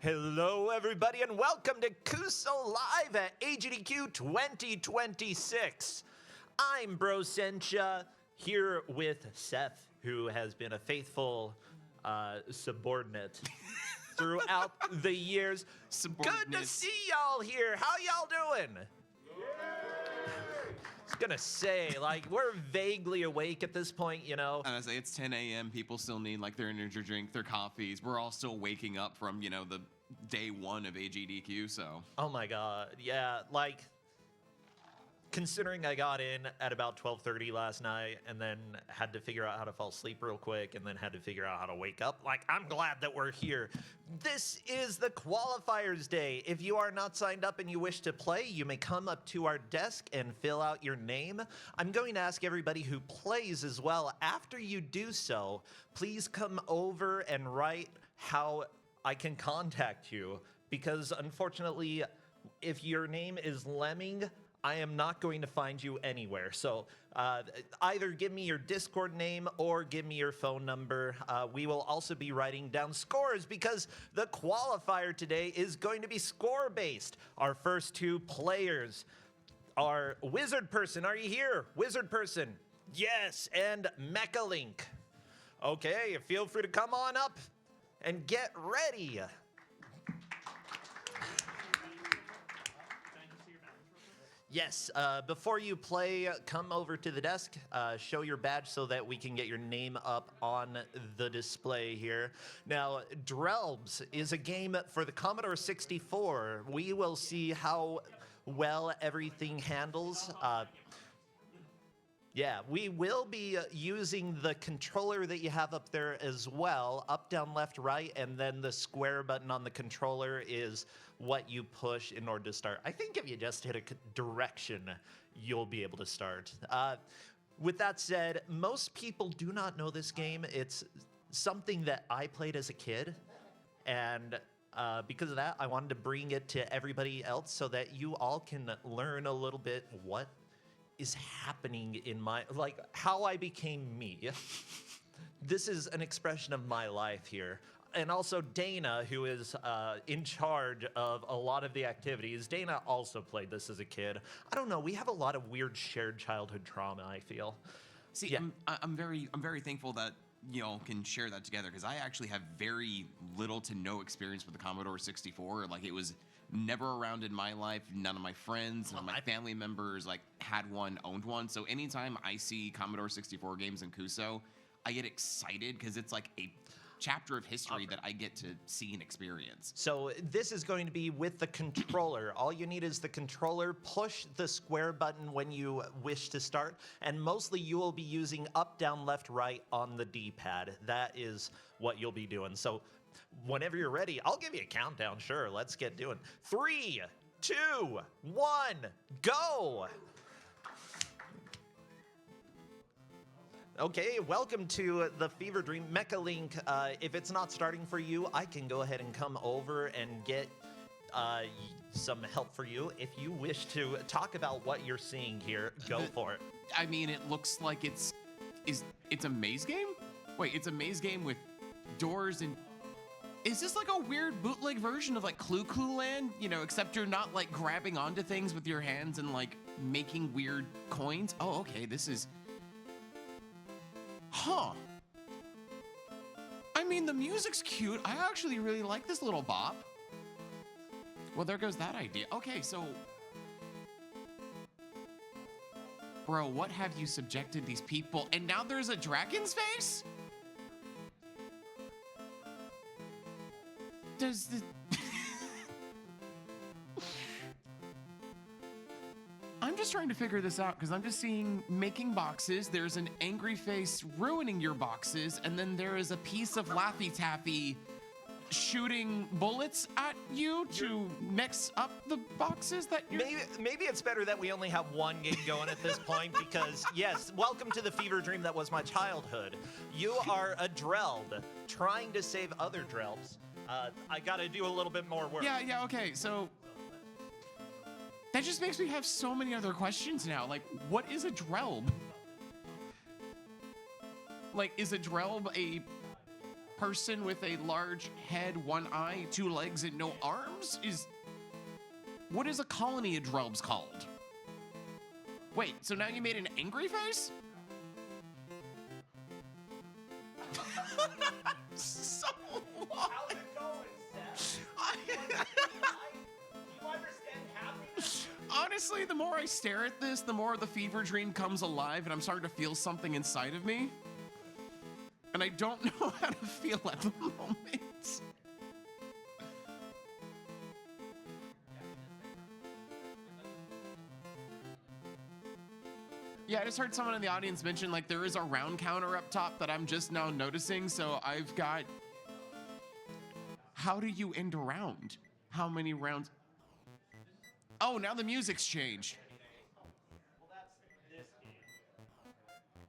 Hello, everybody, and welcome to Kuso Live at AGDQ 2026. I'm Bro Sencha, here with Seth, who has been a faithful subordinate throughout the years. Good to see y'all here. How y'all doing? I was gonna say, like, we're vaguely awake at this point, you know. And I say it's 10 a.m. People still need like their energy drink, their coffees. We're all still waking up from, the day one of AGDQ, so. Oh my god, yeah, like, considering I got in at about 12:30 last night and then had to figure out how to fall asleep real quick and then had to figure out how to wake up, like, I'm glad that we're here. This is the qualifiers day. If you are not signed up and you wish to play, you may come up to our desk and fill out your name. I'm going to ask everybody who plays as well, after you do so, please come over and write how I can contact you, because unfortunately, if your name is Lemming, I am not going to find you anywhere. So either give me your Discord name or give me your phone number. We will also be writing down scores because the qualifier today is going to be score-based. Our first two players are Wizard Person. Are you here? Wizard Person. Yes, and Mecha Link. Okay, feel free to come on up and get ready. Yes, before you play, come over to the desk, show your badge so that we can get your name up on the display here. Now, Drelbs is a game for the Commodore 64. We will see how well everything handles. Yeah, we will be using the controller that you have up there as well, up, down, left, right, and then the square button on the controller is what you push in order to start. I think if you just hit a direction, you'll be able to start. With that said, most people do not know this game. It's something that I played as a kid, and because of that, I wanted to bring it to everybody else so that you all can learn a little bit what is happening in my, like, how I became me. This is an expression of my life here. And also Dana, who is in charge of a lot of the activities. Dana also played this as a kid. I don't know, we have a lot of weird shared childhood trauma, I feel. See, yeah. I'm very thankful that y'all can share that together, because I actually have very little to no experience with the Commodore 64. Like, it was never around in my life. None of my friends, none of my family members like had one, owned one. So anytime I see Commodore 64 games in Kuso, I get excited because it's like a chapter of history that I get to see and experience. So this is going to be with the controller. All you need is the controller. Push the square button when you wish to start, and mostly you will be using up, down, left, right on the D-pad. That is what you'll be doing. So whenever you're ready, I'll give you a countdown. Sure, let's get doing. 3, 2, 1, go! Okay, welcome to the Fever Dream. Mecha Link, if it's not starting for you, I can go ahead and come over and get some help for you. If you wish to talk about what you're seeing here, go for it. I mean, it looks like it's a maze game? Wait, it's a maze game with doors and... Is this like a weird bootleg version of like Clue Land? Except you're not like grabbing onto things with your hands and like making weird coins? Oh, okay, this is... Huh. I mean, the music's cute. I actually really like this little bop. Well, there goes that idea. Okay, so... Bro, what have you subjected these people? And now there's a dragon's face? Does the... I'm just trying to figure this out because I'm just seeing making boxes. There's an angry face ruining your boxes, and then there is a piece of Laffy Taffy shooting bullets at you to mix up the boxes that you're... Maybe it's better that we only have one game going at this point because, yes, welcome to the fever dream that was my childhood. You are a Drelb trying to save other Drelbs. I gotta do a little bit more work. Yeah, okay, so... That just makes me have so many other questions now. Like, what is a Drelb? Like, is a Drelb a person with a large head, one eye, two legs, and no arms is... What is a colony of Drelbs called? Wait, so now you made an angry face? So long. How's it going, Seth? Do you understand happiness? Honestly, the more I stare at this, the more the fever dream comes alive, and I'm starting to feel something inside of me. And I don't know how to feel at the moment. Yeah, I just heard someone in the audience mention, like, there is a round counter up top that I'm just now noticing, so I've got... How do you end a round? How many rounds? Oh, now the music's changed. Well, that's this game.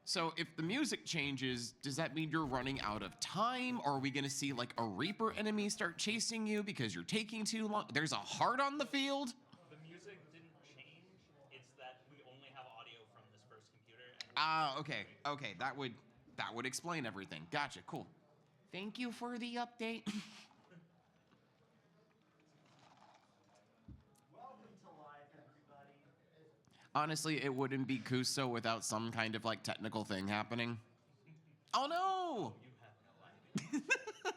So if the music changes, does that mean you're running out of time? Or are we gonna see like a Reaper enemy start chasing you because you're taking too long? There's a heart on the field? The music didn't change. It's that we only have audio from this first computer. Ah, okay. Okay, that would explain everything. Gotcha, cool. Thank you for the update. Welcome to live, everybody. Honestly, it wouldn't be Kuso without some kind of like technical thing happening. Oh no! You have no idea.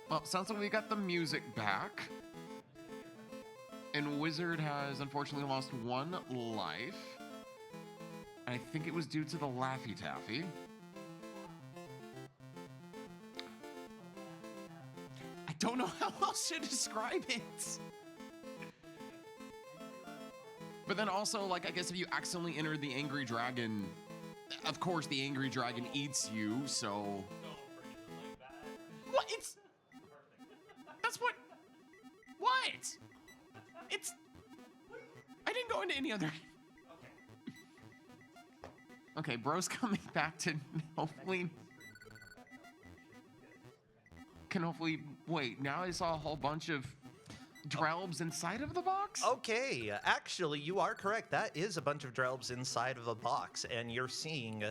Well, sounds like we got the music back. And Wizard has unfortunately lost one life. And I think it was due to the Laffy Taffy. I don't know how else to describe it. But then also, like, I guess if you accidentally enter the Angry Dragon, of course the Angry Dragon eats you, so... What? It's... That's what... What? It's... I didn't go into any other... Okay, bro's coming back to hopefully... Can hopefully... Wait, now I saw a whole bunch of Drelbs inside of the box? Okay, actually, you are correct. That is a bunch of Drelbs inside of a box, and you're seeing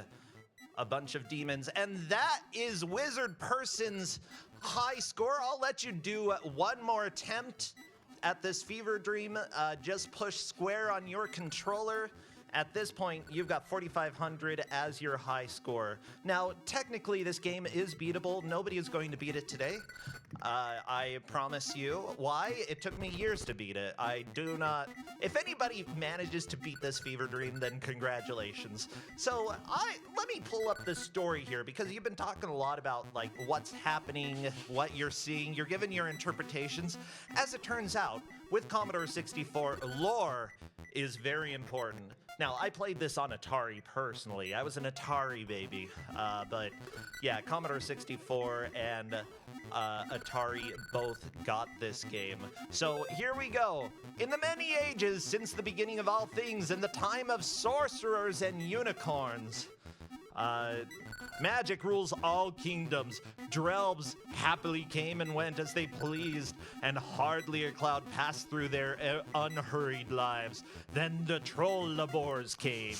a bunch of demons, and that is Wizard Person's high score. I'll let you do one more attempt at this Fever Dream. Just push square on your controller. At this point, you've got 4,500 as your high score. Now, technically, this game is beatable. Nobody is going to beat it today. I promise you. Why? It took me years to beat it. I do not... If anybody manages to beat this Fever Dream, then congratulations. So, let me pull up the story here, because you've been talking a lot about, like, what's happening, what you're seeing. You're giving your interpretations. As it turns out, with Commodore 64, lore is very important. Now, I played this on Atari personally. I was an Atari baby. But yeah, Commodore 64 and Atari both got this game. So here we go. In the many ages since the beginning of all things, in the time of sorcerers and unicorns, magic rules all kingdoms. Drelbs happily came and went as they pleased, and hardly a cloud passed through their unhurried lives. Then the troll labors came.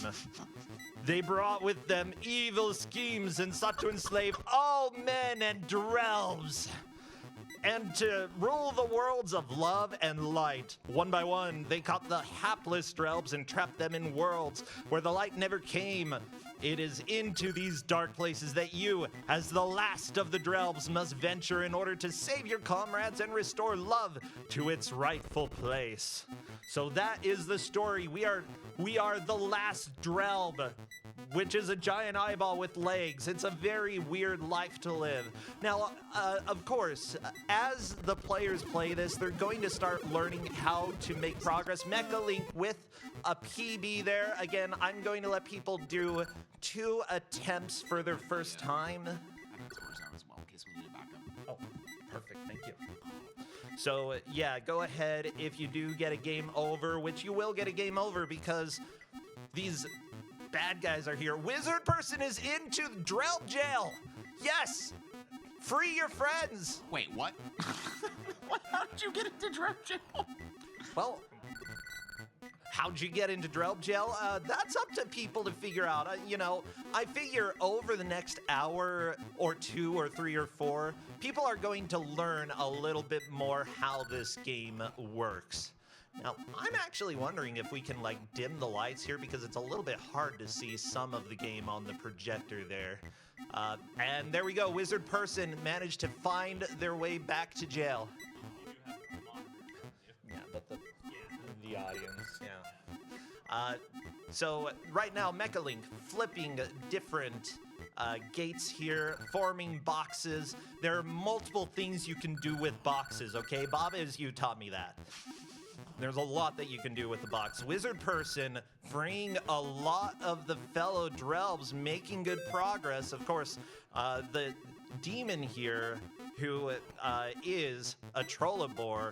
They brought with them evil schemes and sought to enslave all men and Drelbs, and to rule the worlds of love and light. One by one, they caught the hapless Drelbs and trapped them in worlds where the light never came. It is into these dark places that you, as the last of the Drelbs, must venture in order to save your comrades and restore love to its rightful place. So that is the story. We are the last Drelb, which is a giant eyeball with legs. It's a very weird life to live. Now, of course, as the players play this, they're going to start learning how to make progress. Mecha Link with a PB there. Again, I'm going to let people do 2 attempts for their first time. I have scores out as well in case we need a backup. Oh, perfect. Thank you. So, yeah, go ahead if you do get a game over, which you will get a game over because these bad guys are here. Wizard Person is into Drelb jail. Yes. Free your friends. Wait, what? How did you get into Drelb jail? Well, how'd you get into Drelb jail? That's up to people to figure out. I figure over the next hour or 2 or 3 or 4, people are going to learn a little bit more how this game works. Now, I'm actually wondering if we can, dim the lights here because it's a little bit hard to see some of the game on the projector there. And there we go. Wizard person managed to find their way back to jail. Yeah, but the audience, yeah. So right now, Mechalink flipping different gates here, forming boxes. There are multiple things you can do with boxes, okay? Bob, as you taught me that. There's a lot that you can do with the box. Wizard person freeing a lot of the fellow Drelbs, making good progress. Of course, the demon here, who is a Trollobor,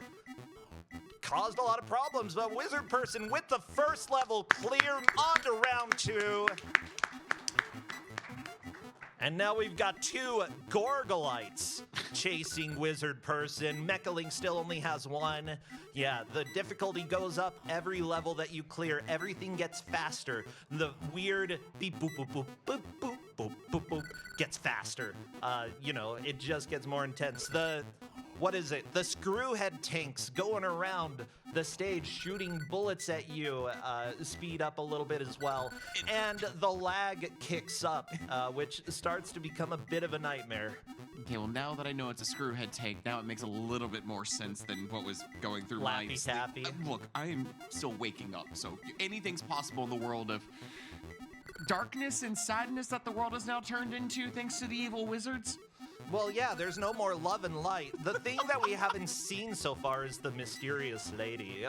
caused a lot of problems, but Wizard person with the first level clear on to round 2. And now we've got 2 Gorgolites chasing Wizard person. Mechalink still only has 1. Yeah, the difficulty goes up every level that you clear. Everything gets faster. The weird beep boop boop boop boop boop boop boop boop gets faster. It just gets more intense. What is it? The screwhead tanks going around the stage shooting bullets at you speed up a little bit as well. And the lag kicks up, which starts to become a bit of a nightmare. Okay, well, now that I know it's a screwhead tank, now it makes a little bit more sense than what was going through my Lappy tappy. Look, I am still waking up, so anything's possible in the world of darkness and sadness that the world has now turned into thanks to the evil wizards. Well, yeah, there's no more love and light. The thing that we haven't seen so far is the mysterious lady.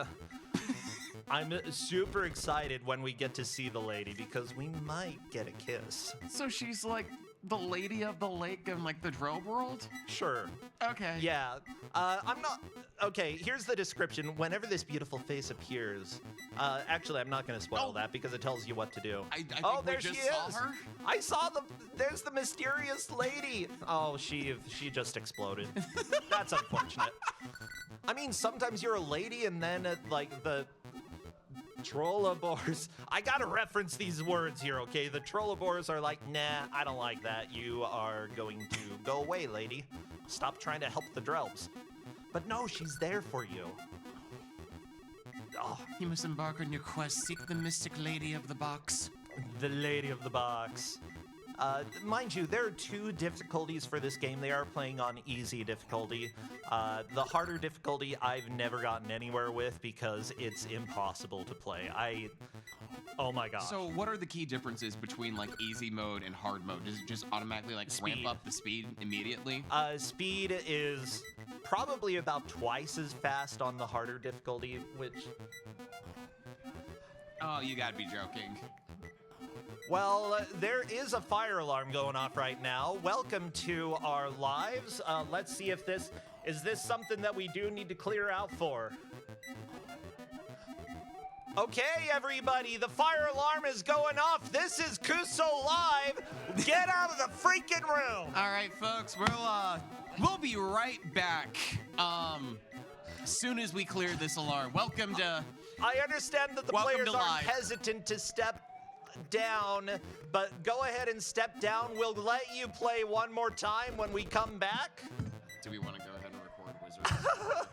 I'm super excited when we get to see the lady because we might get a kiss. So she's like the lady of the lake in the Drelb world? Sure. Okay. Yeah. I'm not... Okay, here's the description. Whenever this beautiful face appears... actually, I'm not going to spoil that because it tells you what to do. I think there we just she saw is. her. I saw there's the mysterious lady. Oh, she just exploded. That's unfortunate. I mean, sometimes you're a lady and then the Trollobors. I gotta reference these words here, okay? The Trollobors are like, nah, I don't like that. You are going to go away, lady. Stop trying to help the Drelbs. But no, she's there for you. Oh, You must embark on your quest. Seek the mystic lady of the box. the lady of the box. Mind you, there are 2 difficulties for this game. They are playing on easy difficulty. The harder difficulty I've never gotten anywhere with because it's impossible to play. Oh my god. So what are the key differences between easy mode and hard mode? Does it just automatically ramp Speed. up the speed immediately? Speed is probably about twice as fast on the harder difficulty, which... Oh, you gotta be joking. Well, there is a fire alarm going off right now. Welcome to our lives. Let's see if is this something that we do need to clear out for. Okay, everybody, the fire alarm is going off. This is Kuso Live. Get out of the freaking room. All right, folks, we'll be right back. As soon as we clear this alarm. Welcome to. I understand that the Welcome players to are live. hesitant to step down, but go ahead and step down. We'll let you play one more time when we come back. Do we want to go ahead and record Wizards?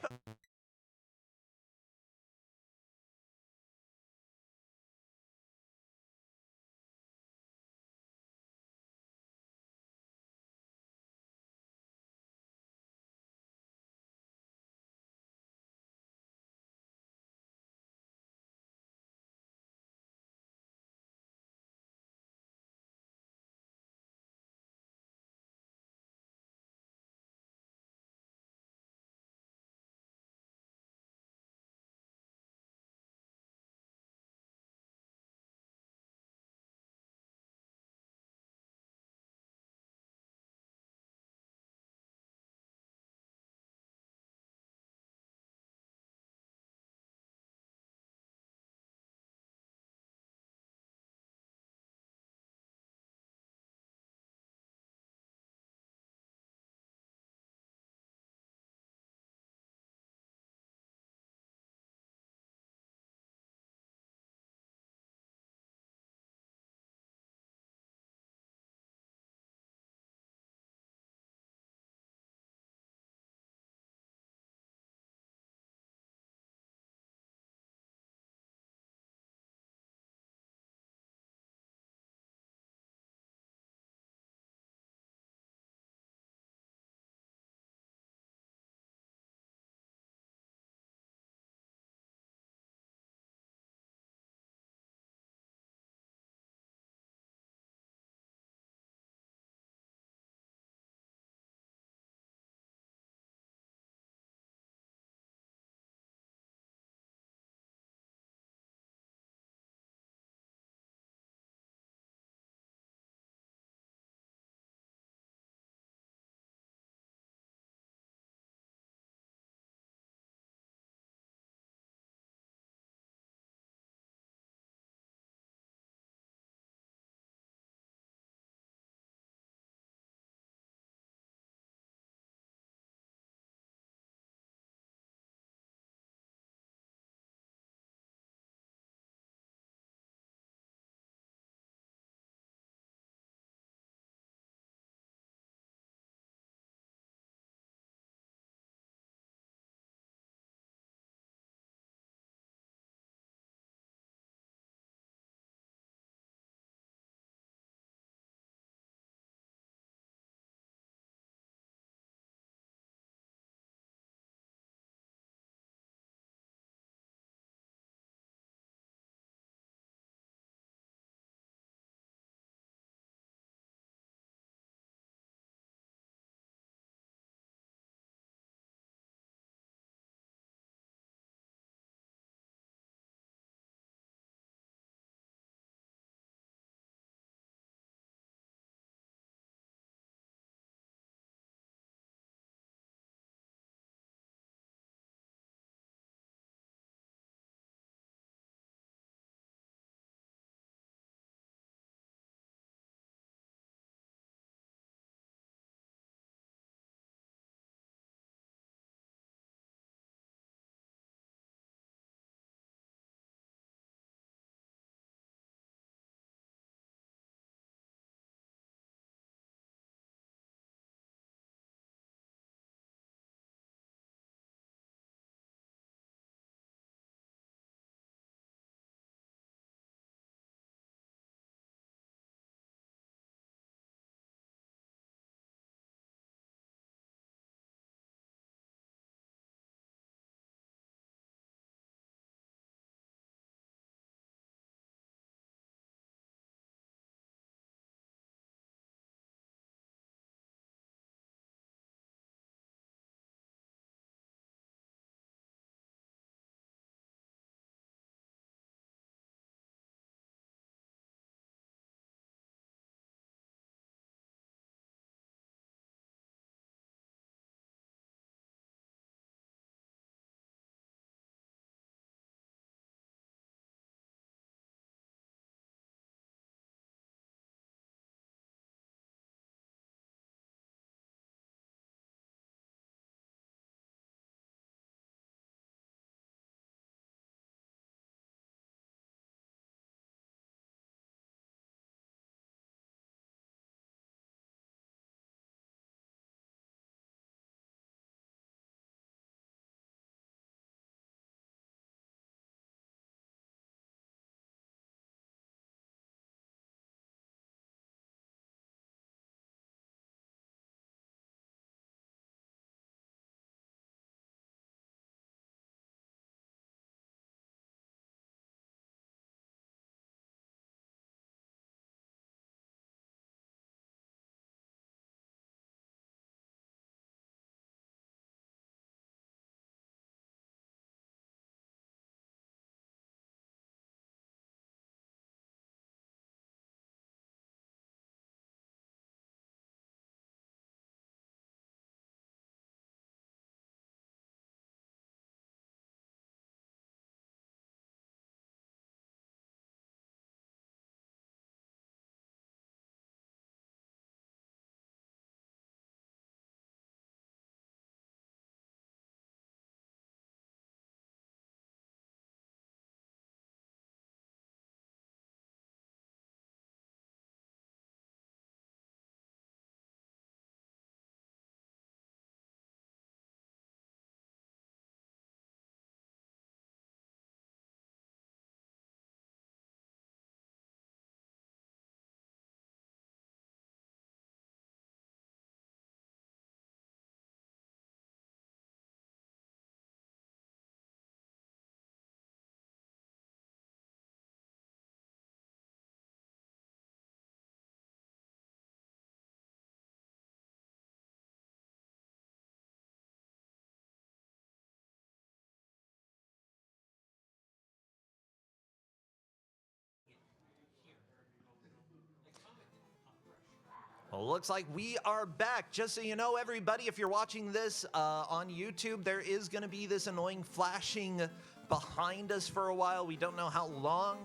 Well, looks like we are back. Just so you know, everybody, if you're watching this on YouTube, there is going to be this annoying flashing behind us for a while. We don't know how long.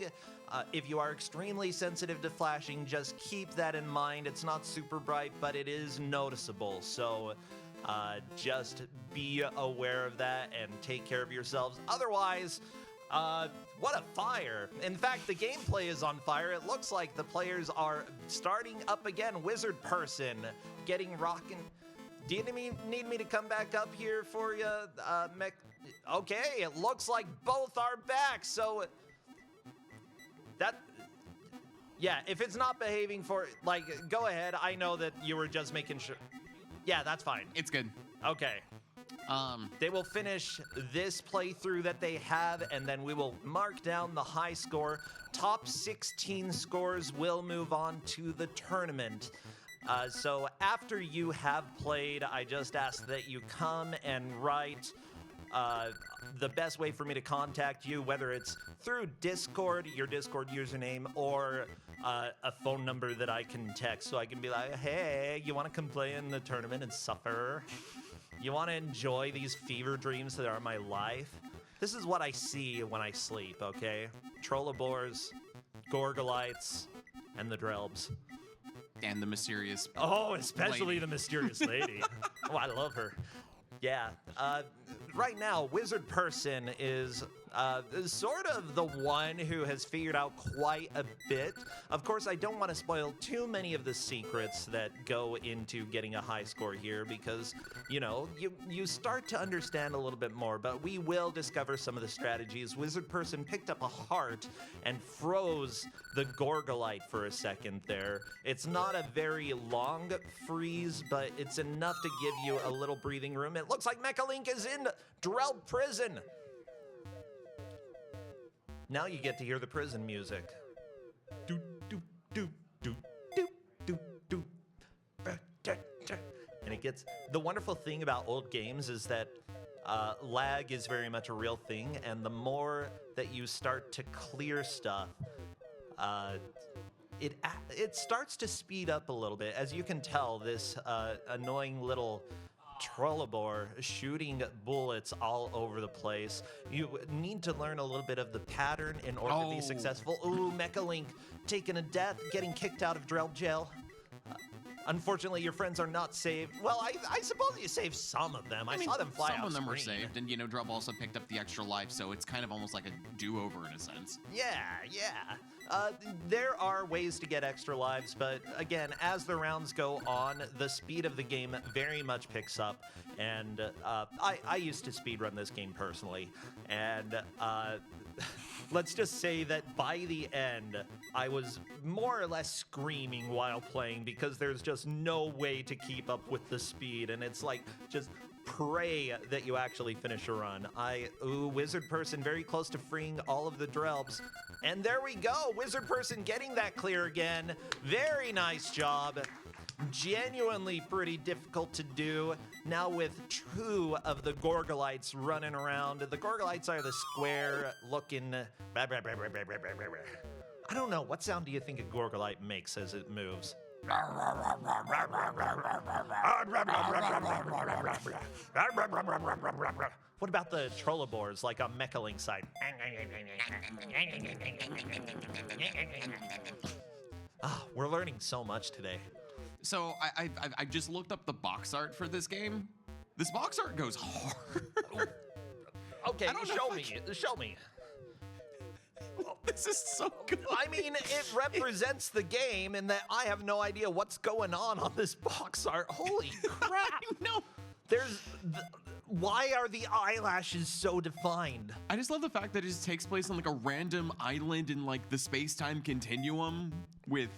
If you are extremely sensitive to flashing, just keep that in mind. It's not super bright, but it is noticeable. So just be aware of that and take care of yourselves. Otherwise, what a fire. In fact, the gameplay is on fire. It looks like the players are starting up again. Wizard person getting rocking. Do you need me to come back up here for you, Okay, it looks like both are back, so yeah, if it's not behaving for, like, go ahead. I know that you were just making sure. Yeah, that's fine. It's good. Okay. They will finish this playthrough that they have, and then we will mark down the high score. Top 16 scores will move on to the tournament. So after you have played, I just ask that you come and write the best way for me to contact you, whether it's through Discord, your Discord username, or a phone number that I can text, so I can be like, hey, you want to come play in the tournament and suffer? You want to enjoy these fever dreams that are my life? This is what I see when I sleep, okay? Trollobors, Gorgolites, and the Drelbs. And the mysterious Oh, especially lady. the mysterious lady. Oh, I love her. Yeah. Right now, Wizard Person is sort of the one who has figured out quite a bit. Of course, I don't want to spoil too many of the secrets that go into getting a high score here because, you know, you start to understand a little bit more, but we will discover some of the strategies. Wizard Person picked up a heart and froze the Gorgolite for a second there. It's not a very long freeze, but it's enough to give you a little breathing room. It looks like Mechalink is in Drelb prison. Now you get to hear the prison music. Do do do do do do do. And it gets, the wonderful thing about old games is that lag is very much a real thing, and the more that you start to clear stuff, it starts to speed up a little bit. As you can tell, this annoying little Trollobor shooting bullets all over the place. You need to learn a little bit of the pattern in order to be successful. Ooh, Mechalink taking a death, getting kicked out of Drelb jail. Unfortunately, your friends are not saved. Well, I suppose you saved some of them. I saw them fly out. Some of them were saved, and, you know, Drelb also picked up the extra life, so it's kind of almost like a do-over in a sense. Yeah. There are ways to get extra lives, but again, as the rounds go on, the speed of the game very much picks up, and I used to speedrun this game personally, and let's just say that by the end, I was more or less screaming while playing because there's just no way to keep up with the speed, and it's like, just pray that you actually finish a run. Wizard Person very close to freeing all of the Drelbs. And there we go, Wizard Person getting that clear again. Very nice job. Genuinely pretty difficult to do. Now with 2 of the Gorgolites running around. The Gorgolites are the square looking. I don't know, what sound do you think a Gorgolite makes as it moves? What about the Trollobors, like on Mechalink side? We're learning so much today. So I just looked up the box art for this game. This box art goes hard. Okay, show me. This is so good. I mean, it represents the game in that I have no idea what's going on this box art. Holy crap. I know. Why are the eyelashes so defined? I just love the fact that it just takes place on like a random island in like the space-time continuum with...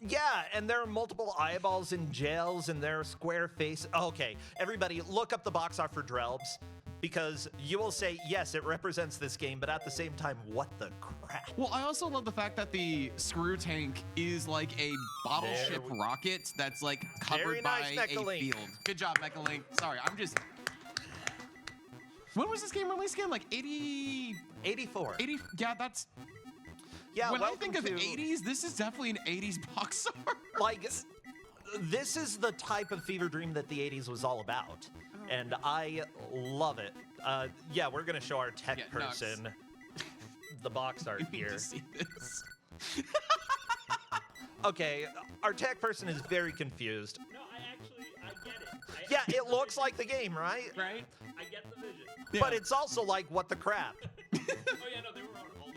Yeah, and there are multiple eyeballs in jails and there are square face. Okay, everybody look up the box art for Drelbs, because you will say, yes, it represents this game, but at the same time, what the crap? Well, I also love the fact that the screw tank is like a bottle ship rocket that's like covered by a field. Good job, Mechalink. Sorry, I'm just... When was this game released again? Like 84? 80. Yeah, that's... Yeah, when I welcome think of to, 80s, this is definitely an 80s box art. like, this is the type of fever dream that the 80s was all about. And I love it. Yeah, we're going to show our tech Yeah, Nux. person the box art You need here. to see this. Okay, our tech person is very confused. No, I get it. Yeah, it looks like the game, right? Right? I get the vision. But it's also like, what the crap? Oh yeah, no, they were on all the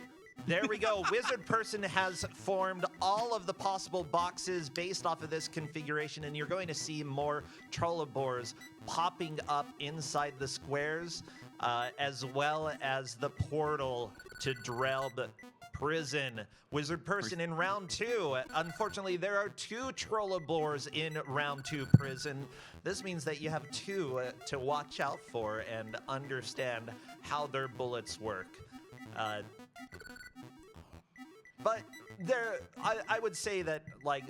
There we go. Wizard Person has formed all of the possible boxes based off of this configuration, and you're going to see more Trollobors popping up inside the squares, as well as the portal to Drelb Prison. Wizard Person in round 2. Unfortunately, there are 2 Trollobors in round 2 prison. This means that you have 2 to watch out for and understand how their bullets work. But I would say that, like,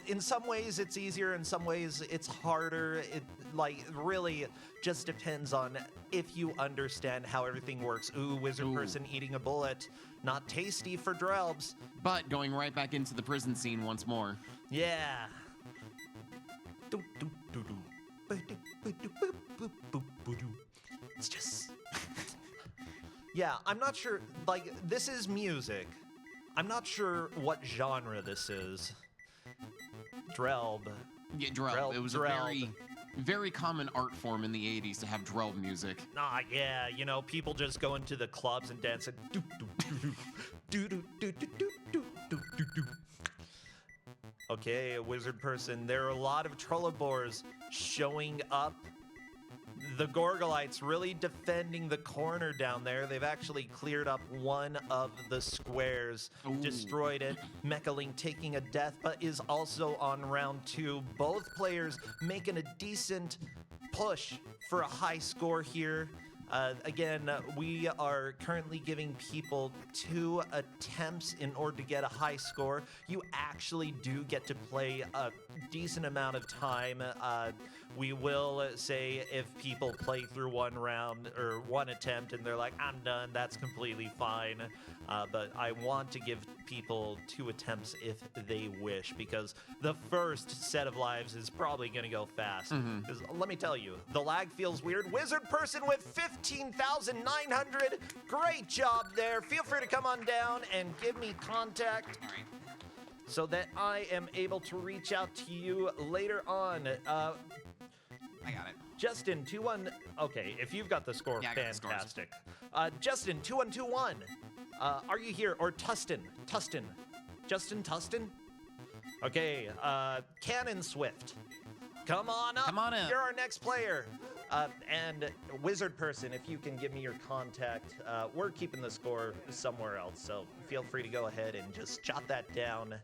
in some ways it's easier, in some ways it's harder. It, like, really just depends on if you understand how everything works. Ooh, Wizard Person eating a bullet. Not tasty for Drelbs. But going right back into the prison scene once more. Yeah. It's just... Yeah, I'm not sure, like, this is music. I'm not sure what genre this is. Drelb. Yeah, Drelb. It was a Drelb. very common art form in the 80s to have Drelb music. Ah, yeah, you know, people just go into the clubs and dance and Okay, a Wizard Person. There are a lot of Trollobors showing up. The Gorgolites really defending the corner down there. They've actually cleared up one of the squares, destroyed it. Mechalink taking a death, but is also on round 2. Both players making a decent push for a high score here. Again, we are currently giving people 2 attempts in order to get a high score. You actually do get to play a decent amount of time. We will say if people play through 1 round or 1 attempt and they're like, I'm done, that's completely fine. But I want to give people 2 attempts if they wish, because the first set of lives is probably going to go fast. Because let me tell you, the lag feels weird. Wizard Person with 15,900. Great job there. Feel free to come on down and give me contact All right. so that I am able to reach out to you later on. I got it. Justin, 2-1. Okay, if you've got the score, Yeah, I got the scores. fantastic. Justin, 2-1-2-1. Are you here? Or Tustin? Justin Tustin? Okay, Cannon Swift. Come on up. Come on up. You're our next player. And Wizard Person, if you can give me your contact, we're keeping the score somewhere else, so feel free to go ahead and just jot that down.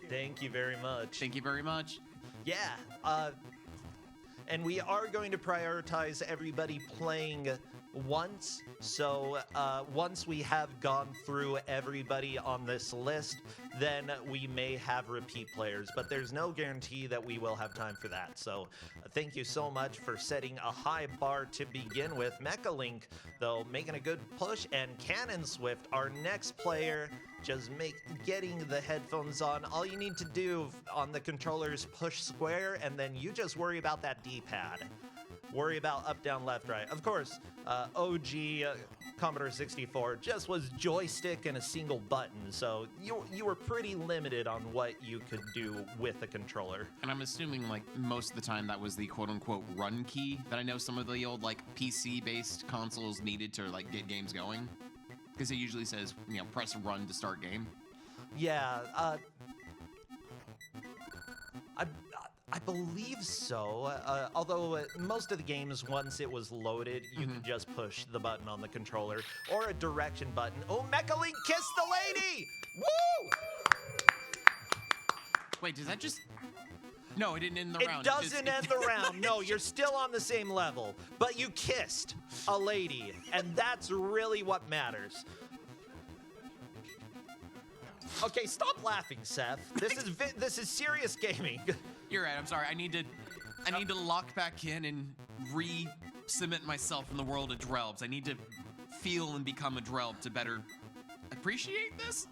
Thank you very much. Thank you very much. Yeah, and we are going to prioritize everybody playing once. So once we have gone through everybody on this list, then we may have repeat players. But there's no guarantee that we will have time for that. So thank you so much for setting a high bar to begin with. Mechalink, though, making a good push. And Cannon Swift, our next player, just getting the headphones on. All you need to do on the controller is push square, and then you just worry about that D-pad. Worry about up, down, left, right. Of course, OG Commodore 64 just was joystick and a single button, so you were pretty limited on what you could do with a controller. And I'm assuming, like, most of the time that was the quote-unquote run key that I know some of the old, like, PC-based consoles needed to, like, get games going. Because it usually says, you know, press run to start game. Yeah, I believe so. Although most of the games, once it was loaded, you could just push the button on the controller or a direction button. Oh, Mechalink kissed the lady! Woo! Wait, does that just... No, it didn't end the It round. doesn't end the round. No, you're still on the same level. But you kissed a lady, and that's really what matters. Okay, stop laughing, Seth. This is serious gaming. You're right. I'm sorry. I need to lock back in and cement myself in the world of Drelbs. I need to feel and become a Drelb to better appreciate this.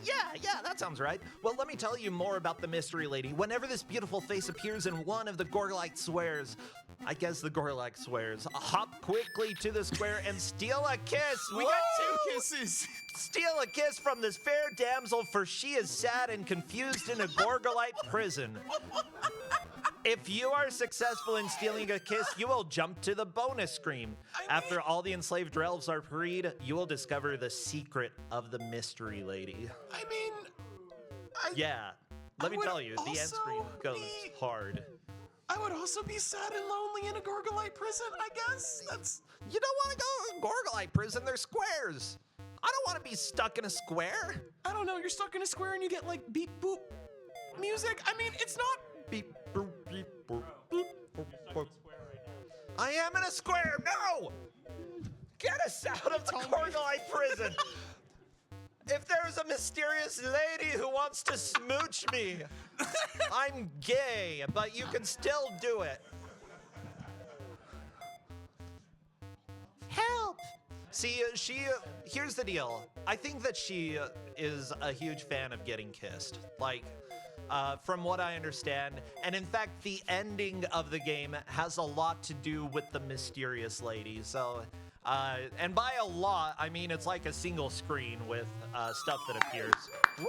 Yeah, that sounds right. Well, let me tell you more about the mystery lady. Whenever this beautiful face appears in one of the Gorgolite squares, I guess the Gorgolite squares, hop quickly to the square and steal a kiss. We got 2 kisses. Steal a kiss from this fair damsel, for she is sad and confused in a Gorgolite prison. If you are successful in stealing a kiss, you will jump to the bonus screen. After all the enslaved Drelbs are freed, you will discover the secret of the mystery lady. I mean, Yeah, let me would tell you, the end also screen goes be- hard. I would also be sad and lonely in a Gorgolite prison, I guess. That's... You don't want to go to Gorgolite prison, they're squares. I don't want to be stuck in a square. I don't know, you're stuck in a square and you get like beep boop music. I mean, it's not... Beep, boop, beep, boop, beep, boop, boop. I am in a square, no! Get us out of the Gorgolite prison! If there's a mysterious lady who wants to smooch me, I'm gay, but you can still do it. Help! See, here's the deal. I think that she is a huge fan of getting kissed. Like, from what I understand. And in fact, the ending of the game has a lot to do with the mysterious lady. So, and by a lot, I mean it's like a single screen with stuff that appears. Woo!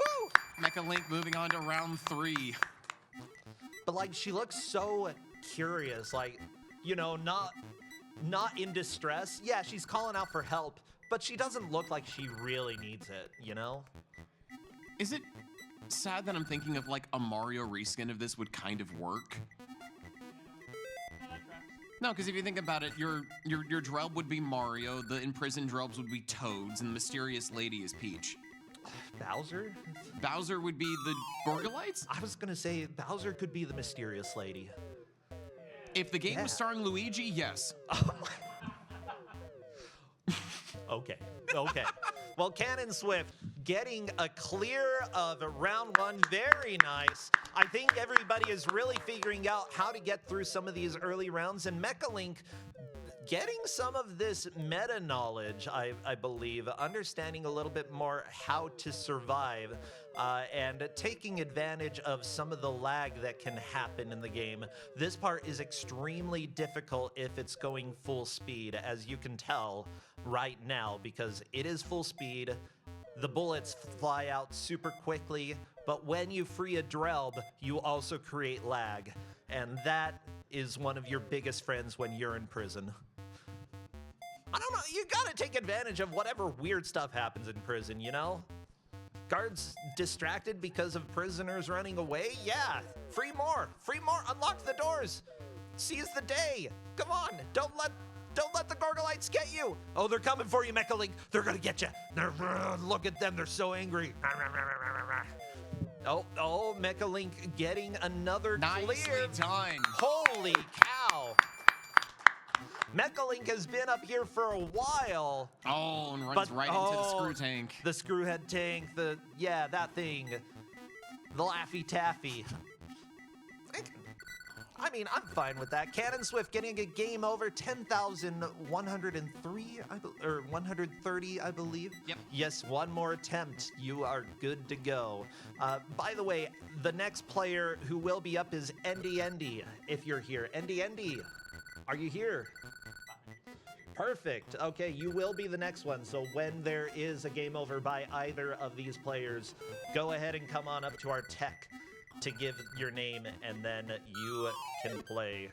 Mecha Link moving on to round 3. But like, she looks so curious, like, you know, not in distress. Yeah, she's calling out for help, but she doesn't look like she really needs it, you know? Is it sad that I'm thinking of like a Mario reskin of this would kind of work? No, because if you think about it, your Drelb would be Mario, the imprisoned Drelbs would be Toads, and the mysterious lady is Peach. Bowser? Bowser would be the Gorgolites? I was gonna say Bowser could be the mysterious lady. If the game Yeah. was starring Luigi, yes. Okay. Well, Cannon Swift getting a clear of round 1. Very nice. I think everybody is really figuring out how to get through some of these early rounds, and Mecha Link getting some of this meta knowledge, I believe, understanding a little bit more how to survive, and taking advantage of some of the lag that can happen in the game. This part is extremely difficult if it's going full speed, as you can tell right now, because it is full speed. The bullets fly out super quickly, but when you free a Drelb, you also create lag, and that is one of your biggest friends when you're in prison. I don't know, you gotta take advantage of whatever weird stuff happens in prison, you know? Guards distracted because of prisoners running away? Yeah, free more, unlock the doors. Seize the day. Come on, don't let the Gorgolites get you. Oh, they're coming for you, Mecha Link. They're gonna get you. Look at them, they're so angry. Oh, Mecha Link getting another Nicely clear. done. Holy cow. Mecha Link has been up here for a while. Oh, and runs right into the screw tank. The screwhead tank, that thing. The Laffy Taffy. I mean, I'm fine with that. Cannon Swift getting a game over 10,103, or 130, I believe. Yep. Yes, one more attempt. You are good to go. By the way, the next player who will be up is Endy, if you're here. Endy, are you here? Perfect. Okay, you will be the next one. So when there is a game over by either of these players, go ahead and come on up to our tech to give your name, and then you can play.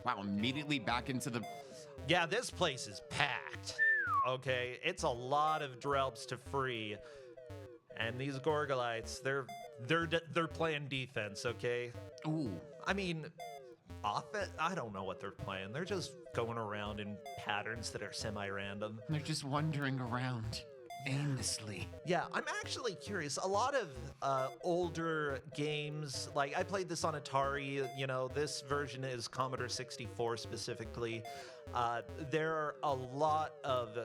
Wow, immediately back into the... Yeah, this place is packed. Okay, it's a lot of Drelbs to free. And these Gorgolites, they're playing defense, okay? Ooh. I mean, offense, I don't know what they're playing. They're just going around in patterns that are semi-random. They're just wandering around aimlessly. Yeah, I'm actually curious. A lot of older games, like I played this on Atari, you know, this version is Commodore 64 specifically. There are a lot of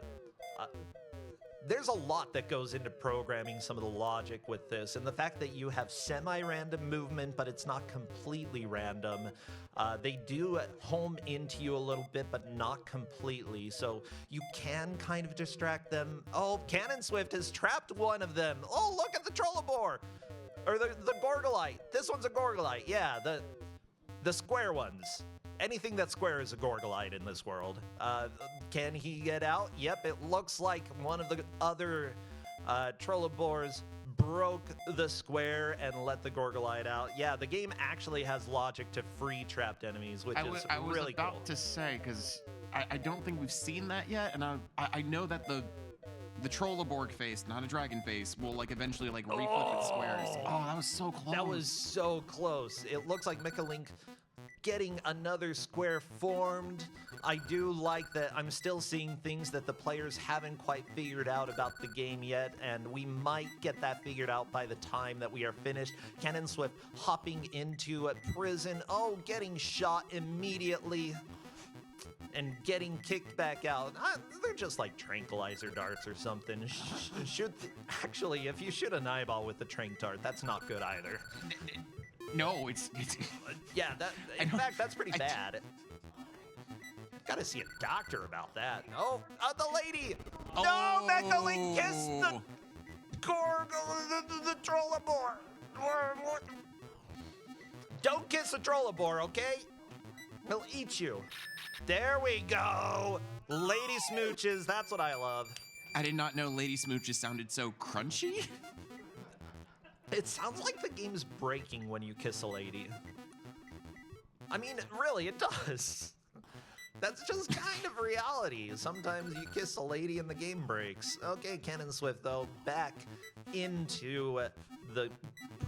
there's a lot that goes into programming some of the logic with this, and the fact that you have semi-random movement, but it's not completely random. They do home into you a little bit, but not completely, so you can kind of distract them. Oh, Cannon Swift has trapped one of them. Oh, look at the Trollobore! Or the Gorgolite. This one's a Gorgolite, yeah, the square ones. Anything that's square is a Gorgolite in this world. Can he get out? Yep, it looks like one of the other Trollobores broke the square and let the Gorgolite out. Yeah, the game actually has logic to free trapped enemies, which is really cool. I was about to say, because I don't think we've seen that yet, and I know that the Trollaborg face, not a dragon face, will like eventually like reflip its squares. Oh, that was so close. That was so close. It looks like Mecha Link getting another square formed. I do like that I'm still seeing things that the players haven't quite figured out about the game yet, and we might get that figured out by the time that we are finished. Cannon Swift hopping into a prison. Oh, getting shot immediately and getting kicked back out. They're just like tranquilizer darts or something. Actually, if you shoot an eyeball with the tranq dart, that's not good either. No, it's yeah, in fact, that's pretty bad. Gotta see a doctor about that. Oh, the lady! Oh. No, Mecha Link kissed the the Trollobore! Don't kiss the Trollobore, okay? He'll eat you. There we go! Lady smooches, that's what I love. I did not know Lady Smooches sounded so crunchy. It sounds like the game's breaking when you kiss a lady. I mean, really, it does. That's just kind of reality. Sometimes you kiss a lady and the game breaks. Okay, Cannon Swift, though, back into the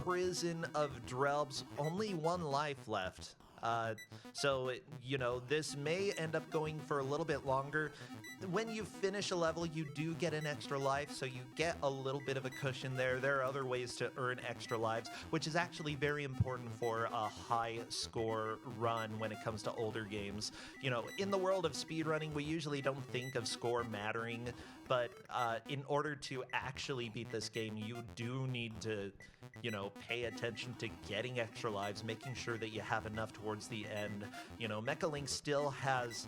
prison of Drelbs. Only one life left. So, you know, this may end up going for a little bit longer. When you finish a level, you do get an extra life, so you get a little bit of a cushion there. There are other ways to earn extra lives, which is actually very important for a high score run when it comes to older games. You know, in the world of speedrunning, we usually don't think of score mattering, but in order to actually beat this game, you do need to, you know, pay attention to getting extra lives, making sure that you have enough towards the end. You know, Mecha Link still has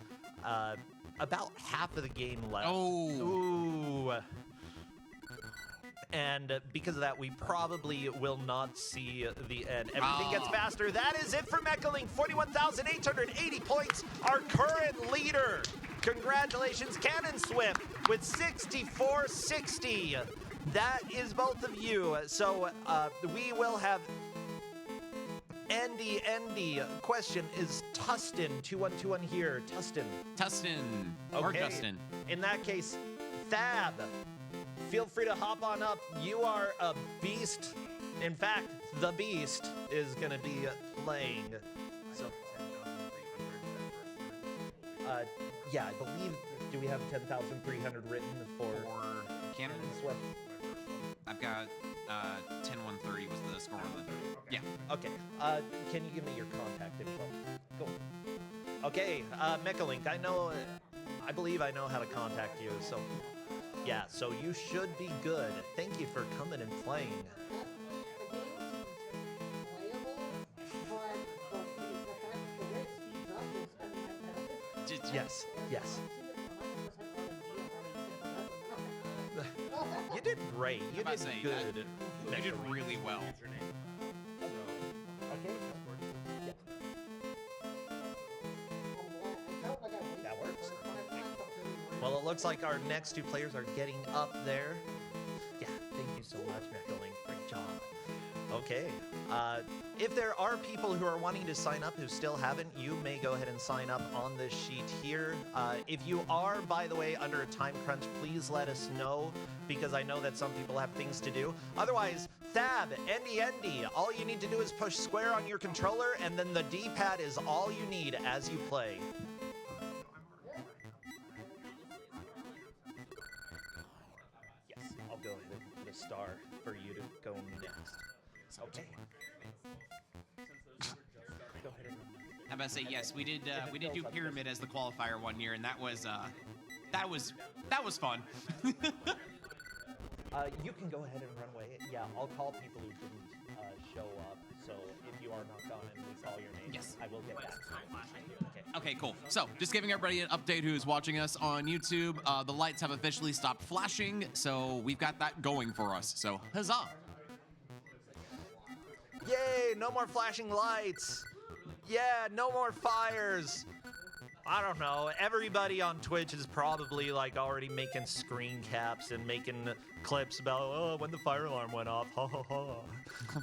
about half of the game left. Oh. Ooh. And because of that, we probably will not see the end. Everything gets faster. That is it for Mecha Link. 41,880 points, our current leader. Congratulations, Cannon Swift, with 6460. That is both of you. So we will have Andy. Question is Tustin 2121 here. Tustin. Or Okay. Dustin. In that case, Thab, feel free to hop on up. You are a beast. In fact, the beast is gonna be playing. So, yeah, I believe. Do we have 10,300 written for Cannon? Swift? I've got 10,130 was the score on the. Yeah. Okay. Can you give me your contact info? Cool. Okay, Mecha Link, I believe I know how to contact you, so yeah, so you should be good. Thank you for coming and playing. Yes. You did great. You did good. You did really well. Okay. Yeah. That works. Well, it looks like our next two players are getting up there. Yeah, thank you so much, Mecha Link. Great job. Okay. If there are people who are wanting to sign up who still haven't, you may go ahead and sign up on this sheet here. If you are, by the way, under a time crunch, please let us know, because I know that some people have things to do. Otherwise, Thab, Endy, all you need to do is push square on your controller, and then the D-pad is all you need as you play. Yes, I'll go ahead and put a star for you to go next. Okay. Go ahead and... I'm about to say yes. We did do Pyramid as the qualifier one year, and that was fun. You can go ahead and run away. Yeah, I'll call people who didn't show up. So if you are knocked on and we saw your name, Yes. I will get back. Okay. Okay, cool. So, just giving everybody an update who's watching us on YouTube. The lights have officially stopped flashing, so we've got that going for us. So, huzzah! Yay! No more flashing lights. Yeah, no more fires. I don't know. Everybody on Twitch is probably like already making screen caps and making clips about when the fire alarm went off. Ha ha ha.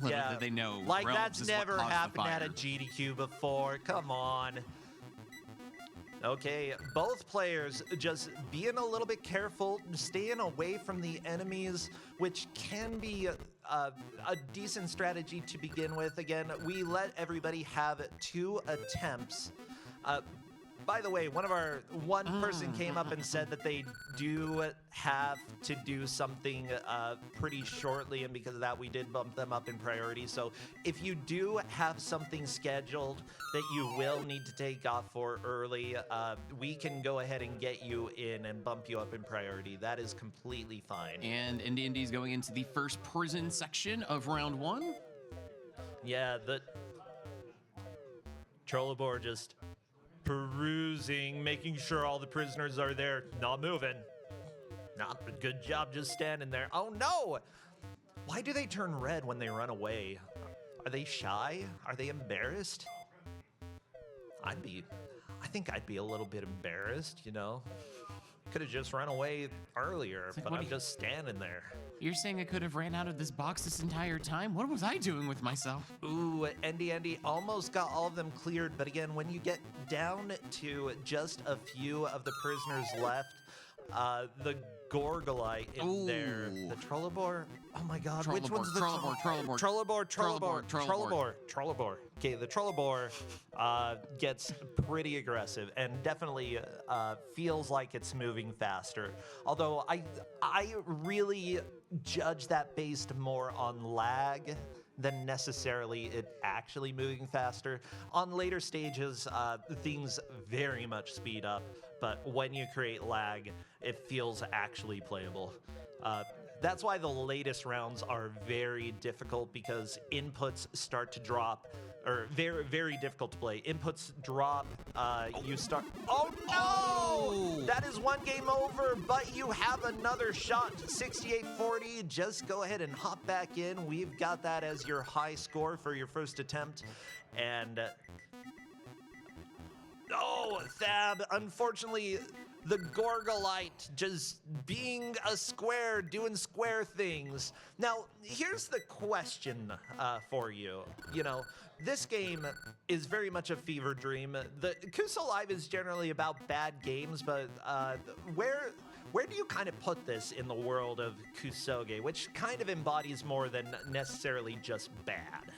Little did they know. Like Drelbs that's is what never caused the happened at a fire. GDQ before. Come on. Okay, both players just being a little bit careful, staying away from the enemies, which can be a decent strategy to begin with. Again, we let everybody have 2 attempts. By the way, one person came up and said that they do have to do something pretty shortly, and because of that, we did bump them up in priority. So if you do have something scheduled that you will need to take off for early, we can go ahead and get you in and bump you up in priority. That is completely fine. And Indy's going into the first prison section of round 1. Yeah, the Trollobor just perusing, making sure all the prisoners are there, not moving. Not a good job just standing there. Oh no! Why do they turn red when they run away? Are they shy? Are they embarrassed? I think I'd be a little bit embarrassed, you know? Could have just run away earlier, like, but what I'm do you- just standing there. You're saying I could have ran out of this box this entire time? What was I doing with myself? Ooh, Andy almost got all of them cleared, but again, when you get down to just a few of the prisoners left, the Gorgolite in there, Ooh. the Trollobor, oh my god, which Trollobor, one's the Trollobor, Trollobor. Trollobor. Okay, the Trollobor gets pretty aggressive and definitely feels like it's moving faster. Although I really judge that based more on lag than necessarily it actually moving faster. On later stages, things very much speed up, but when you create lag, it feels actually playable. That's why the latest rounds are very difficult, because inputs start to drop, or very, very difficult to play. Inputs drop, you start... Oh no! Oh! That is one game over, but you have another shot. 68-40, just go ahead and hop back in. We've got that as your high score for your first attempt. And... oh, Thab, unfortunately... the Gorgolite just being a square, doing square things. Now, here's the question for you. You know, this game is very much a fever dream. The Kuso Live is generally about bad games, but where do you kind of put this in the world of Kusoge, which kind of embodies more than necessarily just bad?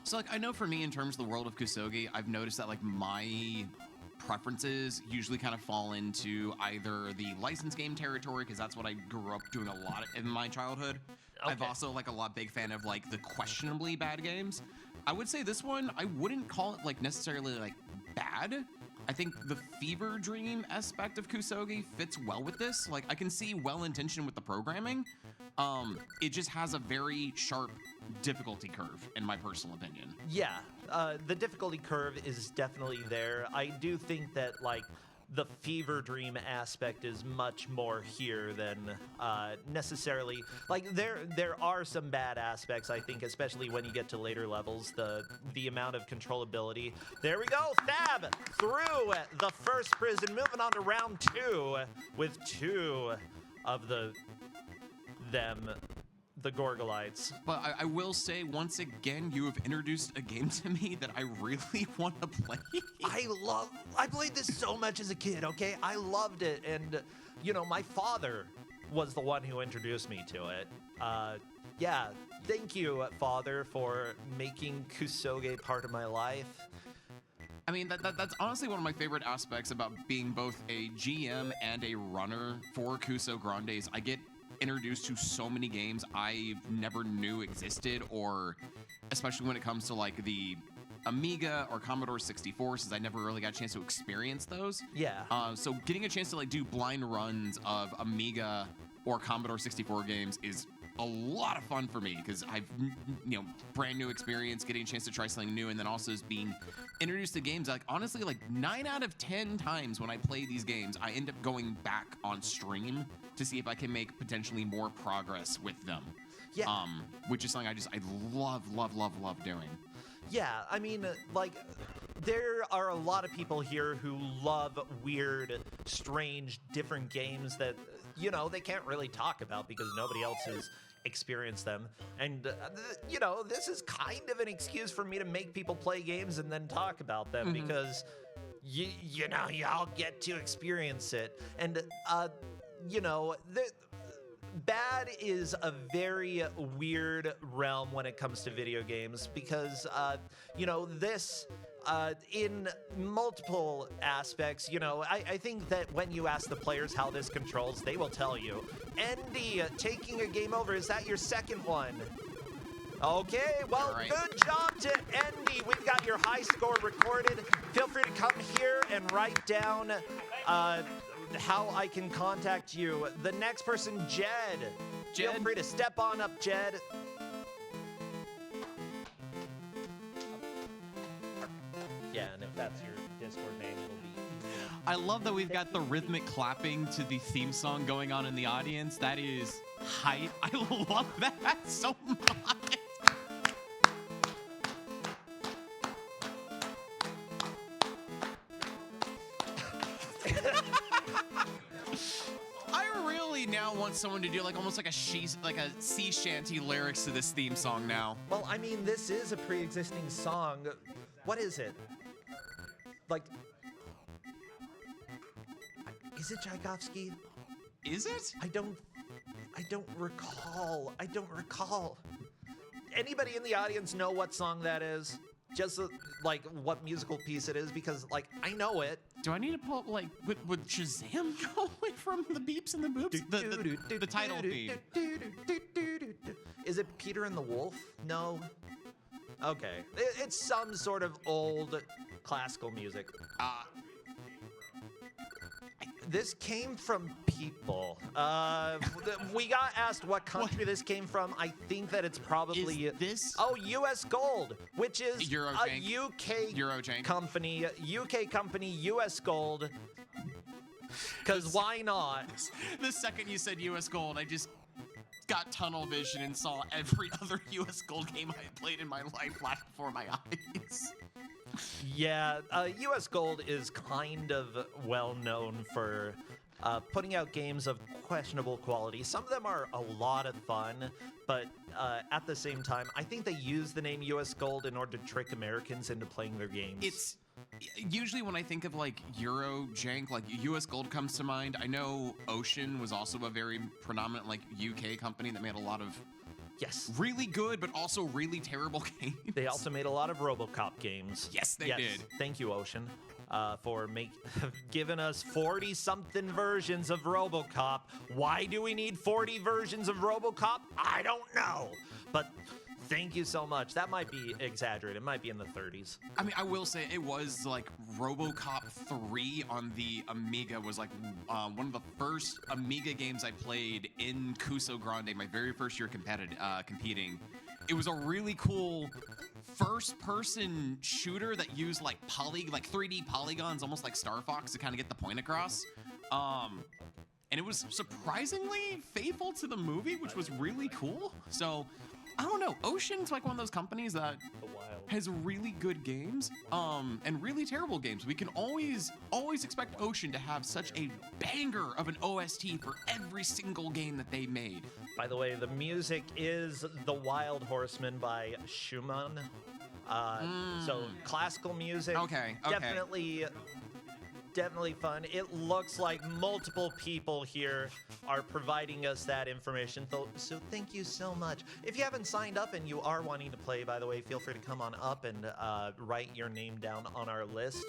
So, like, I know for me, in terms of the world of Kusoge, I've noticed that, like, my preferences usually kind of fall into either the licensed game territory, because that's what I grew up doing a lot in my childhood. I've Okay. also, like, a lot big fan of, like, the questionably bad games. I would say this one, I wouldn't call it, like, necessarily, like, bad. I think the fever dream aspect of Kusoge fits well with this. Like, I can see well-intentioned with the programming. It just has a very sharp difficulty curve, in my personal opinion. Yeah, the difficulty curve is definitely there. I do think that, like, the fever dream aspect is much more here than necessarily... like, there are some bad aspects, I think, especially when you get to later levels, the amount of controllability. There we go, Thab through the first prison, moving on to round 2 with 2 of the Gorgolites. But I will say, once again, you have introduced a game to me that I really want to play. I played this so much as a kid, okay? I loved it, and, you know, my father was the one who introduced me to it. Yeah, thank you, Father, for making Kusoge part of my life. I mean, that's honestly one of my favorite aspects about being both a GM and a runner for Kusogrande is I get introduced to so many games I never knew existed, or especially when it comes to like the Amiga or Commodore 64, since I never really got a chance to experience those. Yeah. So getting a chance to like do blind runs of Amiga or Commodore 64 games is a lot of fun for me because I've, brand new experience, getting a chance to try something new, and then also being introduced to games. Like, honestly, like 9 out of 10 times when I play these games, I end up going back on stream to see if I can make potentially more progress with them. Yeah. Which is something I love doing. Yeah, I mean, like, there are a lot of people here who love weird, strange, different games that, they can't really talk about because nobody else has experienced them. And, this is kind of an excuse for me to make people play games and then talk about them because, y'all get to experience it. And, bad is a very weird realm when it comes to video games because, this, in multiple aspects, I think that when you ask the players how this controls, they will tell you. Andy, taking a game over, is that your second one? Okay, well, right. Good job to Andy. We've got your high score recorded. Feel free to come here and write down, how I can contact you. The next person, Jed. Feel free to step on up, Jed. Yeah, and if that's your Discord name, it'll be... I love that we've got the rhythmic clapping to the theme song going on in the audience. That is hype. I love that so much. Now want someone to do like almost like a sea shanty lyrics to this theme song now. Well, I mean, this is a pre-existing song. What is it? Like, is it Tchaikovsky? Is it? I don't recall. Anybody in the audience know what song that is? Just like what musical piece it is, because like I know it. Do I need to pull up like would Shazam go away from the beeps and the boops? The title theme. Is it Peter and the Wolf? No. Okay, it's some sort of old classical music. This came from people. We got asked what country this came from. I think that it's probably US Gold, which is a UK company. UK company, US Gold. Because why not? The second you said US Gold, I just got tunnel vision and saw every other US Gold game I had played in my life flash before my eyes. Yeah, US Gold is kind of well known for putting out games of questionable quality. Some of them are a lot of fun, but at the same time, I think they use the name US Gold in order to trick Americans into playing their games. It's usually when I think of like Euro jank, like US Gold comes to mind. I know Ocean was also a very predominant like UK company that made a lot of really good, but also really terrible games. They also made a lot of RoboCop games. Yes, they did. Thank you, Ocean, for giving us 40-something versions of RoboCop. Why do we need 40 versions of RoboCop? I don't know. But thank you so much. That might be exaggerated. It might be in the 30s. I mean, I will say it was like RoboCop 3 on the Amiga was like one of the first Amiga games I played in Kusogrande, my very first year competing. It was a really cool first-person shooter that used like 3D polygons, almost like Star Fox, to kind of get the point across. And it was surprisingly faithful to the movie, which was really cool. So I don't know. Ocean's like one of those companies that has really good games, and really terrible games. We can always expect Ocean to have such a banger of an OST for every single game that they made. By the way, the music is The Wild Horseman by Schumann. So classical music. Okay. Definitely fun. It looks like multiple people here are providing us that information. So thank you so much. If you haven't signed up and you are wanting to play, by the way, feel free to come on up and write your name down on our list.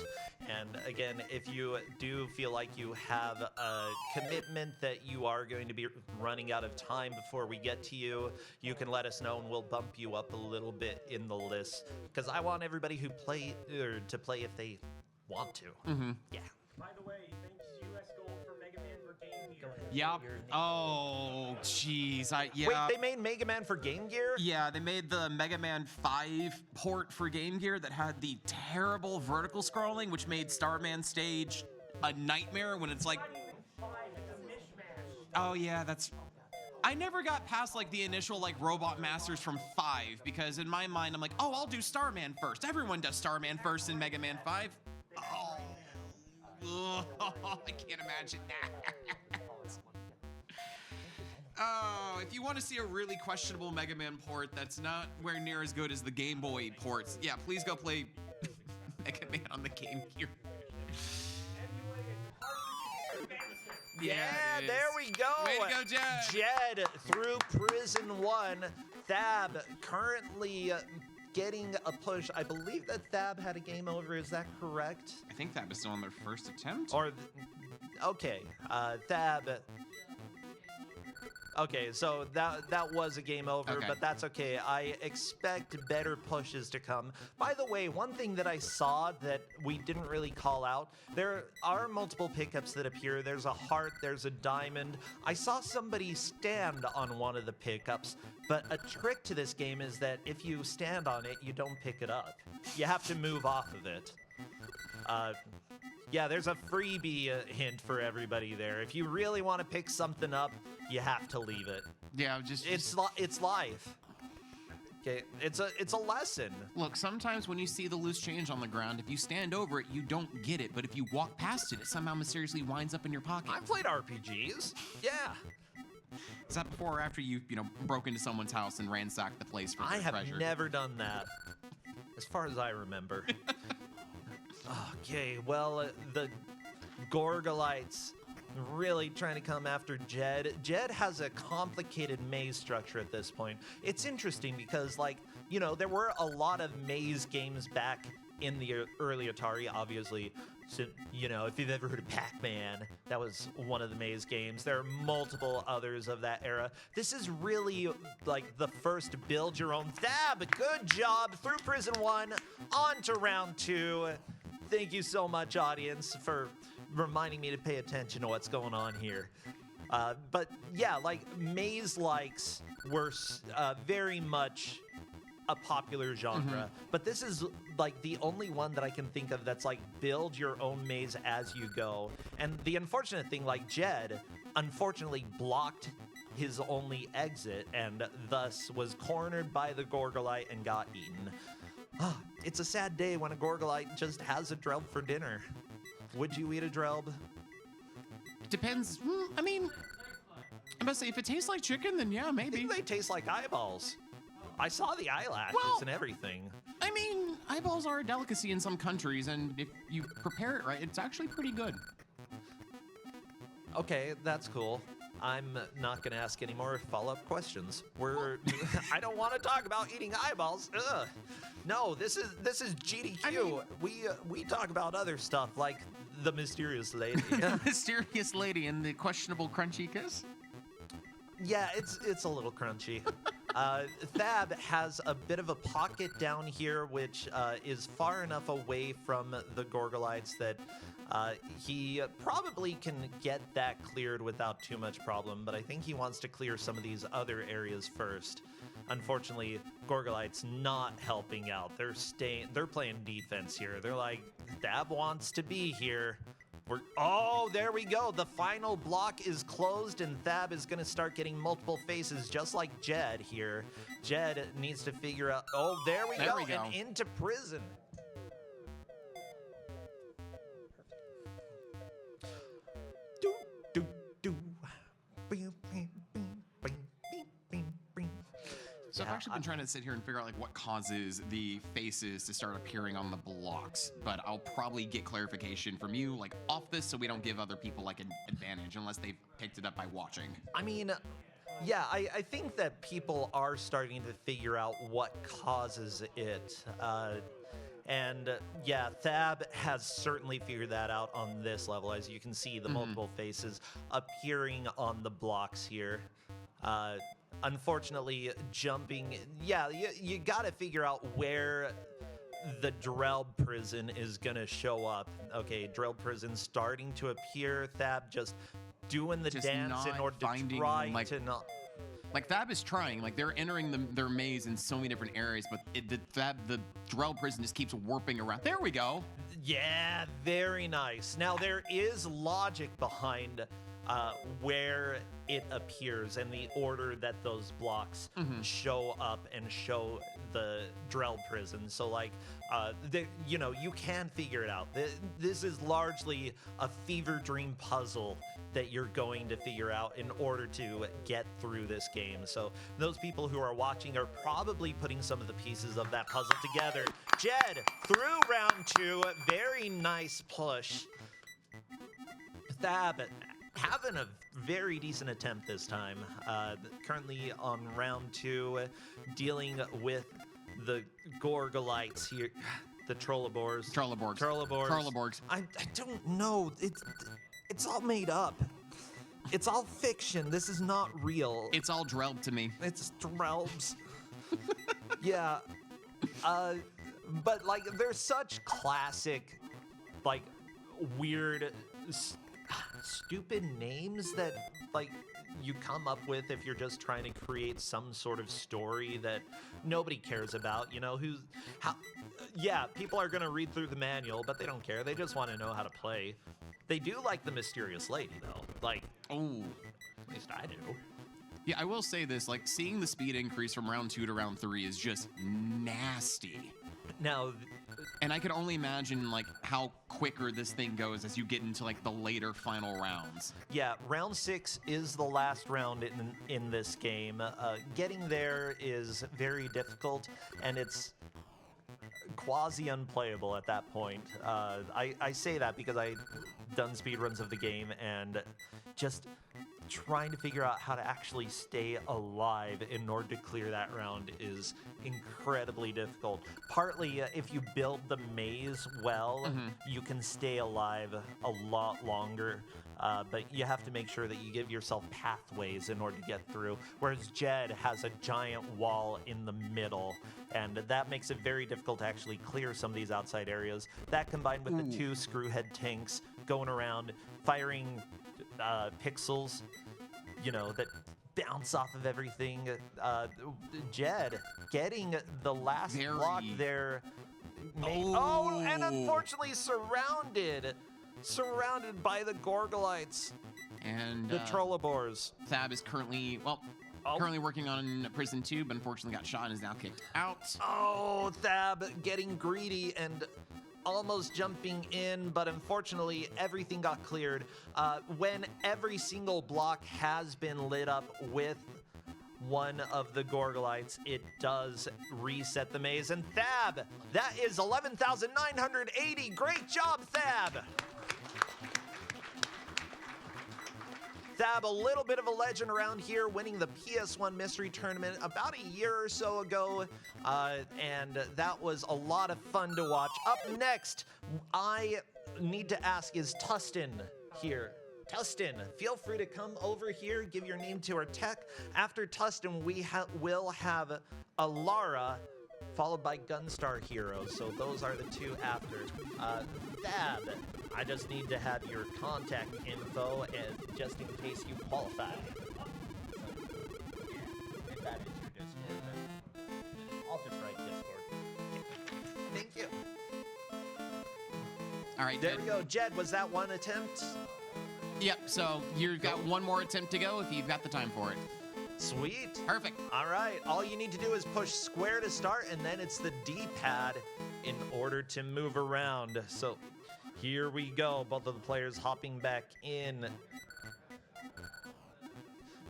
And again, if you do feel like you have a commitment that you are going to be running out of time before we get to you, you can let us know and we'll bump you up a little bit in the list. Because I want everybody who to play if they want to. Mm-hmm. Yeah. By the way, thanks US Gold for Mega Man Yep. Oh, jeez. Yeah. Wait, they made Mega Man for Game Gear? Yeah, they made the Mega Man 5 port for Game Gear that had the terrible vertical scrolling, which made Starman Stage a nightmare when it's like... Oh, yeah, that's... I never got past, like, the initial, like, Robot Masters from 5, because in my mind, I'm like, oh, I'll do Starman first. Everyone does Starman first in Mega Man 5. Oh, I can't imagine that. Oh, if you want to see a really questionable Mega Man port that's not where near as good as the Game Boy ports, yeah, please go play Mega Man on the Game Gear. Yeah, it there is. we go. Way to go, Jed. Jed through Prison 1. Thab currently getting a push. I believe that Thab had a game over. Is that correct? I think that was still on their first attempt. Or, okay, Thab. Okay, so that was a game over, Okay. but that's okay. I expect better pushes to come. By the way, one thing that I saw that we didn't really call out, there are multiple pickups that appear. There's a heart, there's a diamond. I saw somebody stand on one of the pickups, but a trick to this game is that if you stand on it, you don't pick it up. You have to move off of it. Yeah, there's a freebie hint for everybody there. If you really want to pick something up, you have to leave it. Yeah, It's life. Okay, it's a lesson. Look, sometimes when you see the loose change on the ground, if you stand over it, you don't get it. But if you walk past it, it somehow mysteriously winds up in your pocket. I've played RPGs. Yeah. Is that before or after you broke into someone's house and ransacked the place for I their have treasure? never done that, as far as I remember. Okay, well, the Gorgolites really trying to come after Jed. Jed has a complicated maze structure at this point. It's interesting because, like, there were a lot of maze games back in the early Atari, obviously. So, if you've ever heard of Pac-Man, that was one of the maze games. There are multiple others of that era. This is really, like, the first build your own Thab. Good job through Prison 1, on to round 2. Thank you so much, audience, for reminding me to pay attention to what's going on here. But yeah, like, maze likes were very much a popular genre, but this is like the only one that I can think of that's like build your own maze as you go. And the unfortunate thing, like, Jed unfortunately blocked his only exit and thus was cornered by the Gorgolite and got eaten. It's a sad day when a Gorgolite just has a Drelb for dinner. Would you eat a Drelb? Depends. I mean, I must say, if it tastes like chicken, then yeah, I maybe. think they taste like eyeballs. I saw the eyelashes Well, and everything. I mean, eyeballs are a delicacy in some countries, and if you prepare it right, it's actually pretty good. Okay, that's cool. I'm not gonna ask any more follow-up questions. I don't want to talk about eating eyeballs. Ugh. No, this is GDQ. I mean- we talk about other stuff like the mysterious lady. The mysterious lady and the questionable crunchy kiss. Yeah, it's a little crunchy. Thab has a bit of a pocket down here, which is far enough away from the Gorgolites that he probably can get that cleared without too much problem, but I think he wants to clear some of these other areas first. Unfortunately, Gorgolite's not helping out. They're playing defense here. They're like, Thab wants to be here. Oh, there we go. The final block is closed, and Thab is going to start getting multiple faces, just like Jed here. Jed needs to figure out... Oh, there we go. And into prison. Do, do, do. So I've actually been trying to sit here and figure out like what causes the faces to start appearing on the blocks, but I'll probably get clarification from you like off this so we don't give other people like an advantage unless they've picked it up by watching. I mean, yeah, I think that people are starting to figure out what causes it. And yeah, Thab has certainly figured that out on this level. As you can see, the multiple faces appearing on the blocks here. Unfortunately, jumping, yeah, you got to figure out where the Drelb prison is going to show up. Okay, Drelb prison starting to appear. Thab just doing the Just dance in not order to finding, try like- to not. Like Thab is trying, like they're entering their maze in so many different areas, but the Drelb prison just keeps warping around. There we go. Yeah, very nice. Now, there is logic behind where it appears and the order that those blocks show up and show the Drelb prison. So, like, you can figure it out. This is largely a fever dream puzzle that you're going to figure out in order to get through this game. So those people who are watching are probably putting some of the pieces of that puzzle together. Jed, through round 2, very nice push. Thab having a very decent attempt this time. Currently on round 2, dealing with the Gorgolites here. The Trollobors. Trolloborgs. I don't know. It's all made up. It's all fiction. This is not real. It's all Drelb to me. It's Drelbs. Yeah. But, like, there's such classic, like, weird, stupid names that, like, you come up with if you're just trying to create some sort of story that nobody cares about, people are going to read through the manual, but they don't care. They just want to know how to play. They do like the mysterious lady, though. Like, Oh. at least I do. Yeah, I will say this, like seeing the speed increase from round 2 to round 3 is just nasty. Now, And I could only imagine like how quicker this thing goes as you get into like the later final rounds. yeah, round 6 is the last round in this game. Getting there is very difficult, and it's quasi unplayable at that point. I say that because I've done speedruns of the game, and just trying to figure out how to actually stay alive in order to clear that round is incredibly difficult. Partly, if you build the maze well, you can stay alive a lot longer. But you have to make sure that you give yourself pathways in order to get through. Whereas Jed has a giant wall in the middle, and that makes it very difficult to actually clear some of these outside areas. That combined with the 2 screwhead tanks going around firing pixels, that bounce off of everything. Jed getting the last block there. And unfortunately surrounded by the Gorgolites, And the Trollobors. Thab is currently working on Prison 2, but unfortunately got shot and is now kicked out. Oh, Thab getting greedy and almost jumping in, but unfortunately everything got cleared. When every single block has been lit up with one of the Gorgolites, it does reset the maze. And Thab, that is 11,980. Great job, Thab. Thab, a little bit of a legend around here, winning the PS1 Mystery Tournament about a year or so ago, and that was a lot of fun to watch. Up next, I need to ask, is Tustin here? Tustin, feel free to come over here, give your name to our tech. After Tustin, we will have Alara, followed by Gunstar Hero. So those are the 2 after. Thab, I just need to have your contact info, and just in case you qualify. If that is your Discord, then I'll just write Discord. Thank you. All right, There we go. Jed, was that one attempt? Yep, so you've got one more attempt to go if you've got the time for it. Sweet. Perfect. All right, all you need to do is push square to start, and then it's the D-pad in order to move around. So here we go, both of the players hopping back in.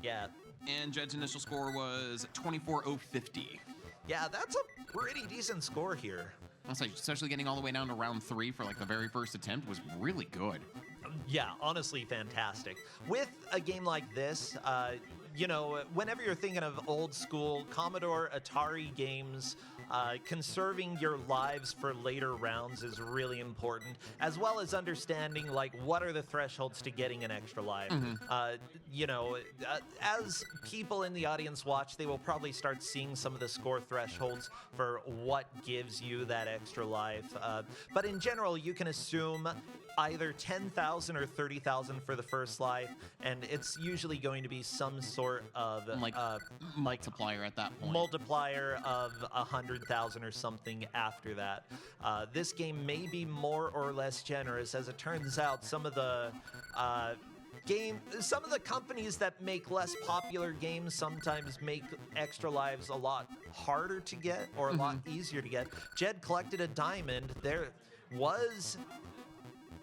Yeah, And Jed's initial score was 24,050. yeah, that's a pretty decent score here. Especially getting all the way down to round 3 for like the very first attempt was really good. Yeah, honestly fantastic. With a game like this, whenever you're thinking of old school Commodore, Atari games, conserving your lives for later rounds is really important, as well as understanding, like, what are the thresholds to getting an extra life. As people in the audience watch, they will probably start seeing some of the score thresholds for what gives you that extra life. But in general, you can assume either 10,000 or 30,000 for the first life, and it's usually going to be some sort of Like multiplier at that point. multiplier of 100,000 or something after that. This game may be more or less generous. As it turns out, some of the companies that make less popular games sometimes make extra lives a lot harder to get or a lot easier to get. Jed collected a diamond. There was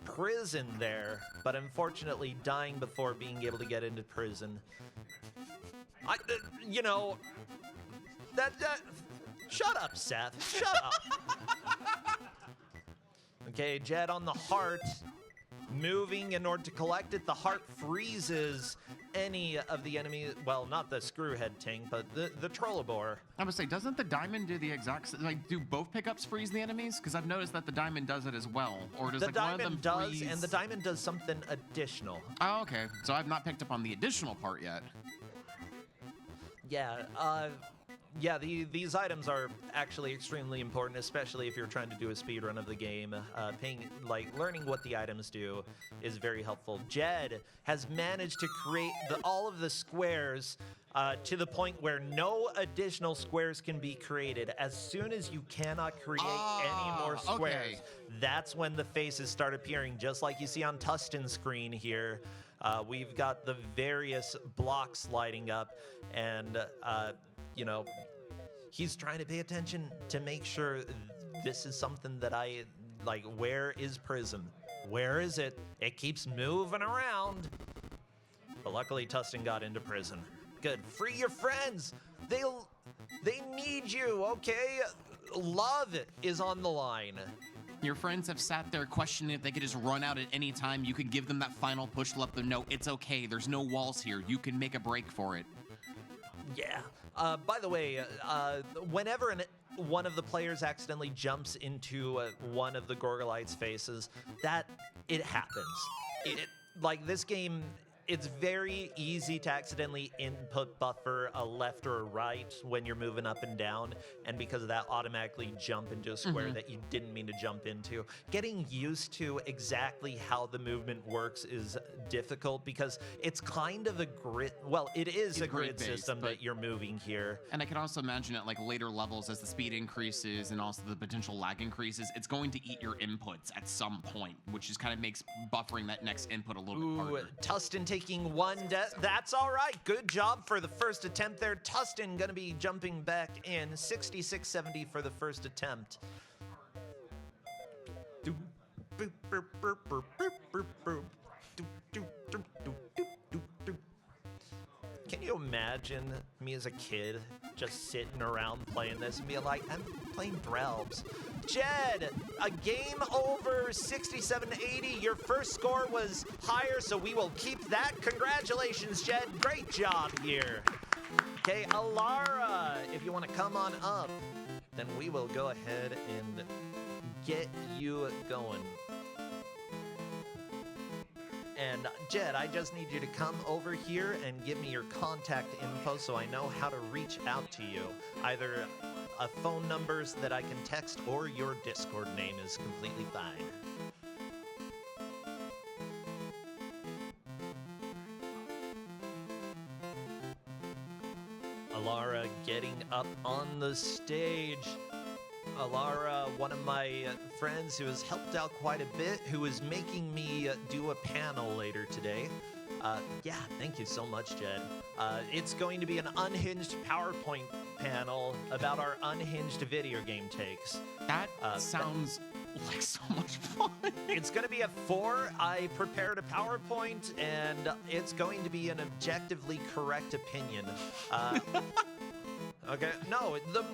prison there, but unfortunately dying before being able to get into prison. Shut up, Seth. Shut up. Okay, Jed on the heart. Moving in order to collect it, the heart freezes any of the enemy. Well, not the screwhead tank, but the Trollobor. I would say, doesn't the diamond do the exact do both pickups freeze the enemies? Because I've noticed that the diamond does it as well. Or does The like one of them diamond does, freeze? and the diamond does something additional. Oh, okay. So I've not picked up on the additional part yet. Yeah, these items are actually extremely important, especially if you're trying to do a speed run of the game. Learning what the items do is very helpful. Jed has managed to create all of the squares to the point where no additional squares can be created. As soon as you cannot create any more squares, that's when the faces start appearing, just like you see on Tustin's screen here. We've got the various blocks lighting up, and he's trying to pay attention to make sure this is something that I like. Where is prison? Where is it? It keeps moving around. But luckily, Tustin got into prison. Good. Free your friends. They need you. Okay. Love is on the line. Your friends have sat there questioning if they could just run out at any time. You can give them that final push to let them know it's okay. There's no walls here. You can make a break for it. Yeah. By the way, whenever one of the players accidentally jumps into one of the Gorgolites' faces, it happens. This game, it's very easy to accidentally input buffer a left or a right when you're moving up and down, and because of that, automatically jump into a square that you didn't mean to jump into. Getting used to exactly how the movement works is difficult because it's kind of a grid. Well, it is a grid system that you're moving here. And I can also imagine at later levels, as the speed increases and also the potential lag increases, it's going to eat your inputs at some point, which just kind of makes buffering that next input a little bit harder. Tustin taking one death. That's all right. Good job for the first attempt there. Tustin gonna be jumping back in. 6670 for the first attempt. Can you imagine me as a kid just sitting around playing this and being like, I'm playing Drelbs. Jed, a game over 67-80. Your first score was higher, so we will keep that. Congratulations, Jed. Great job here. Okay, Alara, if you want to come on up, then we will go ahead and get you going. And Jed, I just need you to come over here and give me your contact info so I know how to reach out to you. Either a phone numbers that I can text or your Discord name is completely fine. Alara getting up on the stage. Alara, one of my friends who has helped out quite a bit, who is making me do a panel later today. Yeah, thank you so much, Jed. It's going to be an unhinged PowerPoint panel about our unhinged video game takes. That sounds like so much fun. It's going to be at 4. I prepared a PowerPoint, and it's going to be an objectively correct opinion. Okay, no, the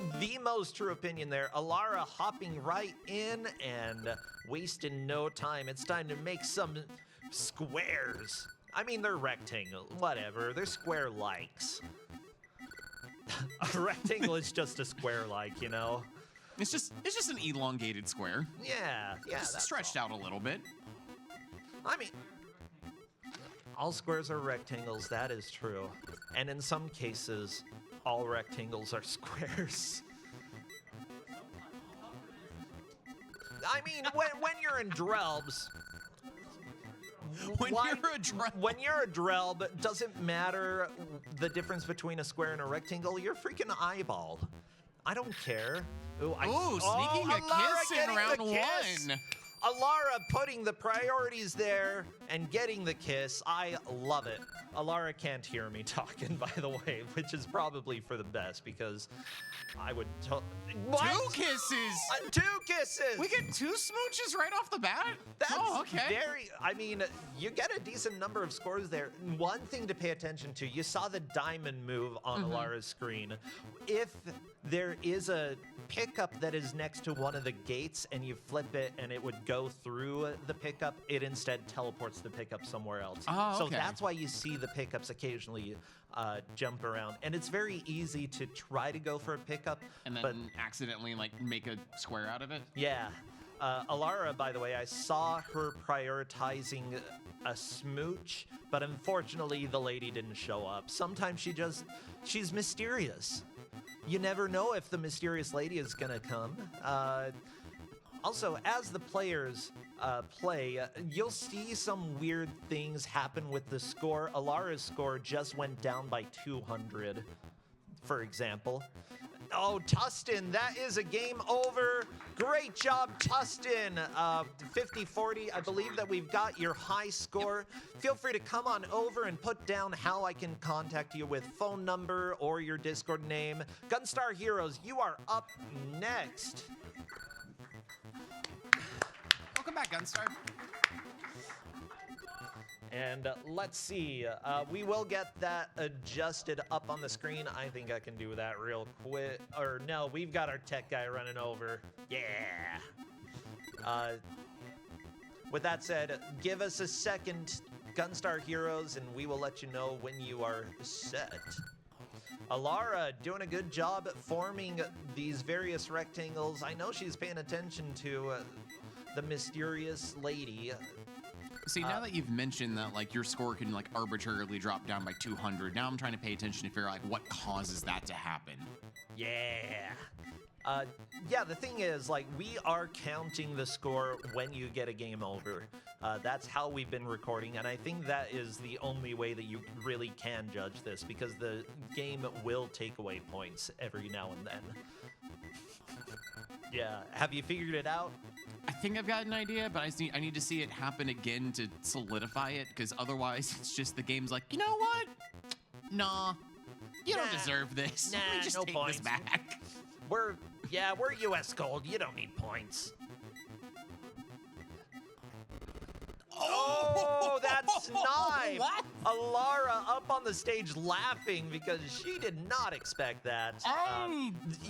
most true opinion there. Alara hopping right in and wasting no time. It's time to make some squares. I mean, they're rectangle, whatever. They're square likes. A rectangle is just a square like, you know? It's just an elongated square. Yeah, Just that's stretched all. out a little bit. I mean, all squares are rectangles, that is true. And in some cases, all rectangles are squares. I mean, when you're in Drelbs, When why- you're a Drelb. When you're a Drelb, it doesn't matter the difference between a square and a rectangle. You're freaking eyeballed. I don't care. Ooh, sneaking a Alara kiss in getting round the kiss. 1. Alara putting the priorities there and getting the kiss. I love it. Alara can't hear me talking, by the way, which is probably for the best because I would. What? 2 kisses. 2 kisses. We get 2 smooches right off the bat? That's okay. very. I mean, you get a decent number of scores there. One thing to pay attention to: you saw the diamond move on Alara's screen. If there is a pickup that is next to one of the gates and you flip it and it would go through the pickup, it instead teleports the pickup somewhere else. Oh, So okay. that's why you see the pickups occasionally jump around. And it's very easy to try to go for a pickup, And then but accidentally like make a square out of it? yeah. Alara, by the way, I saw her prioritizing a smooch, but unfortunately the lady didn't show up. Sometimes she's mysterious. You never know if the mysterious lady is gonna come. Also, as the players play, you'll see some weird things happen with the score. Alara's score just went down by 200, for example. Oh, Tustin, that is a game over. Great job, Tustin. 50-40, I believe that we've got your high score. Feel free to come on over and put down how I can contact you with phone number or your Discord name. Gunstar Heroes, you are up next. Welcome back, Gunstar. And let's see, we will get that adjusted up on the screen. I think I can do that real quick. Or no, we've got our tech guy running over. Yeah. With that said, give us a second, Gunstar Heroes, and we will let you know when you are set. Alara doing a good job forming these various rectangles. I know she's paying attention to the mysterious lady. See, now that you've mentioned that, like, your score can, like, arbitrarily drop down by 200, now I'm trying to pay attention to figure out, like, what causes that to happen. Yeah. Yeah, the thing is, like, we are counting the score when you get a game over. That's how we've been recording, and I think that is the only way that you really can judge this, because the game will take away points every now and then. Yeah, have you figured it out? I think I've got an idea, but I need to see it happen again to solidify it, because otherwise it's just the game's like, you know what? Nah, you don't Nah. deserve this. Nah, Let me just no take points. this back. We're US Gold. You don't need points. Oh, that's knife! What? Alara up on the stage laughing because she did not expect that.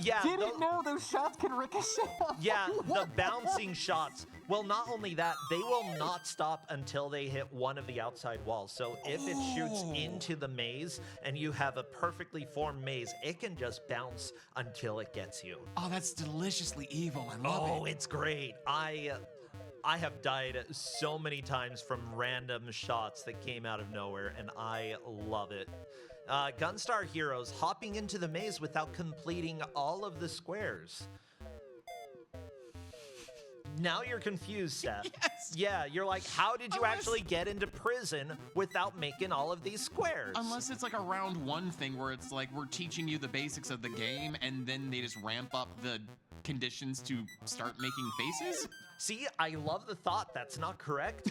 Yeah, know those shots could ricochet. yeah, the bouncing shots. Well, not only that, they will not stop until they hit one of the outside walls. So if it shoots into the maze and you have a perfectly formed maze, it can just bounce until it gets you. Oh, that's deliciously evil. I love Oh, it. it's great. I have died so many times from random shots that came out of nowhere, and I love it. Gunstar Heroes hopping into the maze without completing all of the squares. Now you're confused, Seth. Yes. Yeah, you're like, how did you Unless- actually get into prison without making all of these squares? Unless it's like a round 1 thing where it's like we're teaching you the basics of the game and then they just ramp up the conditions to start making faces. See, I love the thought. That's not correct.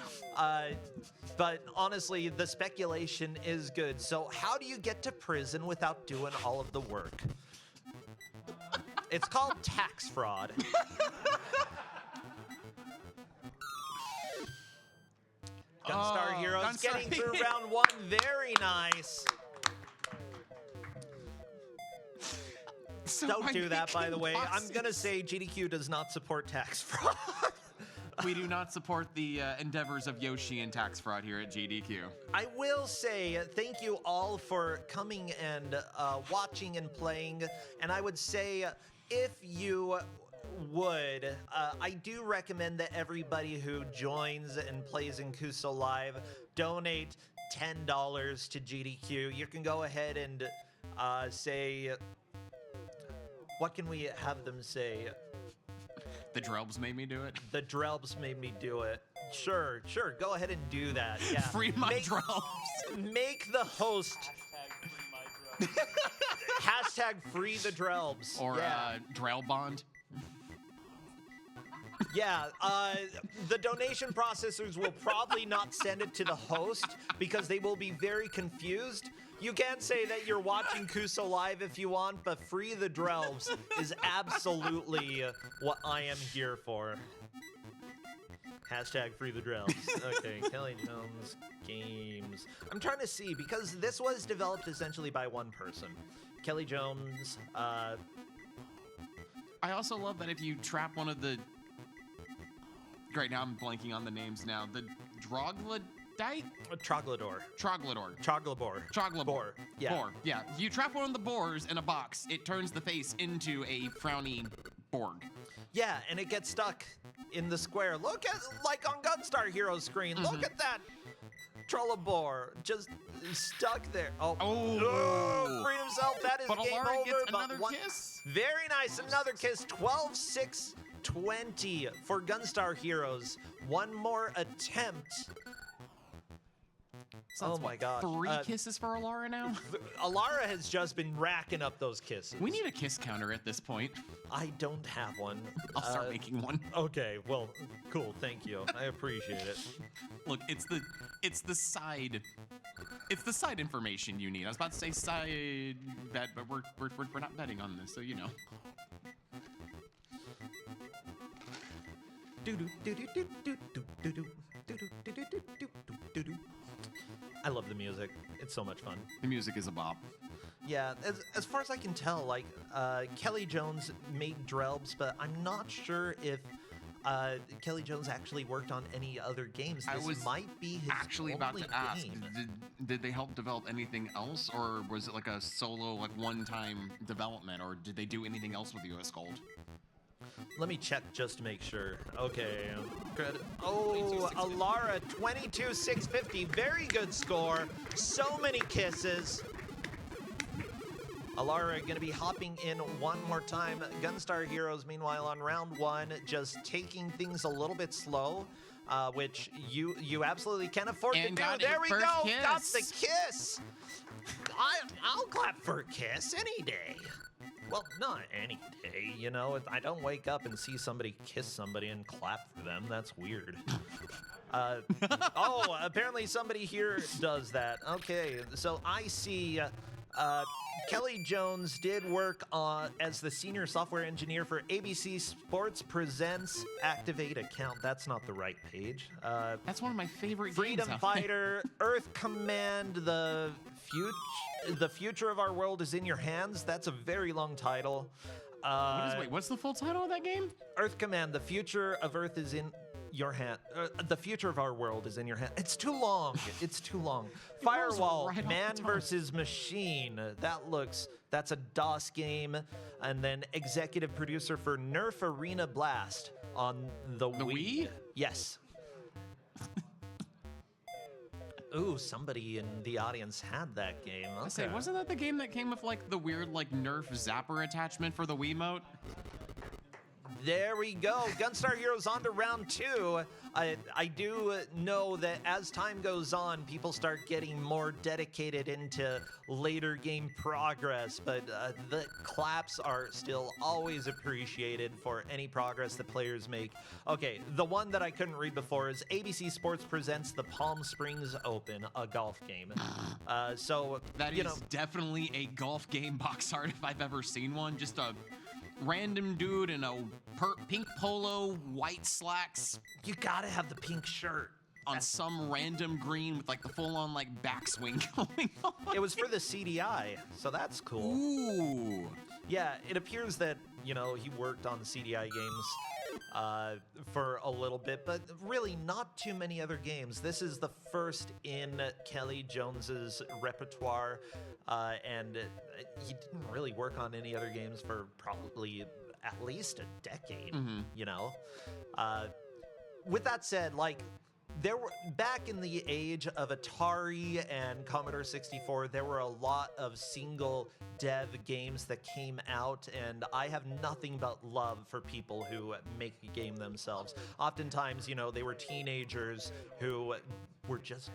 But honestly, the speculation is good. So how do you get to prison without doing all of the work? It's called tax fraud. Gunstar Oh, Heroes Gunstar getting through Heroes. round 1. Very nice. So Don't by do that, by the making way. I'm bosses- going to say GDQ does not support tax fraud. We do not support the endeavors of Yoshi and tax fraud here at GDQ. I will say thank you all for coming and watching and playing. And I would say if you would, I do recommend that everybody who joins and plays in Kuso Live donate $10 to GDQ. You can go ahead and say, what can we have them say? The Drelbs made me do it. The Drelbs made me do it. Sure. Go ahead and do that. Yeah. Free my Drelbs. Make the host Hashtag free my drug. hashtag free the Drelbs. Or yeah. Drelbond. Yeah, the donation processors will probably not send it to the host because they will be very confused. You can say that you're watching Kuso live if you want, but free the Drelbs is absolutely what I am here for. Hashtag free the Drelbs. Okay, Kelly Jones Games. I'm trying to see because this was developed essentially by one person. Kelly Jones. I also love that if you trap one of the. Great, now I'm blanking on the names now. The Droglodite? Troglodyte. Troglodor. Troglobor. Troglobor. Yeah. Boar. Yeah. If you trap one of the boars in a box, it turns the face into a frowny Borg. Yeah, and it gets stuck in the square. Look at, like on Gunstar Heroes screen, look at that Trollobor just stuck there. Oh, freed himself. That is But game Alara over. gets but another one, kiss. Very nice, another kiss. 12-6-20 for Gunstar Heroes. One more attempt. So Oh that's my what, gosh. 3 kisses for Alara now? Alara has just been racking up those kisses. We need a kiss counter at this point. I don't have one. I'll start making one. Okay, well, cool. Thank you. I appreciate it. Look, it's the side information you need. I was about to say side bet, but we're not betting on this, so you know. I love the music. It's so much fun. The music is a bop. Yeah, as far as I can tell, like Kelly Jones made Drelbs, but I'm not sure if Kelly Jones actually worked on any other games. I This was might be his Actually about only to ask, game. did they help develop anything else, or was it like a solo, like one-time development, or did they do anything else with US Gold? Let me check just to make sure. Okay. Good. Oh, Alara, 22,650. Very good score. So many kisses. Alara going to be hopping in one more time. Gunstar Heroes, meanwhile, on round 1, just taking things a little bit slow, which you absolutely can afford And to got do. it There we go. first Got kiss. the kiss. I'll clap for a kiss any day. Well, not any day, you know. I don't wake up and see somebody kiss somebody and clap for them. That's weird. Oh, apparently somebody here does that. Okay, so I see Kelly Jones did work as the senior software engineer for ABC Sports Presents Activate Account. That's not the right page. That's one of my favorite Freedom games. Fighter, Earth Command, the future of our world is in your hands. That's a very long title. What's the full title of that game? Earth Command, the future of Earth is in your hand. The future of our world is in your hand. It's too long. It's too long. Firewall, right off the man tongue. versus machine. That's a DOS game. And then executive producer for Nerf Arena Blast on the Wii. Wii? Yes. Ooh, somebody in the audience had that game. Okay. I say, wasn't that the game that came with like the weird like Nerf zapper attachment for the Wiimote? There we go. Gunstar Heroes on to round 2. I do know that as time goes on, people start getting more dedicated into later game progress, but the claps are still always appreciated for any progress that players make. Okay, the one that I couldn't read before is ABC Sports presents the Palm Springs Open, a golf game. So That you is know, definitely a golf game box art if I've ever seen one. Just a random dude in a pink polo, white slacks you gotta have the pink shirt. on some random green with like the full-on like backswing going on. It was for the CDI, so that's cool. Ooh. Yeah, it appears that, you know, he worked on CDI games for a little bit, but really not too many other games. This is the first in Kelly Jones's repertoire, and he didn't really work on any other games for probably at least a decade, you know? With that said, like, there were back in the age of Atari and Commodore 64, there were a lot of single dev games that came out, and I have nothing but love for people who make a game themselves. Oftentimes, you know, they were teenagers who were just...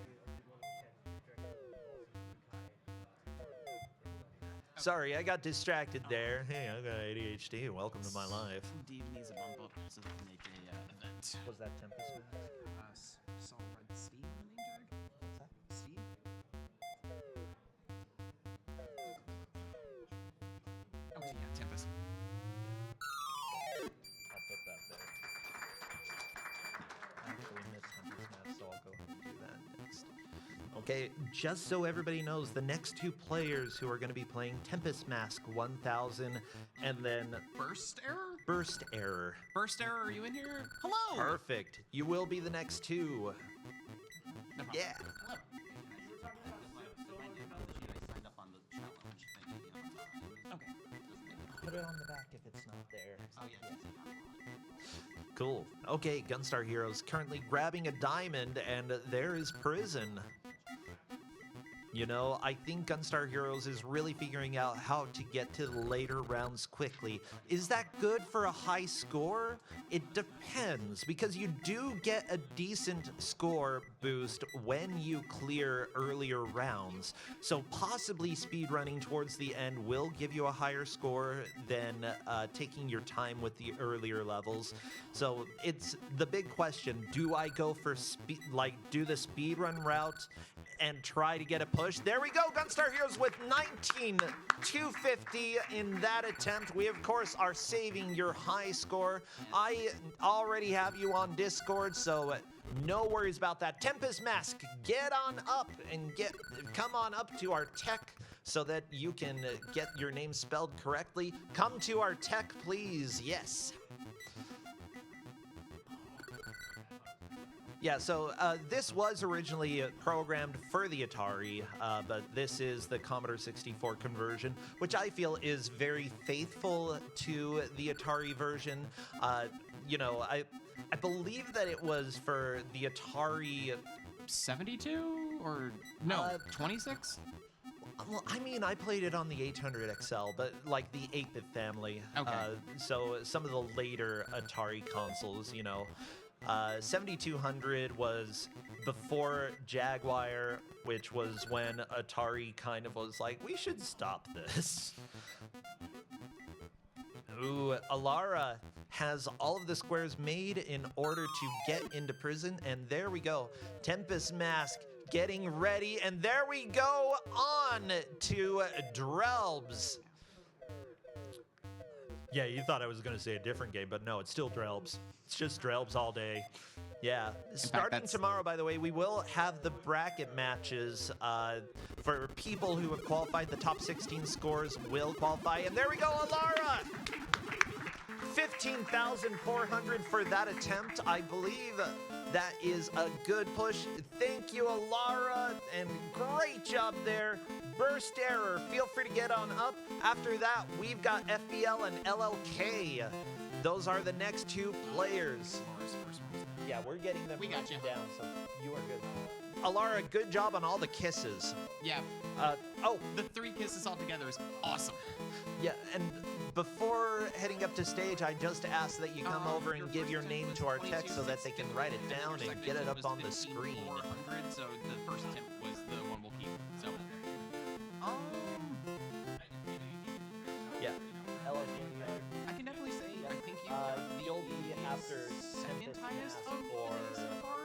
Sorry, I got distracted there. Hey, I got ADHD. Welcome to my life. Dave needs a bump up so they can make a event. Was that Tempest? Saw Red Steve on the name tag? What's that? Steve? Oh, yeah, Tempest. I'll put that there. I think we missed Tempest Math, so I'll go ahead and do that next. Okay, just so everybody knows, the next two players who are going to be playing Tempest Mask 1000 and then Burst error? Burst Error. Burst error, are you in here? Hello! Perfect. You will be the next two. No problem. Yeah. Hello. Okay. Put it on the back if it's not there. Oh, yeah. Cool. Okay, Gunstar Heroes currently grabbing a diamond, and there is Prison. You know, I think Gunstar Heroes is really figuring out how to get to the later rounds quickly. Is that good for a high score? It depends, because you do get a decent score boost when you clear earlier rounds. So possibly speedrunning towards the end will give you a higher score than taking your time with the earlier levels. So it's the big question, do I go for do the speedrun route and try to get a push? There we go, Gunstar Heroes with 19,250 in that attempt. We, of course, are saving your high score. I already have you on Discord, so no worries about that. Tempest Mask, get on up and come on up to our tech so that you can get your name spelled correctly. Come to our tech, please. Yes. Yeah, so this was originally programmed for the Atari, but this is the Commodore 64 conversion, which I feel is very faithful to the Atari version. You know, I believe that it was for the Atari... 72 or no, 26? Well, I mean, I played it on the 800 XL, but like the 8-bit family. Okay. So some of the later Atari consoles, you know. 7200 was before Jaguar, which was when Atari kind of was like, we should stop this. Ooh, Alara has all of the squares made in order to get into Prison, and there we go. Tempest Mask getting ready, and there we go on to Drelbs. Yeah, you thought I was going to say a different game, but no, it's still Drelbs. It's just Drelbs all day. Yeah. Starting tomorrow, by the way, we will have the bracket matches for people who have qualified. The top 16 scores will qualify. And there we go, Alara! 15,400 for that attempt. I believe that is a good push. Thank you, Alara, and great job there. Burst Error, feel free to get on up. After that, we've got FBL and LLK. Those are the next two players. Yeah, we're getting them got you. down, so you are good. Alara, good job on all the kisses. Yeah. The 3 kisses all together is awesome. Yeah, and before heading up to stage, I just ask that you come over and give your name to our tech so that they can write it down and get it up on the screen. 400, so the first attempt was the one we'll keep. So, yeah, I can definitely say I think you you'll be after second Tempest highest Mask of or so far.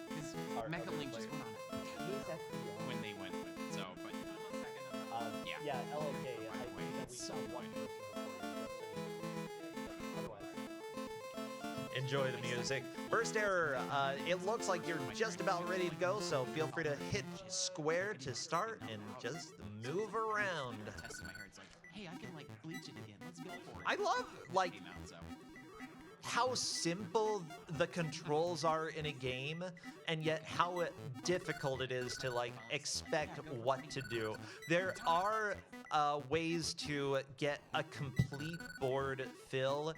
Because our Mecha other Link just player. went on when they went with it. So, but yeah, LOK. I By the way, think that it's we so got one good. person Otherwise. Enjoy the music. Burst Error, it looks like you're just about ready to go, so feel free to hit square to start and just move around. Testing my hair, it's like, hey, I can like bleach it again. Let's go for it. I love, like, Came out, so. how simple the controls are in a game, and yet how difficult it is to like expect what to do. There are ways to get a complete board fill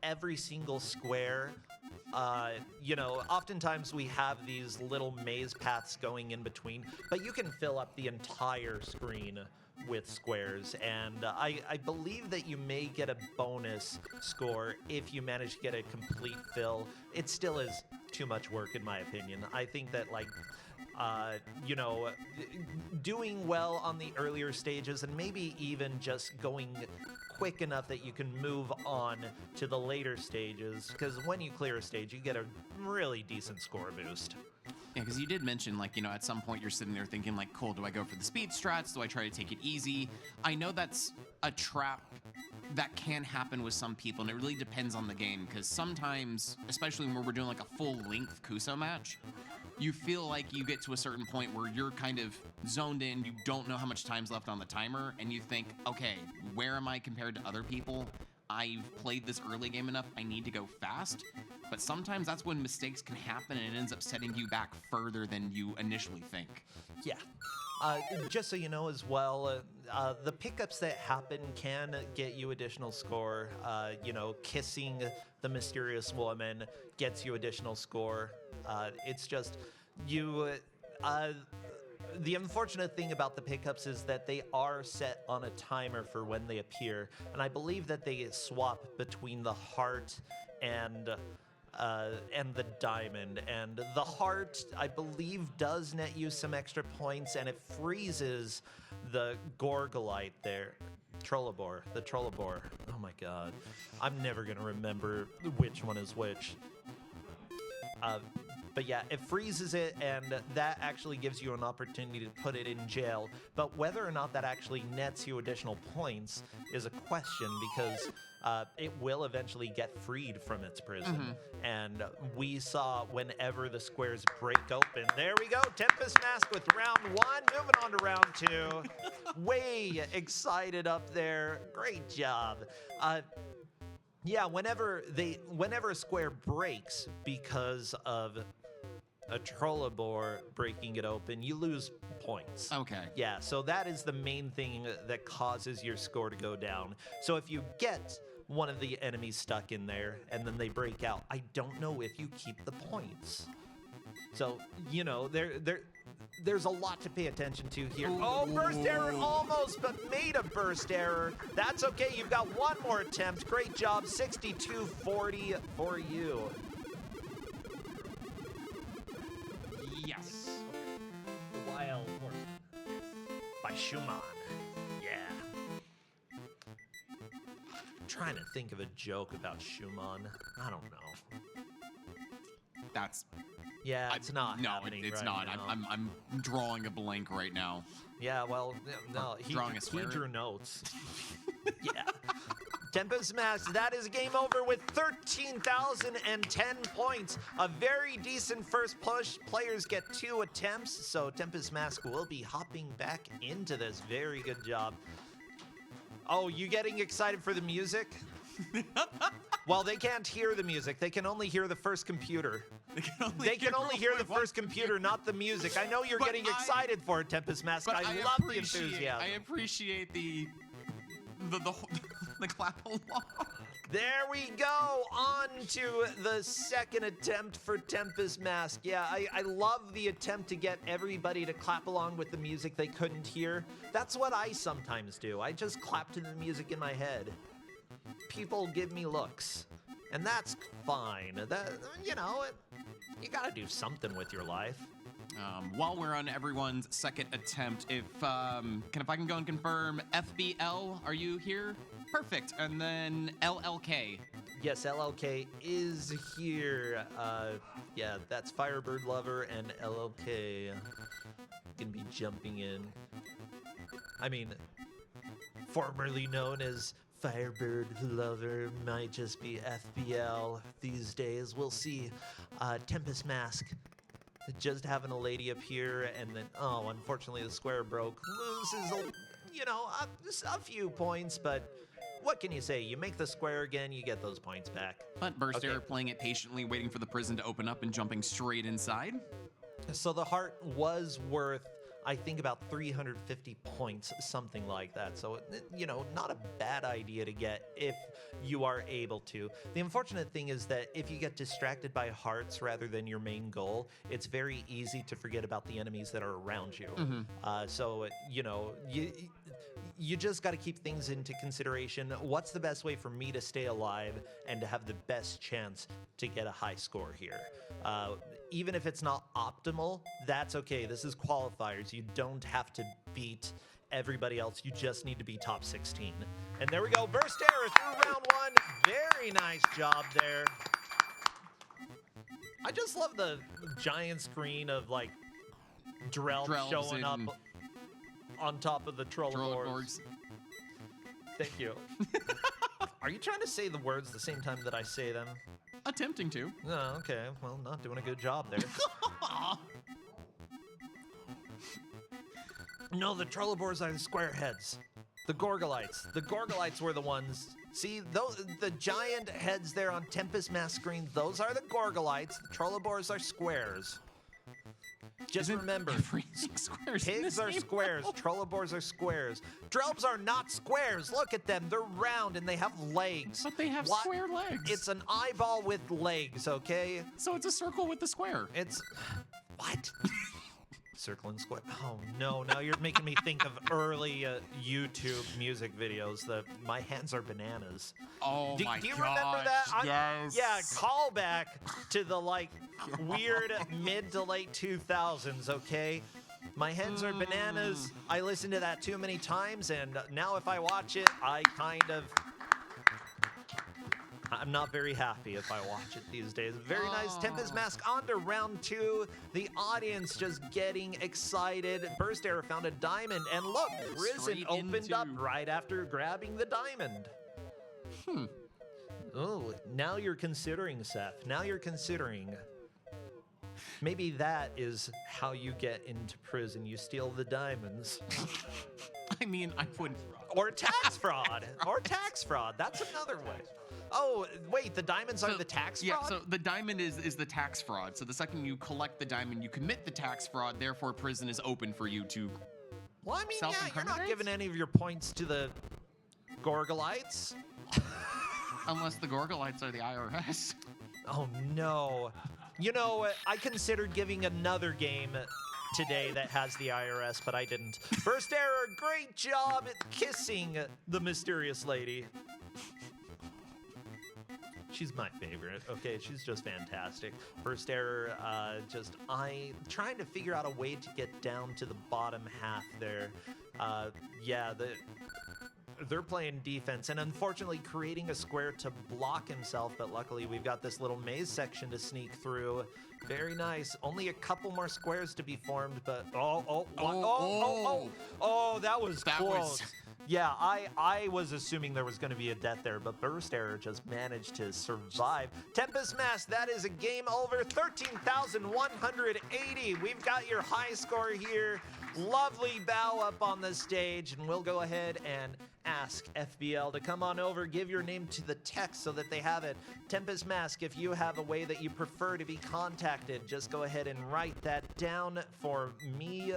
every single square oftentimes we have these little maze paths going in between, but you can fill up the entire screen with squares, and I believe that you may get a bonus score if you manage to get a complete fill. It still is too much work, in my opinion. I think that, doing well on the earlier stages and maybe even just going quick enough that you can move on to the later stages, because when you clear a stage, you get a really decent score boost. Yeah, because you did mention, at some point you're sitting there thinking, cool, do I go for the speed strats? Do I try to take it easy? I know that's a trap that can happen with some people, and it really depends on the game, because sometimes, especially when we're doing a full-length Kuso match, you feel like you get to a certain point where you're kind of zoned in, you don't know how much time's left on the timer, and you think, okay, where am I compared to other people? I've played this early game enough, I need to go fast. But sometimes that's when mistakes can happen and it ends up setting you back further than you initially think. Yeah. Just so you know as well, the pickups that happen can get you additional score. Kissing the mysterious woman gets you additional score. It's just you. The unfortunate thing about the pickups is that they are set on a timer for when they appear, and I believe that they swap between the heart and the diamond. And the heart, I believe, does net you some extra points, and it freezes the Gorgolite there. The Trollobor. Oh my god. I'm never gonna remember which one is which. But yeah, it freezes it, and that actually gives you an opportunity to put it in jail. But whether or not that actually nets you additional points is a question, because it will eventually get freed from its prison. And we saw whenever the squares break open. There we go, Tempest Mask with round 1. Moving on to round 2. Way excited up there. Great job. Yeah, whenever a square breaks because of a Trollobor breaking it open, you lose points. Okay. Yeah, so that is the main thing that causes your score to go down. So if you get one of the enemies stuck in there and then they break out, I don't know if you keep the points. So, there's a lot to pay attention to here. Oh, burst error almost, but made a burst error. That's okay, you've got one more attempt. Great job, 62-40 for you. Yes. Wild Horse by Schumann. Yeah. I'm trying to think of a joke about Schumann. I don't know. That's... Yeah, it's not. No, happening it's right not. now. I'm drawing a blank right now. Yeah, well, no, he drew notes. Yeah. Tempest Mask, that is game over with 13,010 points. A very decent first push. Players get 2 attempts, so Tempest Mask will be hopping back into this. Very good job. Oh, you getting excited for the music? Well, they can't hear the music. They can only hear the first computer. They can only hear the first computer, not the music. I know you're getting excited for it, Tempest Mask. I love the enthusiasm. I appreciate the clap along. There we go, on to the second attempt for Tempest Mask. Yeah, I love the attempt to get everybody to clap along with the music they couldn't hear. That's what I sometimes do. I just clap to the music in my head. People give me looks, and that's fine. You gotta do something with your life. While we're on everyone's second attempt, if I can go and confirm, FBL, are you here? Perfect. And then LLK. Yes, LLK is here. Yeah, that's Firebird Lover and LLK. Gonna be jumping in. I mean, formerly known as Firebird Lover, might just be FBL these days. We'll see. Tempest Mask, just having a lady appear, and then, unfortunately the square broke. Loses, a few points, but what can you say? You make the square again, you get those points back. But Burst Error playing it patiently, waiting for the prison to open up and jumping straight inside. So the heart was worth I think about 350 points, something like that. So, not a bad idea to get if you are able to. The unfortunate thing is that if you get distracted by hearts rather than your main goal, it's very easy to forget about the enemies that are around you. So, you just got to keep things into consideration. What's the best way for me to stay alive and to have the best chance to get a high score here? Even if it's not optimal, that's okay. This is qualifiers. You don't have to beat everybody else. You just need to be top 16. And there we go. Burst error through round 1. Very nice job there. I just love the giant screen of like Drelbs showing up and on top of the Trolloborgs. Trolloborgs. Thank you. Are you trying to say the words the same time that I say them? Attempting to. No, okay. Well, not doing a good job there. No, the Trolloborgs are the square heads. The Gorgolites were the ones. See, the giant heads there on Tempest Mask screen, those are the Gorgolites. The Trolloborgs are squares. Just remember, Everything squares. in pigs this are game? squares, Trolloborgs are squares. Drelbs are not squares. Look at them. They're round and they have legs. But they have What? square legs. It's an eyeball with legs, okay? So it's a circle with the square. It's... What? Circle and square. Oh, no. Now you're making me think of early YouTube music videos. My hands are bananas. Oh Do my you gosh, remember that? Yes. Yeah, callback to the weird mid to late 2000s, okay? My hands are bananas. I listened to that too many times, and now if I watch it, I'm not very happy if I watch it these days. Very nice. Tempest Mask on to round 2. The audience just getting excited. Burst Error found a diamond, and look, Prison Straight opened up into- right after grabbing the diamond. Oh, now you're considering, Seth. Now you're considering. Maybe that is how you get into prison. You steal the diamonds. I mean, I would. Or tax fraud. Or tax fraud. That's another way. Oh, wait, the diamonds are the tax fraud? Yeah, so the diamond is the tax fraud. So the second you collect the diamond, you commit the tax fraud. Therefore, prison is open for you to. Well, I mean, yeah, you're not self-incriminate? giving any of your points to the Gorgolites. Unless the Gorgolites are the IRS. Oh, no. I considered giving another game today that has the IRS, but I didn't. First error, great job at kissing the mysterious lady. She's my favorite. Okay, she's just fantastic. First error, trying to figure out a way to get down to the bottom half there. They're playing defense and unfortunately creating a square to block himself, but luckily we've got this little maze section to sneak through. Very nice. Only a couple more squares to be formed, but that was close. Yeah, I was assuming there was going to be a death there, but Burst Error just managed to survive. Tempest Mask, that is a game over. 13,180. We've got your high score here. Lovely bow up on the stage, and we'll go ahead and ask FBL to come on over, give your name to the text so that they have it. Tempest Mask, if you have a way that you prefer to be contacted, just go ahead and write that down for me,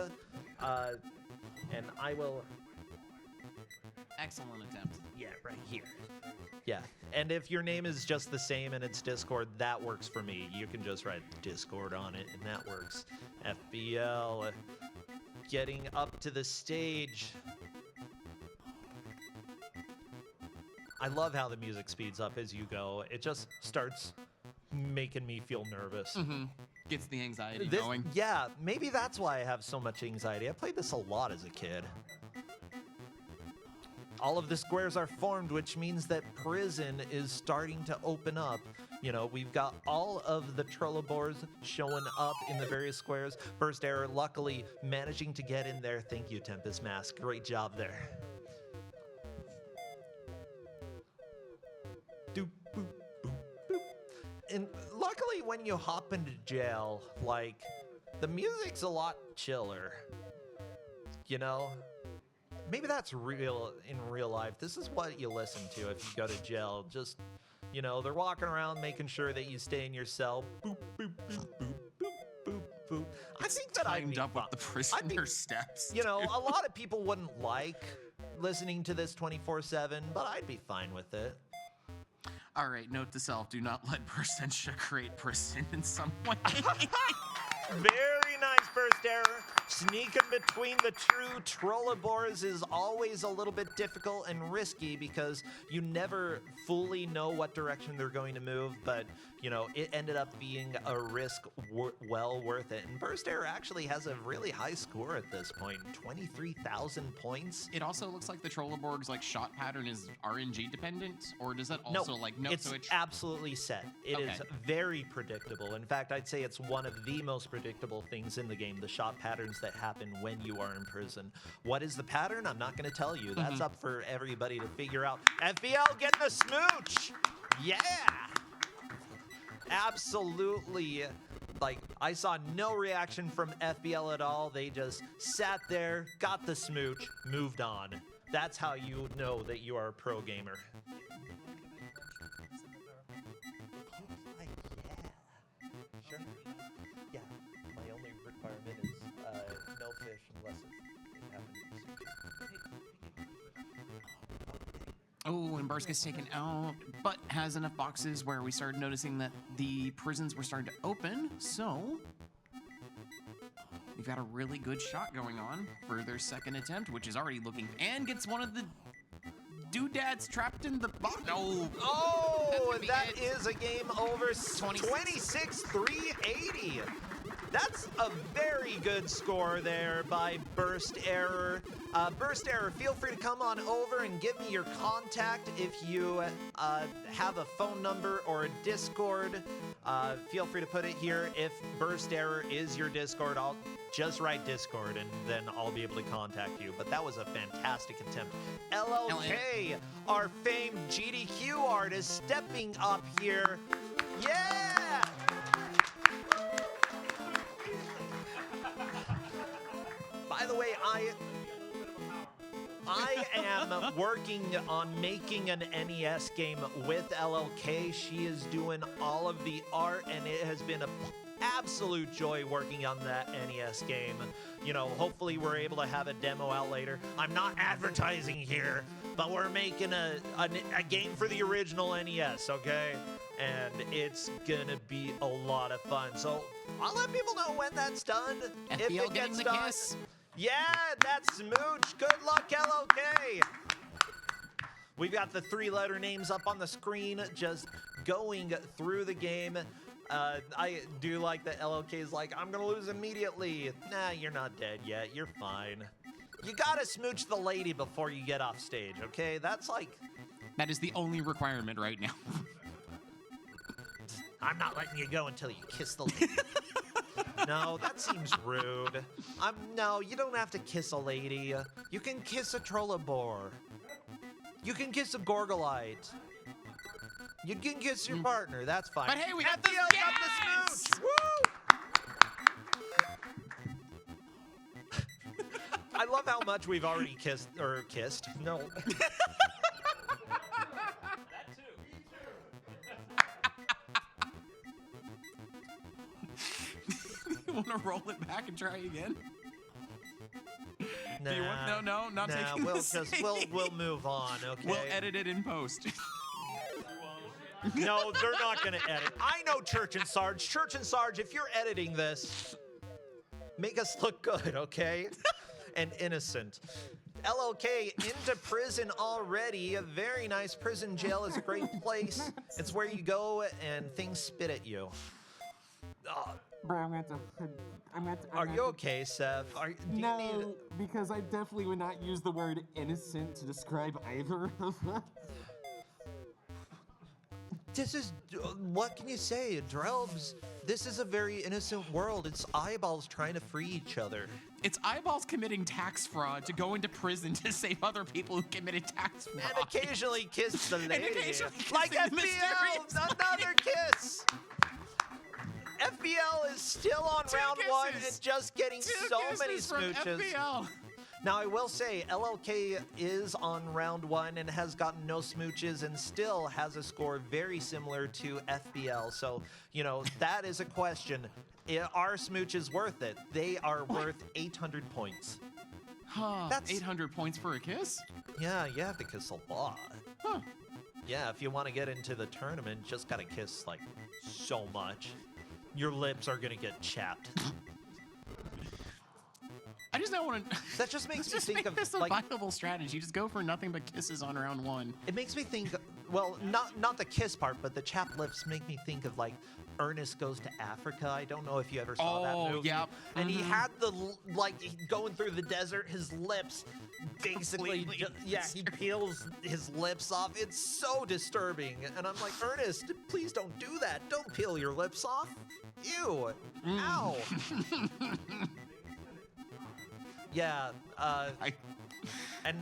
and I will... Excellent attempt. Yeah, right here. Yeah, and if your name is just the same and it's Discord, that works for me. You can just write Discord on it, and that works. FBL getting up to the stage. I love how the music speeds up as you go. It just starts making me feel nervous. Gets the anxiety going. Yeah, maybe that's why I have so much anxiety. I played this a lot as a kid. All of the squares are formed, which means that prison is starting to open up. We've got all of the Trolloborgs showing up in the various squares. First error, luckily managing to get in there. Thank you, Tempest Mask. Great job there. Doop, boop, boop, boop. And luckily, when you hop into jail, the music's a lot chiller. Maybe that's real in real life. This is what you listen to if you go to jail. Just, they're walking around making sure that you stay in your cell. Boop, boop, boop, boop, boop, boop, boop. I think that I'd Timed be up with fine. the I'd be- prisoner steps. You know, a lot of people wouldn't like listening to this 24/7, but I'd be fine with it. All right, note to self: do not let Burstentia create prison in some way. Very nice burst error. Sneaking between the true Trollobors is always a little bit difficult and risky because you never fully know what direction they're going to move, but, you know, it ended up being a risk well worth it. And burst error actually has a really high score at this point, 23,000 points. It also looks like the Trolleborg's like shot pattern is RNG dependent, or does that No, also it's so it absolutely set. It is Okay. very predictable. In fact, I'd say it's one of the most predictable things in the game, the shot patterns that happen when you are in prison. What is the pattern? I'm not going to tell you. That's up for everybody to figure out. FBL getting the smooch! Yeah! Absolutely. Like, I saw no reaction from FBL at all. They just sat there, got the smooch, moved on. That's how you know that you are a pro gamer. Sure. Yeah. My only requirement is no fish unless it happens. Oh, and Bursk gets taken out, but has enough boxes where we started noticing that the prisons were starting to open, so we've got a really good shot going on for their second attempt, which is already looking, and gets one of the doodads trapped in the box. No. Oh, That's that gonna be is a game over. 26-380. That's a very good score there by Burst Error. Burst Error, feel free to come on over and give me your contact if you have a phone number or a Discord. Feel free to put it here. If Burst Error is your Discord, I'll just write Discord and then I'll be able to contact you. But that was a fantastic attempt. LLK, our famed GDQ artist, stepping up here. Yeah! By the way, I am working on making an NES game with LLK. She is doing all of the art, and it has been an absolute joy working on that NES game. You know, hopefully we're able to have a demo out later. I'm not advertising here, but we're making a game for the original NES, okay? And it's gonna be a lot of fun. So I'll let people know when that's done. If FBL it getting gets the done. kiss. Yeah, that's Smooch. Good luck, LOK. We've got the 3-letter names up on the screen, just going through the game. I do like that LOK is like, I'm gonna lose immediately. Nah, you're not dead yet. You're fine. You gotta smooch the lady before you get off stage, okay? That's like, That is the only requirement right now. I'm not letting you go until you kiss the lady. No, that seems rude. No, you don't have to kiss a lady. You can kiss a Trollobor. You can kiss a Gorgolite. You can kiss your partner. That's fine. But hey, we got the FBL got the yes! smooch. Woo! I love how much we've already kissed. No. That too. You want to roll it back and try again? Nah, Do you want, no, not nah, taking we'll the just save. we'll move on, okay? We'll edit it in post. No, they're not going to edit. I know Church and Sarge. Church and Sarge, if you're editing this, make us look good, okay? And innocent. LOK into prison already. A very nice prison jail is a great place. It's where you go and things spit at you. Bro, I'm gonna have to. Are you okay, Seth? Do you No, need... because I definitely would not use the word innocent to describe either of us. This is, what can you say? Drelbs, this is a very innocent world. It's eyeballs trying to free each other. It's eyeballs committing tax fraud to go into prison to save other people who committed tax fraud. And occasionally kiss the lady. occasionally kiss Like the FBL, mysterious another kiss. FBL is still on Two round one and kisses. just getting Two so many kisses from smooches. FBL. Now, I will say, LLK is on round one and has gotten no smooches and still has a score very similar to FBL. So, you know, that is a question. our smooch is worth it. They are worth 800 points. Huh, That's- 800 points for a kiss? Yeah, you have to kiss a lot. Huh. Yeah, if you want to get into the tournament, just gotta kiss like so much. Your lips are gonna get chapped. I just don't want to. That just makes me Just think make of this a like viable strategy. Just go for nothing but kisses on round 1. it makes me think. Well, not the kiss part, but the chapped lips make me think of like Ernest Goes to Africa. I don't know if you ever saw that Oh, movie. yep. And he had going through the desert, his lips basically, he peels his lips off. It's so disturbing. And I'm like, Ernest, please don't do that. Don't peel your lips off. Ew. Ow. Yeah. And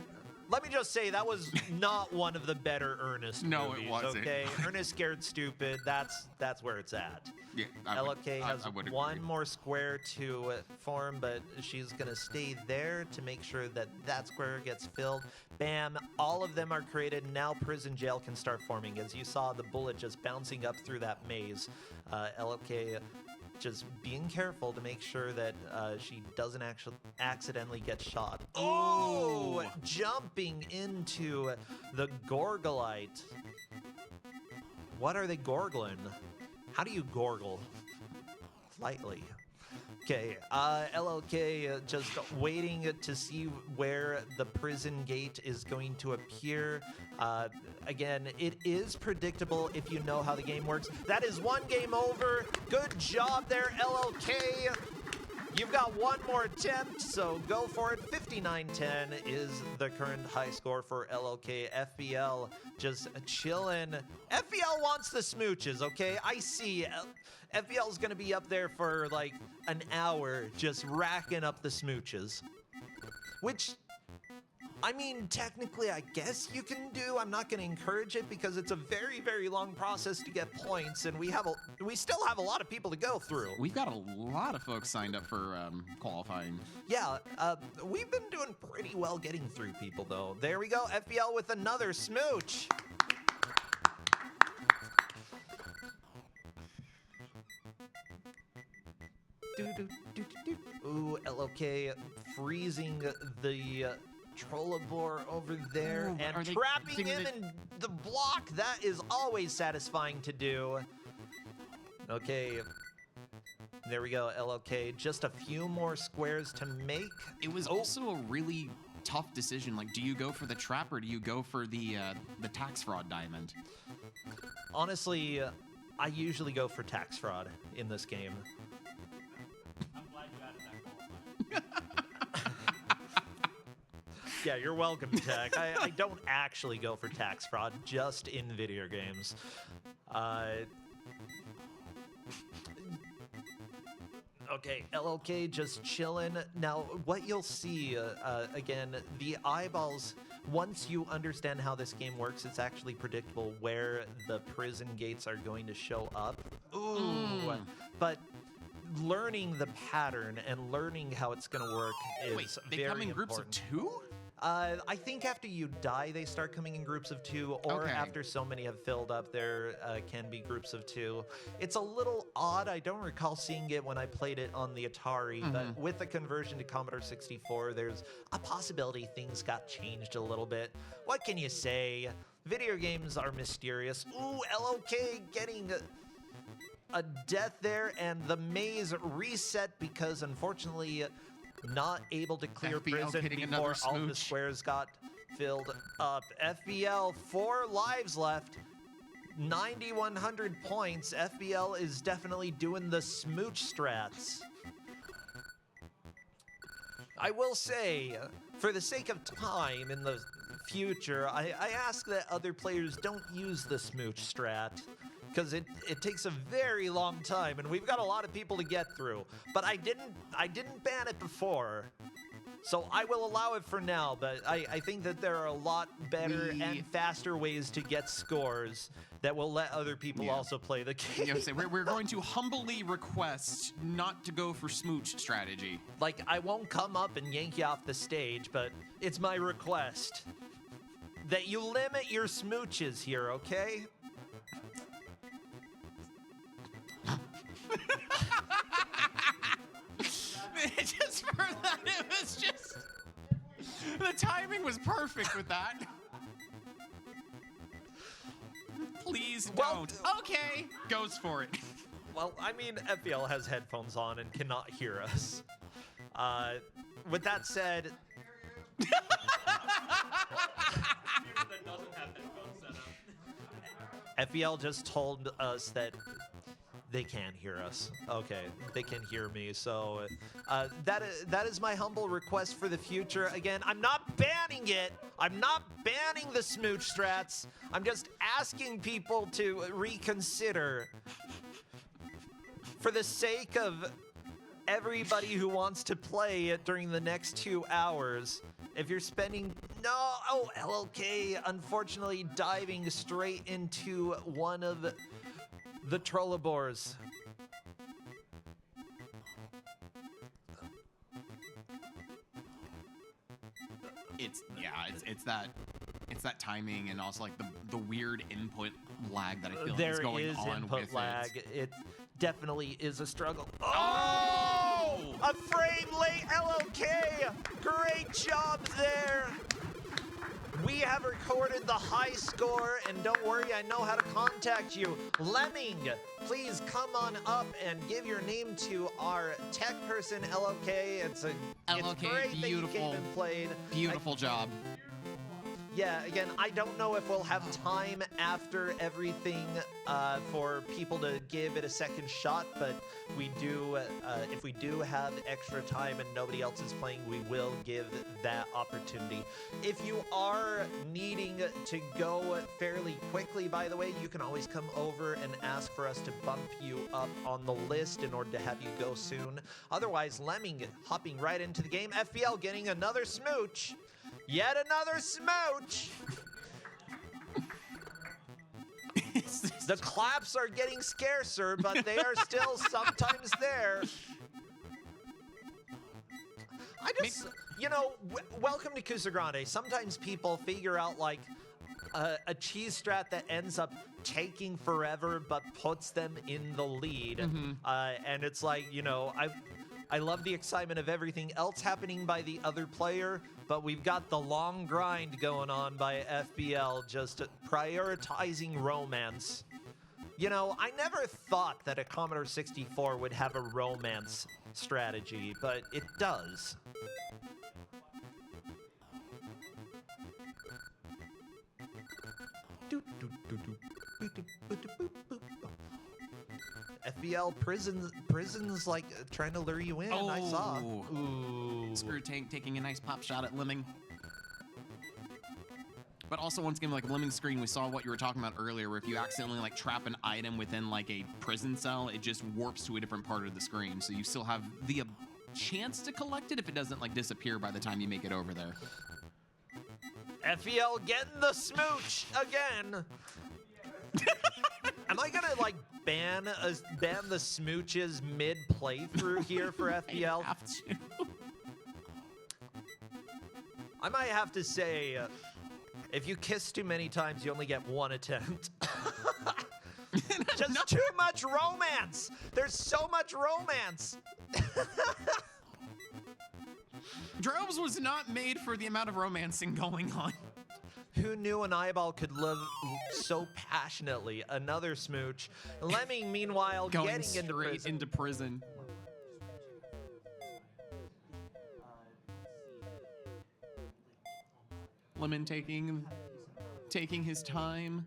let me just say that was not one of the better Ernest No, it movies. wasn't. Okay, Ernest Scared Stupid. That's where it's at. Yeah, LOK has I would agree. one more square to form, but she's gonna stay there to make sure that that square gets filled. Bam! All of them are created. Now prison jail can start forming. As you saw, the bullet just bouncing up through that maze. LOK just being careful to make sure that she doesn't actually accidentally get shot. Oh! Jumping into the Gorgolite. What are they gorgling? How do you gorgle? Lightly. Okay, LLK just waiting to see where the prison gate is going to appear. Again, it is predictable if you know how the game works. That is one game over. Good job there, LLK. You've got one more attempt, so go for it. 59-10 is the current high score for LLK. FBL just chilling. FBL wants the smooches, okay? I see. FBL is going to be up there for like an hour just racking up the smooches. Which, I mean, technically, I guess you can do. I'm not going to encourage it because it's a very, very long process to get points, and we still have a lot of people to go through. We've got a lot of folks signed up for qualifying. Yeah, we've been doing pretty well getting through people, though. There we go, FBL with another smooch. Ooh, LOK freezing the Trollabore over there Ooh, are and they trapping doing him in the block. That is always satisfying to do. Okay. There we go, LOK. Just a few more squares to make. It was also a really tough decision. Like, do you go for the trap or do you go for the tax fraud diamond? Honestly, I usually go for tax fraud in this game. I'm glad you added that qualifier. Yeah, you're welcome, Tech. I don't actually go for tax fraud, just in video games. Okay, LLK just chilling. Now, what you'll see, again, the eyeballs, once you understand how this game works, it's actually predictable where the prison gates are going to show up. Ooh, but learning the pattern and learning how it's going to work is Wait, they very come in groups of important. 2? I think after you die, they start coming in groups of 2, or Okay. after so many have filled up, there can be groups of 2. It's a little odd. I don't recall seeing it when I played it on the Atari, but with the conversion to Commodore 64, there's a possibility things got changed a little bit. What can you say? Video games are mysterious. Ooh, LOK getting a death there, and the maze reset because, unfortunately, not able to clear FBL prison getting before another all the smooch. squares got filled up. FBL, 4 lives left. 9,100 points. FBL is definitely doing the smooch strats. I will say, for the sake of time in the future, I ask that other players don't use the smooch strat, because it takes a very long time, and we've got a lot of people to get through. But I didn't ban it before, so I will allow it for now. But I think that there are a lot better and faster ways to get scores that will let other people also play the game. You know, say we're going to humbly request not to go for smooch strategy. Like, I won't come up and yank you off the stage, but it's my request that you limit your smooches here, okay? for that. It was just the timing was perfect with that. Please Well, don't. Okay, goes for it. Well, I mean, FBL has headphones on and cannot hear us. With that said, That doesn't have headphones set up. FBL just told us that they can hear us. Okay, they can hear me. So that is my humble request for the future. Again, I'm not banning it. I'm not banning the smooch strats. I'm just asking people to reconsider. For the sake of everybody who wants to play it during the next 2 hours, if you're spending... No! Oh, LLK, unfortunately diving straight into one of the Trollabors. It's that timing and also like the weird input lag that I feel like There is going is on input with lag. it. It definitely is a struggle. Oh! A frame late LLK! Great job there! We have recorded the high score, and don't worry, I know how to contact you. Lemming, please come on up and give your name to our tech person, LLK. It's LLK, great that you beautiful. came and played. Beautiful job. Yeah, again, I don't know if we'll have time after everything for people to give it a second shot, but we do, if we do have extra time and nobody else is playing, we will give that opportunity. If you are needing to go fairly quickly, by the way, you can always come over and ask for us to bump you up on the list in order to have you go soon. Otherwise, Lemming hopping right into the game. FBL getting another smooch. Yet another smooch! The claps are getting scarcer, but they are still sometimes there. I just, you know, welcome to Kusogrande. Sometimes people figure out, like, a cheese strat that ends up taking forever but puts them in the lead. And it's like, you know, I love the excitement of everything else happening by the other player, but we've got the long grind going on by FBL, just prioritizing romance. You know, I never thought that a Commodore 64 would have a romance strategy, but it does. FBL prisons like trying to lure you in. I saw. Ooh. Screw Tank taking a nice pop shot at Lemming. But also once again, like Lemming's screen, we saw what you were talking about earlier, where if you accidentally like trap an item within like a prison cell, it just warps to a different part of the screen. So you still have the chance to collect it if it doesn't like disappear by the time you make it over there. FBL getting the smooch again. Am I gonna like ban the smooches mid playthrough here for FBL? Have to. I might have to say, if you kiss too many times, you only get one attempt. Just too much romance. There's so much romance. Drelbs was not made for the amount of romancing going on. Who knew an eyeball could love so passionately? Another smooch. Lemming, meanwhile, Going getting straight into prison. into prison. Lemon taking his time,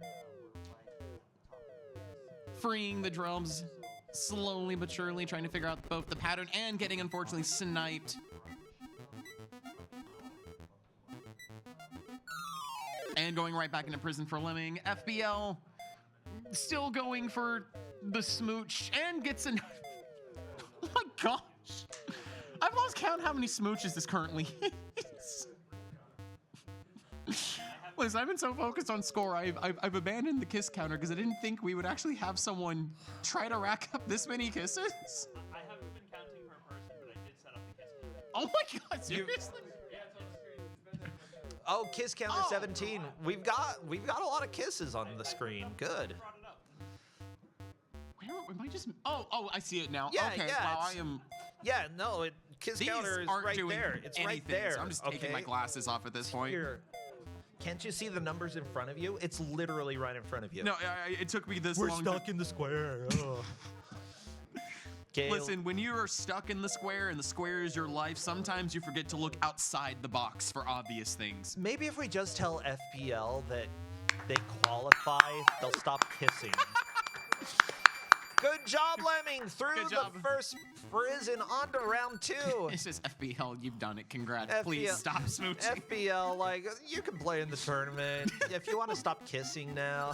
freeing the Drelbs slowly but surely, trying to figure out both the pattern and getting unfortunately sniped. And going right back into prison for Lemming. FBL still going for the smooch and gets an... Oh my gosh. I've lost count how many smooches this currently is. Listen, I've been so focused on score, I've abandoned the kiss counter because I didn't think we would actually have someone try to rack up this many kisses. I haven't been counting per person, but I did set up the kiss counter. Oh my god, seriously? Yeah, it's on the screen. It's been there for a bit. Oh, kiss counter Oh. 17. We've got a lot of kisses on the screen. Good. Brought it up. Where am I just... Oh, I see it now. Yeah, okay, yeah, wow, it's- I am... Yeah, no, kiss These counter is aren't right doing there. It's anything, right there. so I'm just taking my okay? glasses off at this point. Here. Can't you see the numbers in front of you? It's literally right in front of you. No, it took me this We're long. stuck in the square. Gale, Listen, when you are stuck in the square and the square is your life, sometimes you forget to look outside the box for obvious things. maybe if we just tell FPL that they qualify, they'll stop kissing. Good job, Lemming. Through Good job. the first prison on to round 2. This is FBL, you've done it. Congrats. FBL. Please stop smooching. FPL, like, you can play in the tournament. If you want to stop kissing now.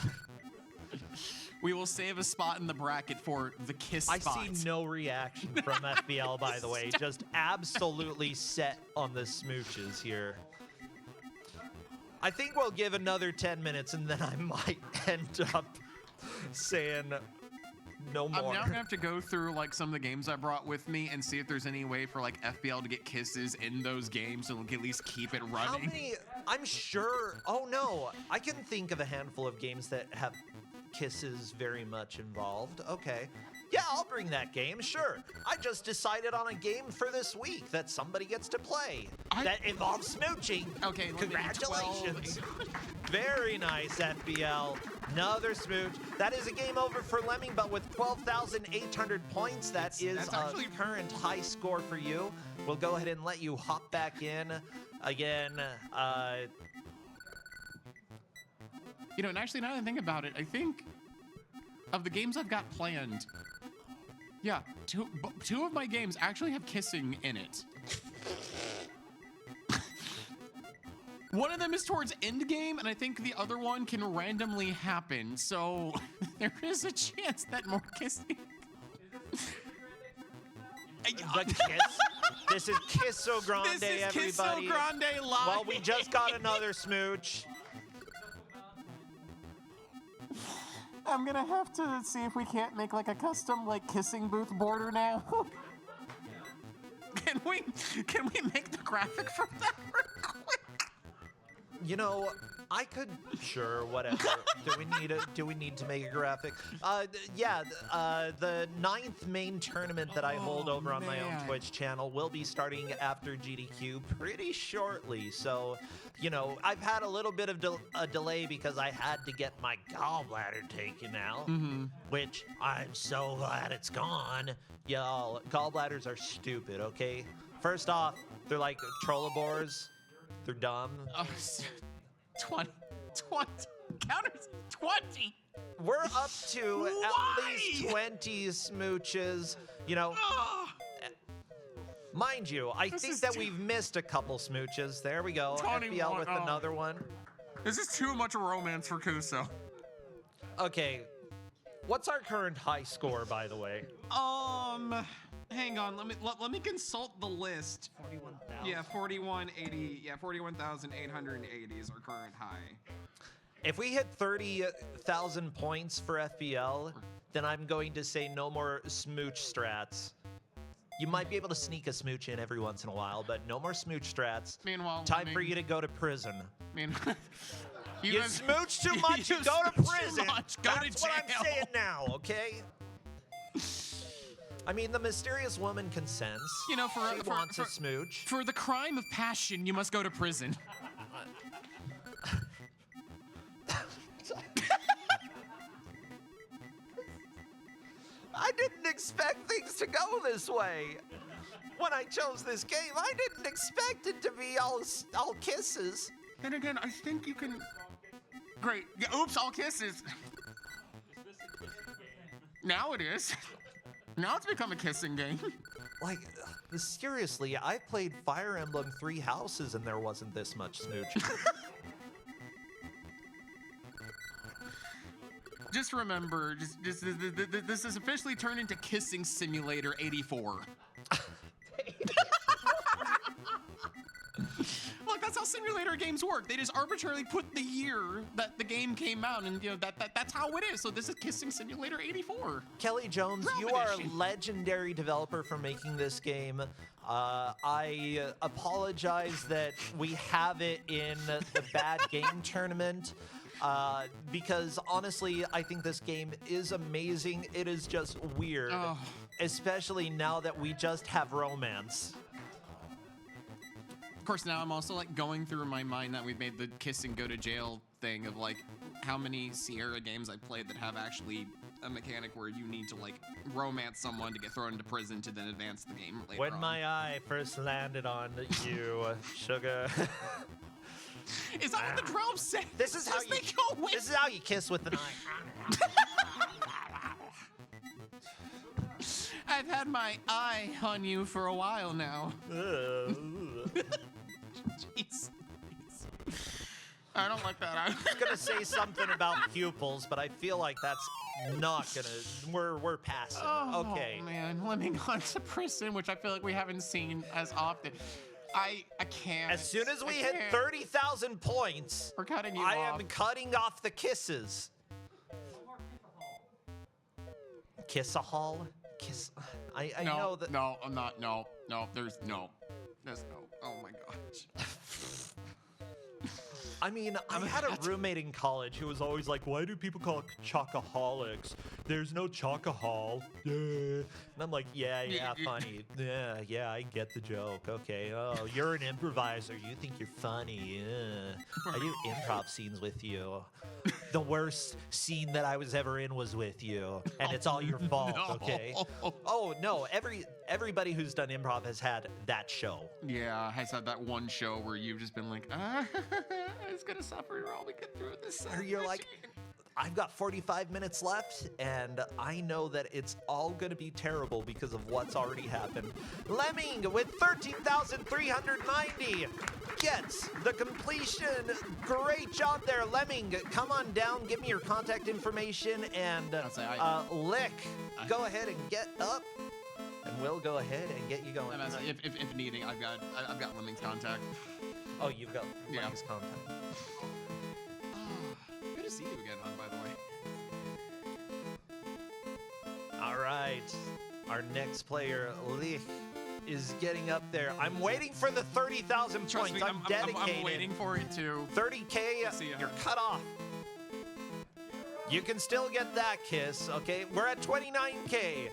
We will save a spot in the bracket for the kiss I spot. see no reaction from FPL, by the way. Just absolutely set on the smooches here. I think we'll give another 10 minutes, and then I might end up saying no I'm more. now gonna have to go through like some of the games I brought with me and see if there's any way for like FBL to get kisses in those games so we can at least keep it How running. many? I'm sure. Oh no, I can think of a handful of games that have kisses very much involved. Okay. Yeah, I'll bring that game, sure. I just decided on a game for this week that somebody gets to play that involves smooching. Okay, let me do Congratulations. Very nice, FBL. Another smooch. That is a game over for Lemming, but with 12,800 points, that's actually- a current high score for you. We'll go ahead and let you hop back in again. You know, and actually now that I think about it, I think of the games I've got planned, yeah, two of my games actually have kissing in it. One of them is towards end game, and I think the other one can randomly happen. So there is a chance that more kissing. The kiss. This is Kusogrande, This is everybody. Kusogrande live. Well, we just got another smooch. I'm gonna have to see if we can't make like a custom like kissing booth border now. Can we make the graphic for that real quick? You know, I could. Sure, whatever. Do we need to make a graphic? The 9th main tournament that I hold over on my own man. Twitch channel will be starting after GDQ pretty shortly. So, you know, I've had a little bit of a delay because I had to get my gallbladder taken out, which I'm so glad it's gone. Y'all, gallbladders are stupid, okay? First off, they're like trollabores. They're dumb. 20 counters 20. We're up to Why? at least 20 smooches. You know, mind you, I think is that too- we've missed a couple smooches. There we go. 21, FBL with oh. another one. This is too much romance for Kuso. Okay. What's our current high score, by the way? Hang on. Let me consult the list. 41,000. Yeah, 4180. Yeah, 41,880 is our current high. If we hit 30,000 points for FBL, then I'm going to say no more smooch strats. You might be able to sneak a smooch in every once in a while, but no more smooch strats. Meanwhile, Time for you to go to prison. You guys- smooch too much, you you go to smooch too prison. much, go to That's what I'm jail. saying now, okay? I mean, the mysterious woman consents. You know, for she wants a smooch. For the crime of passion, you must go to prison. I didn't expect things to go this way. When I chose this game, I didn't expect it to be all kisses. Then again, I think you can. Great. Yeah, oops, all kisses. Now it is. Now it's become a kissing game. Like, seriously, I played Fire Emblem 3 Houses and there wasn't this much smooch. Just remember, this is officially turned into Kissing Simulator 84. Look, that's how simulator games work. They just arbitrarily put the year that the game came out, and you know that's how it is. So this is Kissing Simulator 84. Kelly Jones, you Roman are a issue. legendary developer for making this game. I apologize that we have it in the bad game tournament. Because honestly, I think this game is amazing. It is just weird, Oh. especially now that we just have romance. Of course, now I'm also like going through in my mind that we've made the kiss and go to jail thing of like how many Sierra games I played that have actually a mechanic where you need to like romance someone to get thrown into prison to then advance the game later When on. my eye first landed on you, sugar. Is that what the Drelbs say? This is how Just you. they go with- This is how you kiss with an eye. I've had my eye on you for a while now. Jeez. I don't like that. I was gonna say something about pupils, but I feel like that's not gonna. We're past it. Oh, Okay. man, Lemming gone to prison, which I feel like we haven't seen as often. I can't. As soon as we I hit can't. 30,000 points, We're cutting you I off. am cutting off the kisses. Kiss-a-hall? Kiss. I no, know that. No, I'm not. No, there's no. There's no. Oh my gosh. I mean, I had a roommate in college who was always like, why do people call it chocoholics? There's no chocohol. Yeah. And I'm like, yeah, funny. Yeah, I get the joke. Okay. Oh, you're an improviser. You think you're funny. Yeah. I do improv scenes with you. The worst scene that I was ever in was with you, and it's all your fault, No. okay? Oh, no. Everybody who's done improv has had that show. Yeah, I had that one show where you've just been like, I was gonna suffer while we get through this. Or you're like, I've got 45 minutes left, and I know that it's all going to be terrible because of what's already happened. Lemming with 13,390 gets the completion. Great job there, Lemming. Come on down, give me your contact information, and Lick, go ahead and get up, and we'll go ahead and get you going. if needing, I've got Lemming's contact. Oh, you've got Yeah. Lemming's contact. Good to see you again, hon, by the way. All right, our next player, Lick, is getting up there. I'm waiting for the 30,000 Trust points. me, I'm dedicated. I'm waiting for it too. 30K, See ya. you're cut off. You can still get that kiss, okay? We're at 29K.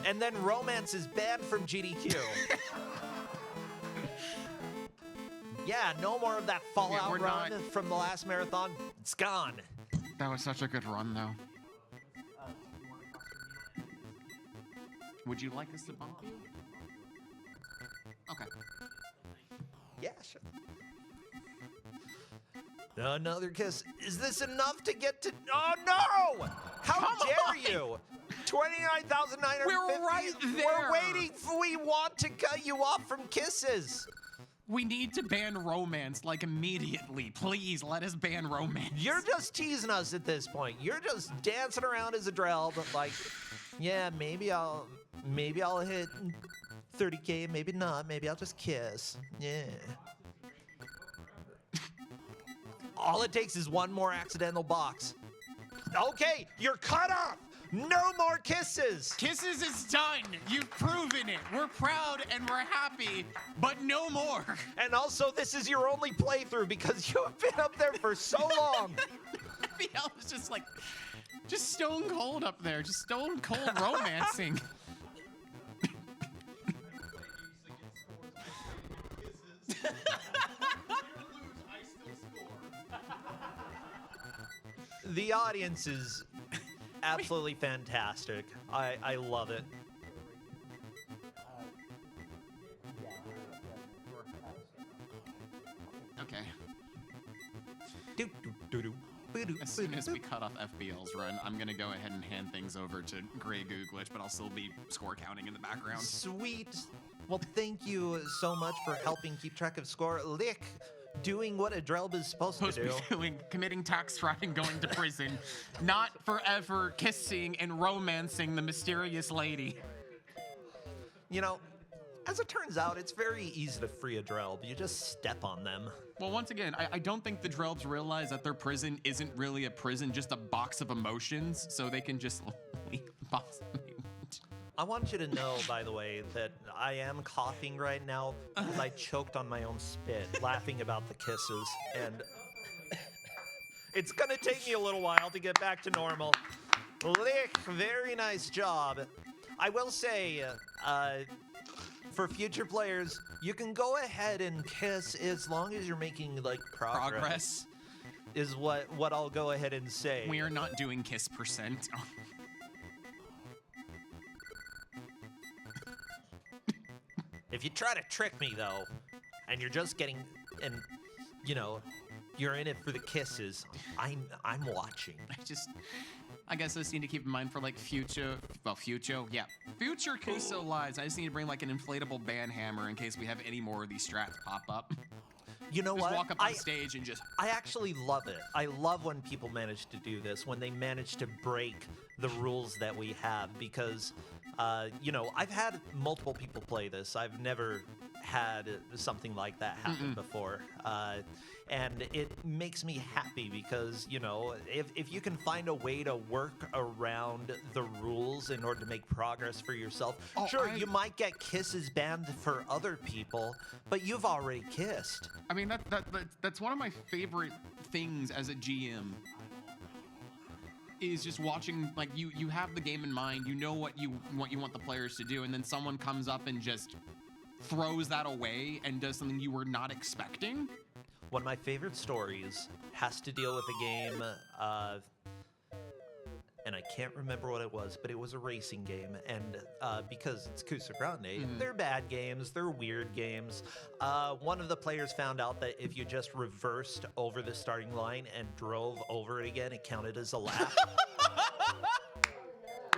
And then romance is banned from GDQ. Yeah, no more of that Fallout we're run not- from the last marathon. It's gone. That was such a good run, though. Would you like us to bump you? Okay. Yeah, sure. Another kiss. Is this enough to get to... Oh, no! How dare you? 29,950. We're right We're there. waiting. We want to cut you off from kisses. We need to ban romance, like, immediately. Please, let us ban romance. You're just teasing us at this point. You're just dancing around as a Drelb, but like, yeah, maybe I'll hit 30K, maybe not. Maybe I'll just kiss. Yeah. All it takes is one more accidental box. Okay, you're cut off. No more kisses. Kisses is done. You've proven it. We're proud and we're happy, but no more. And also, this is your only playthrough because you have been up there for so long. Miguel was just like, just stone cold up there, just stone cold romancing. The audience is absolutely fantastic. I love it. Okay. Do, do, do, do. Boo-doo, As soon boo-doo, as we cut off FBL's run, I'm gonna go ahead and hand things over to Grey Goo Glitch, but I'll still be score counting in the background. Sweet. Well, thank you so much for helping keep track of score. Lick, doing what a Drelb is supposed to do. Doing, committing tax fraud and going to prison, not forever kissing and romancing the mysterious lady. You know, as it turns out, it's very easy to free a Drelb. You just step on them. Well, once again, I don't think the Drelbs realize that their prison isn't really a prison, just a box of emotions, so they can just leave the box. I want you to know, by the way, that I am coughing right now because I choked on my own spit, laughing about the kisses. And it's going to take me a little while to get back to normal. Lick, very nice job. I will say, for future players, you can go ahead and kiss as long as you're making like progress. Is what I'll go ahead and say. We are not doing kiss percent. If you try to trick me though, and you're just getting, and you know, you're in it for the kisses, I'm watching. I guess I just need to keep in mind for like future Kuso lives. I just need to bring like an inflatable band hammer in case we have any more of these strats pop up. You know Just what? walk up on stage and just. I actually love it. I love when people manage to do this, when they manage to break the rules that we have, because, you know, I've had multiple people play this. I've never had something like that happen before. And it makes me happy because, you know, if you can find a way to work around the rules in order to make progress for yourself, you might get kisses banned for other people, but you've already kissed. I mean, that's one of my favorite things as a GM. Is just watching, like, you have the game in mind, you know what you want the players to do, and then someone comes up and just throws that away and does something you were not expecting. One of my favorite stories has to deal with a game, and I can't remember what it was, but it was a racing game, and because it's Kusogrande, they're bad games, they're weird games. One of the players found out that if you just reversed over the starting line and drove over it again, it counted as a lap.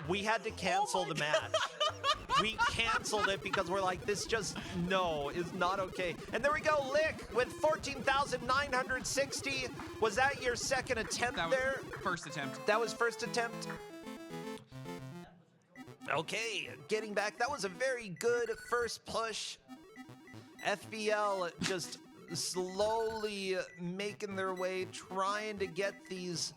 We had to cancel the match. We canceled it because we're like, this just, no, is not okay. And there we go, Lick with 14,960. Was that your second attempt there? First attempt. That was first attempt? Okay, getting back. That was a very good first push. FBL just slowly making their way, trying to get these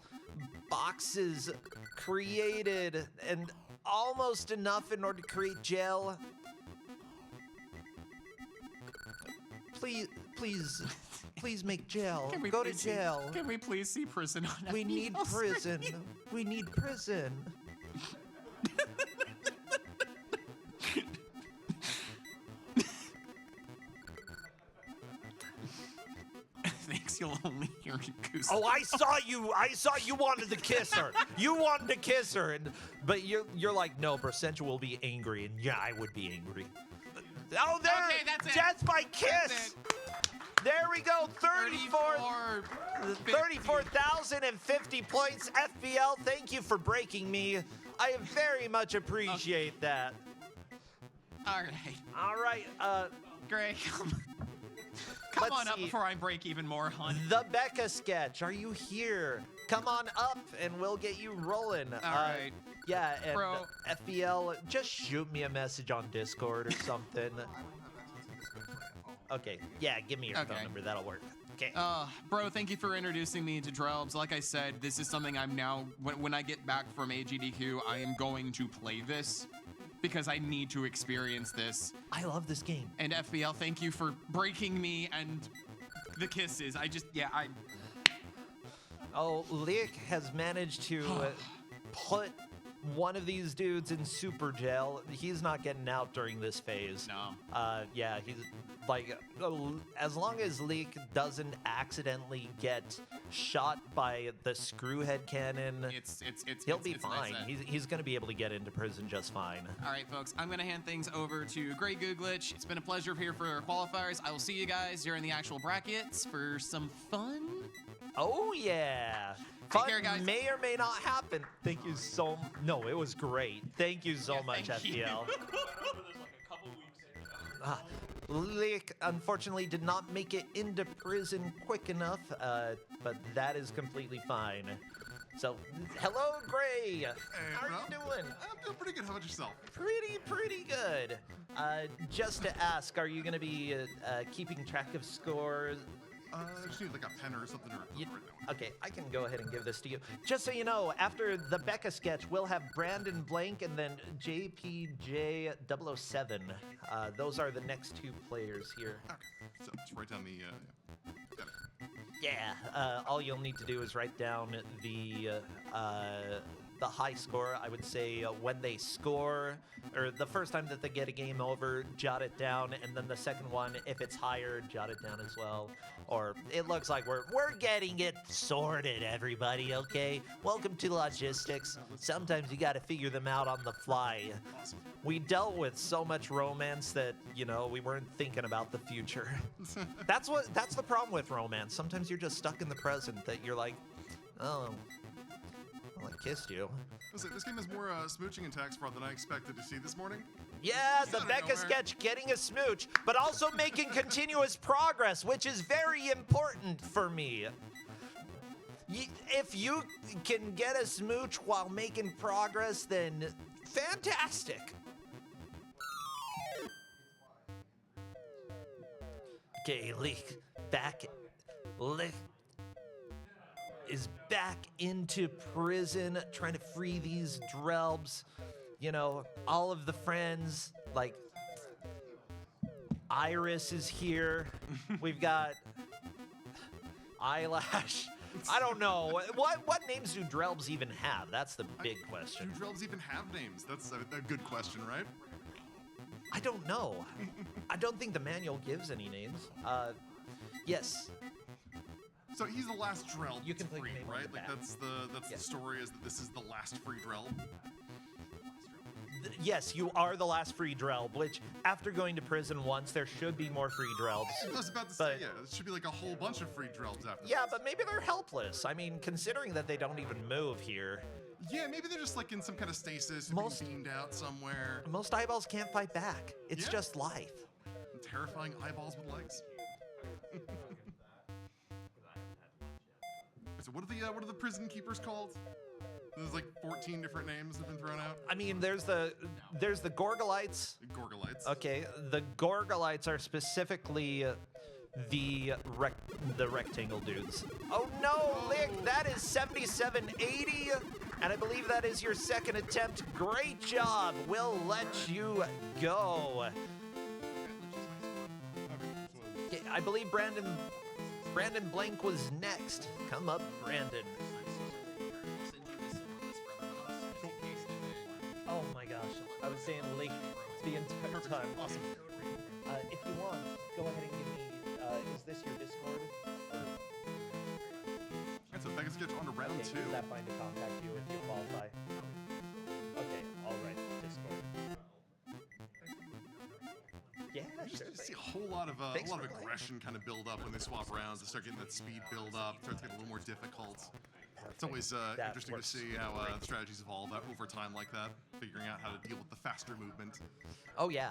boxes created, and almost enough in order to create gel. Please make gel. Go to jail. Can we please see prison on We need prison. We need prison. Thanks, you'll only hear Goose. Oh, I saw you wanted to kiss her. You wanted to kiss her, but you're like, no, Braccentua will be angry, and yeah, I would be angry. Oh, there! Okay, that's it. Death by kiss! That's it. There we go, 34,050 points. FBL, thank you for breaking me. I very much appreciate that. All right. All right, Greg, come Let's on up see. before I break even more, hon. the Becca sketch, are you here? Come on up and we'll get you rolling. All right. Yeah, and Bro. FBL, just shoot me a message on Discord or something. Okay, yeah, give me your phone Okay. number, that'll work. Okay. Bro, thank you for introducing me to Drelbs. Like I said, this is something I'm now, when I get back from AGDQ, I am going to play this because I need to experience this. I love this game. And FBL, thank you for breaking me and the kisses. Oh, Lick has managed to put one of these dudes in super gel. He's not getting out during this phase. No. Yeah, he's like, as long as Leek doesn't accidentally get shot by the screwhead cannon, he'll be fine. He's going to be able to get into prison just fine. All right, folks, I'm going to hand things over to Grey Googlich. It's been a pleasure here for our qualifiers. I will see you guys during the actual brackets for some fun. Oh, yeah. Take Fun care, guys. may or may not happen. Thank you so No, it was great. Thank you so much, thank you. FPL. There's like a couple weeks ago. Lick unfortunately did not make it into prison quick enough, but that is completely fine. So, hello, Gray. How are you doing? I'm doing pretty good. How about yourself? Pretty good. Just to ask, are you going to be keeping track of scores? I just need like a pen or something to record right now. Okay, I can go ahead and give this to you. Just so you know, after the Becca sketch, we'll have Brandon Blank and then JPJ007. Those are the next two players here. Okay, so just write down the. Got it. Yeah, all you'll need to do is write down the the high score, I would say when they score, or the first time that they get a game over, jot it down, and then the second one, if it's higher, jot it down as well. Or it looks like we're getting it sorted, everybody, okay? Welcome to logistics. Sometimes you gotta figure them out on the fly. We dealt with so much romance that, you know, we weren't thinking about the future. That's the problem with romance. Sometimes you're just stuck in the present that you're like, oh, well, I kissed you. Listen, this game has more smooching and tax fraud than I expected to see this morning. Yeah, the Gotta Becca go, sketch getting a smooch, but also making continuous progress, which is very important for me. If you can get a smooch while making progress, then fantastic. Okay, Leek is back into prison, trying to free these Drelbs. You know, all of the friends, like Iris is here. We've got Eyelash. I don't know. What names do Drelbs even have? That's the big question. Do Drelbs even have names? That's a good question, right? I don't know. I don't think the manual gives any names. Yes. So he's the last Drelb. You can that's put free, your name on right? the Like back. that's Yeah. the story is that this is the last free Drelb. Yes, you are the last free Drelb, which after going to prison once, there should be more free Drelbs. I was about to say, But- yeah, it should be like a whole bunch of free Drelbs after Yeah, this. but maybe they're helpless. I mean, considering that they don't even move here, Yeah, maybe they're just like in some kind of stasis, Most- being beamed out somewhere. most eyeballs can't fight back. It's Yeah. just life. Terrifying eyeballs with legs. So what are the prison keepers called? There's like 14 different names that have been thrown out. I mean, there's the Gorgolites. Gorgolites. Okay, the Gorgolites are specifically the rectangle dudes. Oh no, Lick, that is 7780, and I believe that is your second attempt. Great job. We'll let you go. Okay, I believe Brandon Blank was next. Come up, Brandon. Oh my gosh, I was saying Link the entire time. Awesome. If you want, go ahead and give me, is this your Discord? And so Becca's sketch on to round Okay, 2. is that fine to contact you if you qualify? Okay, all right, Discord. Yeah, sure. You see a whole lot of Thanks for aggression kind of build up when they swap rounds. They start getting that speed build up. Starts getting a little more difficult. It's always That interesting works to see how the strategies evolve over time like that. Figuring out how to deal with the faster movement. Oh yeah.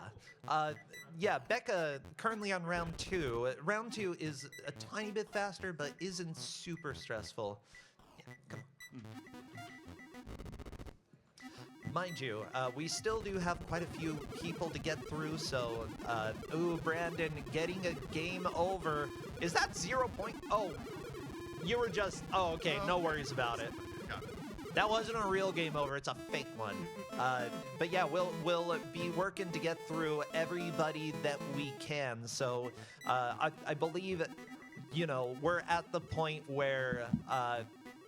Yeah, Becca currently on round 2. Round 2 is a tiny bit faster, but isn't super stressful. Yeah, come on. Mind you, we still do have quite a few people to get through, so, ooh, Brandon, getting a game over. Is that 0 point? Oh, you were just, oh, okay, no worries about it. Got it. That wasn't a real game over, it's a fake one. But yeah, we'll be working to get through everybody that we can, so, I believe, you know, we're at the point where,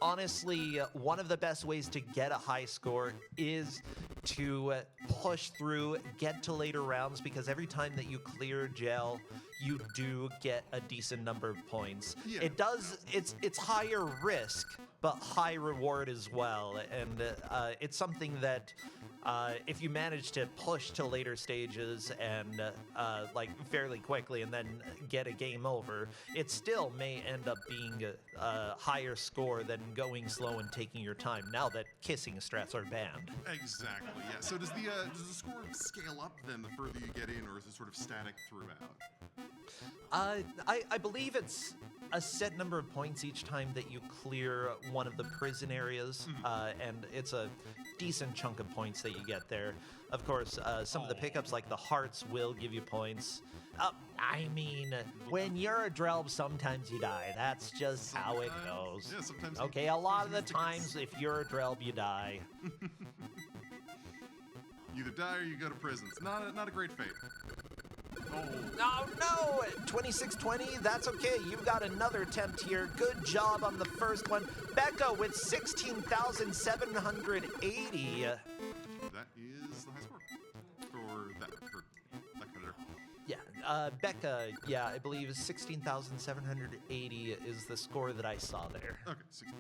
honestly, one of the best ways to get a high score is to push through, get to later rounds, because every time that you clear jail, you do get a decent number of points. Yeah. It does, it's higher risk, but high reward as well, and it's something that if you manage to push to later stages and like fairly quickly and then get a game over, it still may end up being a higher score than going slow and taking your time, now that kissing strats are banned. Exactly. Yeah. So does the score scale up then the further you get in, or is it sort of static throughout? I believe it's a set number of points each time that you clear one of the prison areas, and it's a decent chunk of points that you get there. Of course, some of the pickups like the hearts will give you points. I mean, when you're a Drelb, sometimes you die. That's just how it goes. Yeah, sometimes. Okay, a lot of the times, if you're a Drelb, you die. You either die or you go to prison. It's not a great fate. Oh no! 2620, that's okay. You've got another attempt here. Good job on the first one. Becca with 16,780. That is the high score for that competitor. Yeah, Becca, yeah, I believe 16,780 is the score that I saw there. Okay, 16.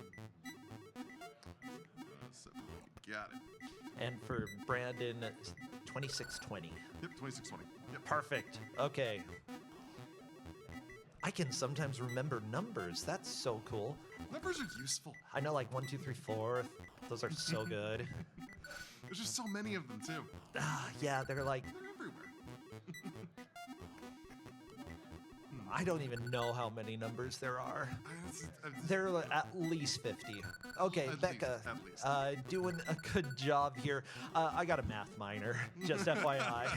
Got it. And for Brandon, 2620. Yep, 2620. Yep. Perfect. Okay. I can sometimes remember numbers. That's so cool. Numbers are useful. I know like 1, 2, 3, 4. Those are so good. There's just so many of them too. Yeah, they're like, They're everywhere. I don't even know how many numbers there are. I- There are at least 50. Okay, At Becca, least, at doing a good job here. I got a math minor, just FYI.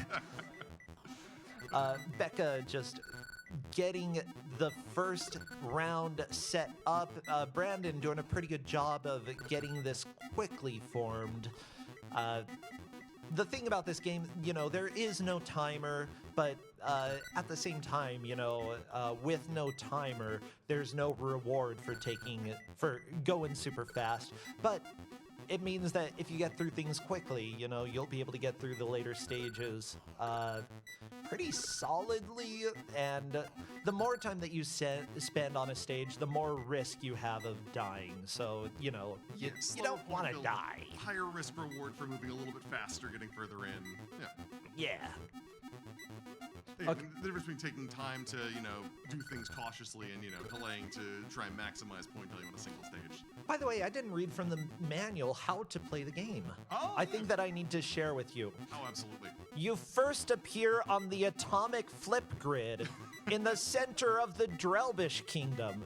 Becca just getting the first round set up. Brandon doing a pretty good job of getting this quickly formed. The thing about this game, you know, there is no timer, but at the same time, you know, with no timer, there's no reward for going super fast. But it means that if you get through things quickly, you know, you'll be able to get through the later stages pretty solidly. And the more time that you spend on a stage, the more risk you have of dying. So, you know, you don't want to build die. Higher risk reward for moving a little bit faster, getting further in. Yeah. Yeah. Hey, Okay. The difference between taking time to, you know, do things cautiously and, you know, delaying to try and maximize point value on a single stage. By the way, I didn't read from the manual how to play the game. Oh, I yeah. think that I need to share with you. Oh, absolutely. You first appear on the atomic flip grid in the center of the Drelbs kingdom.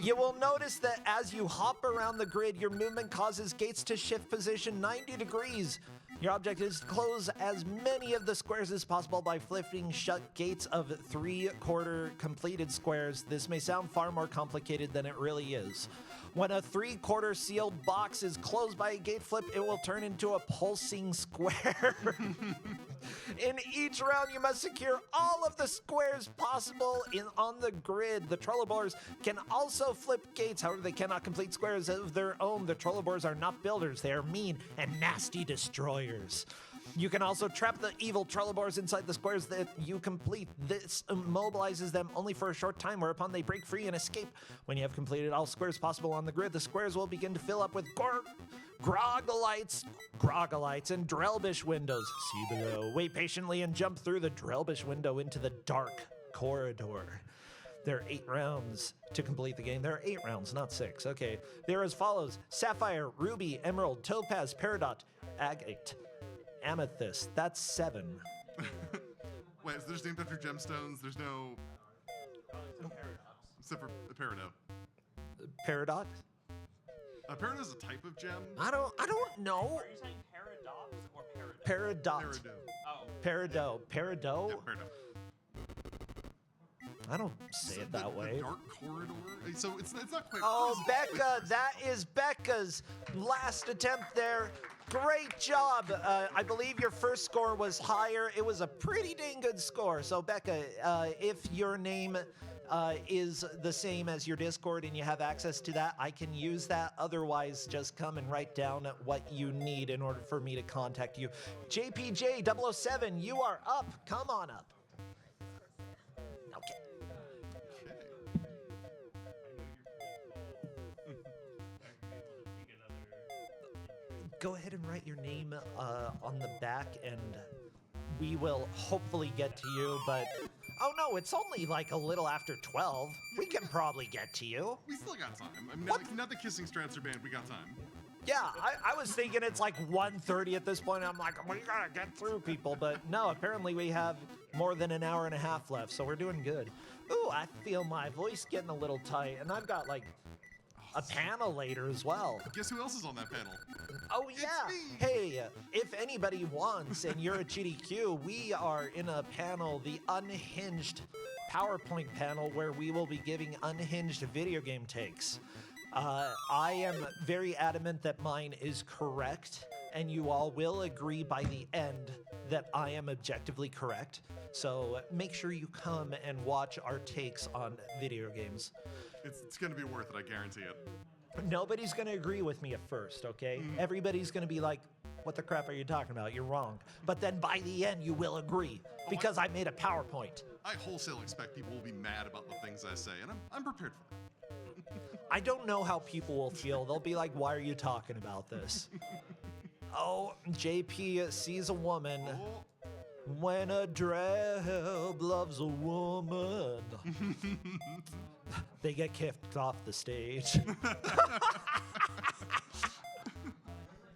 You will notice that as you hop around the grid, your movement causes gates to shift position 90 degrees. Your objective is to close as many of the squares as possible by flipping shut gates of 3/4 completed squares. This may sound far more complicated than it really is. When a 3/4 sealed box is closed by a gate flip, it will turn into a pulsing square. In each round, you must secure all of the squares possible on the grid. The Trollobors can also flip gates, however, they cannot complete squares of their own. The Trollobors are not builders, they are mean and nasty destroyers. You can also trap the evil Trollobors inside the squares that you complete. This immobilizes them only for a short time, whereupon they break free and escape. When you have completed all squares possible on the grid, the squares will begin to fill up with Grogolites, and Drelbs windows. See below. Wait patiently and jump through the Drelbs window into the dark corridor. There are 8 rounds to complete the game. There are 8 rounds, not 6. Okay. They're as follows: Sapphire, Ruby, Emerald, Topaz, Peridot, Agate, Amethyst. That's 7. Wait, so they're just named after gemstones? There's no... Except for a peridot. Peridot? A peridot is a type of gem? I don't know. Are you saying paradox or paradox? Peridot. Peridot. Peridot. Yeah, peridot. I don't say it that way. The dark corridor? So it's not quite... Oh, Becca, that is Becca's last attempt there. Great job. I believe your first score was higher. It was a pretty dang good score. So, Becca, if your name is the same as your Discord and you have access to that, I can use that. Otherwise, just come and write down what you need in order for me to contact you. JPJ007, you are up. Come on up. Okay. Go ahead and write your name on the back, and we will hopefully get to you, but... Oh no, it's only like a little after 12. We can probably get to you. We still got time. I mean, What? not the Kissing Strancer band, we got time. Yeah, I was thinking it's like 1:30 at this point. I'm like, we gotta get through people, but no, apparently we have more than an hour and a half left, so we're doing good. Ooh, I feel my voice getting a little tight, and I've got like a panel later as well. Guess who else is on that panel? Oh yeah. me. Hey, if anybody wants and you're a GDQ, we are in a panel, the Unhinged PowerPoint panel, where we will be giving unhinged video game takes. I am very adamant that mine is correct, and you all will agree by the end that I am objectively correct. So make sure you come and watch our takes on video games. It's going to be worth it, I guarantee it. Nobody's going to agree with me at first, okay? Everybody's going to be like, what the crap are you talking about? You're wrong. But then by the end, you will agree because I made a PowerPoint. I wholesale expect people will be mad about the things I say, and I'm prepared for that. I don't know how people will feel. They'll be like, why are you talking about this? Oh, JP sees a woman. Oh, When a Drelb loves a woman, they get kicked off the stage.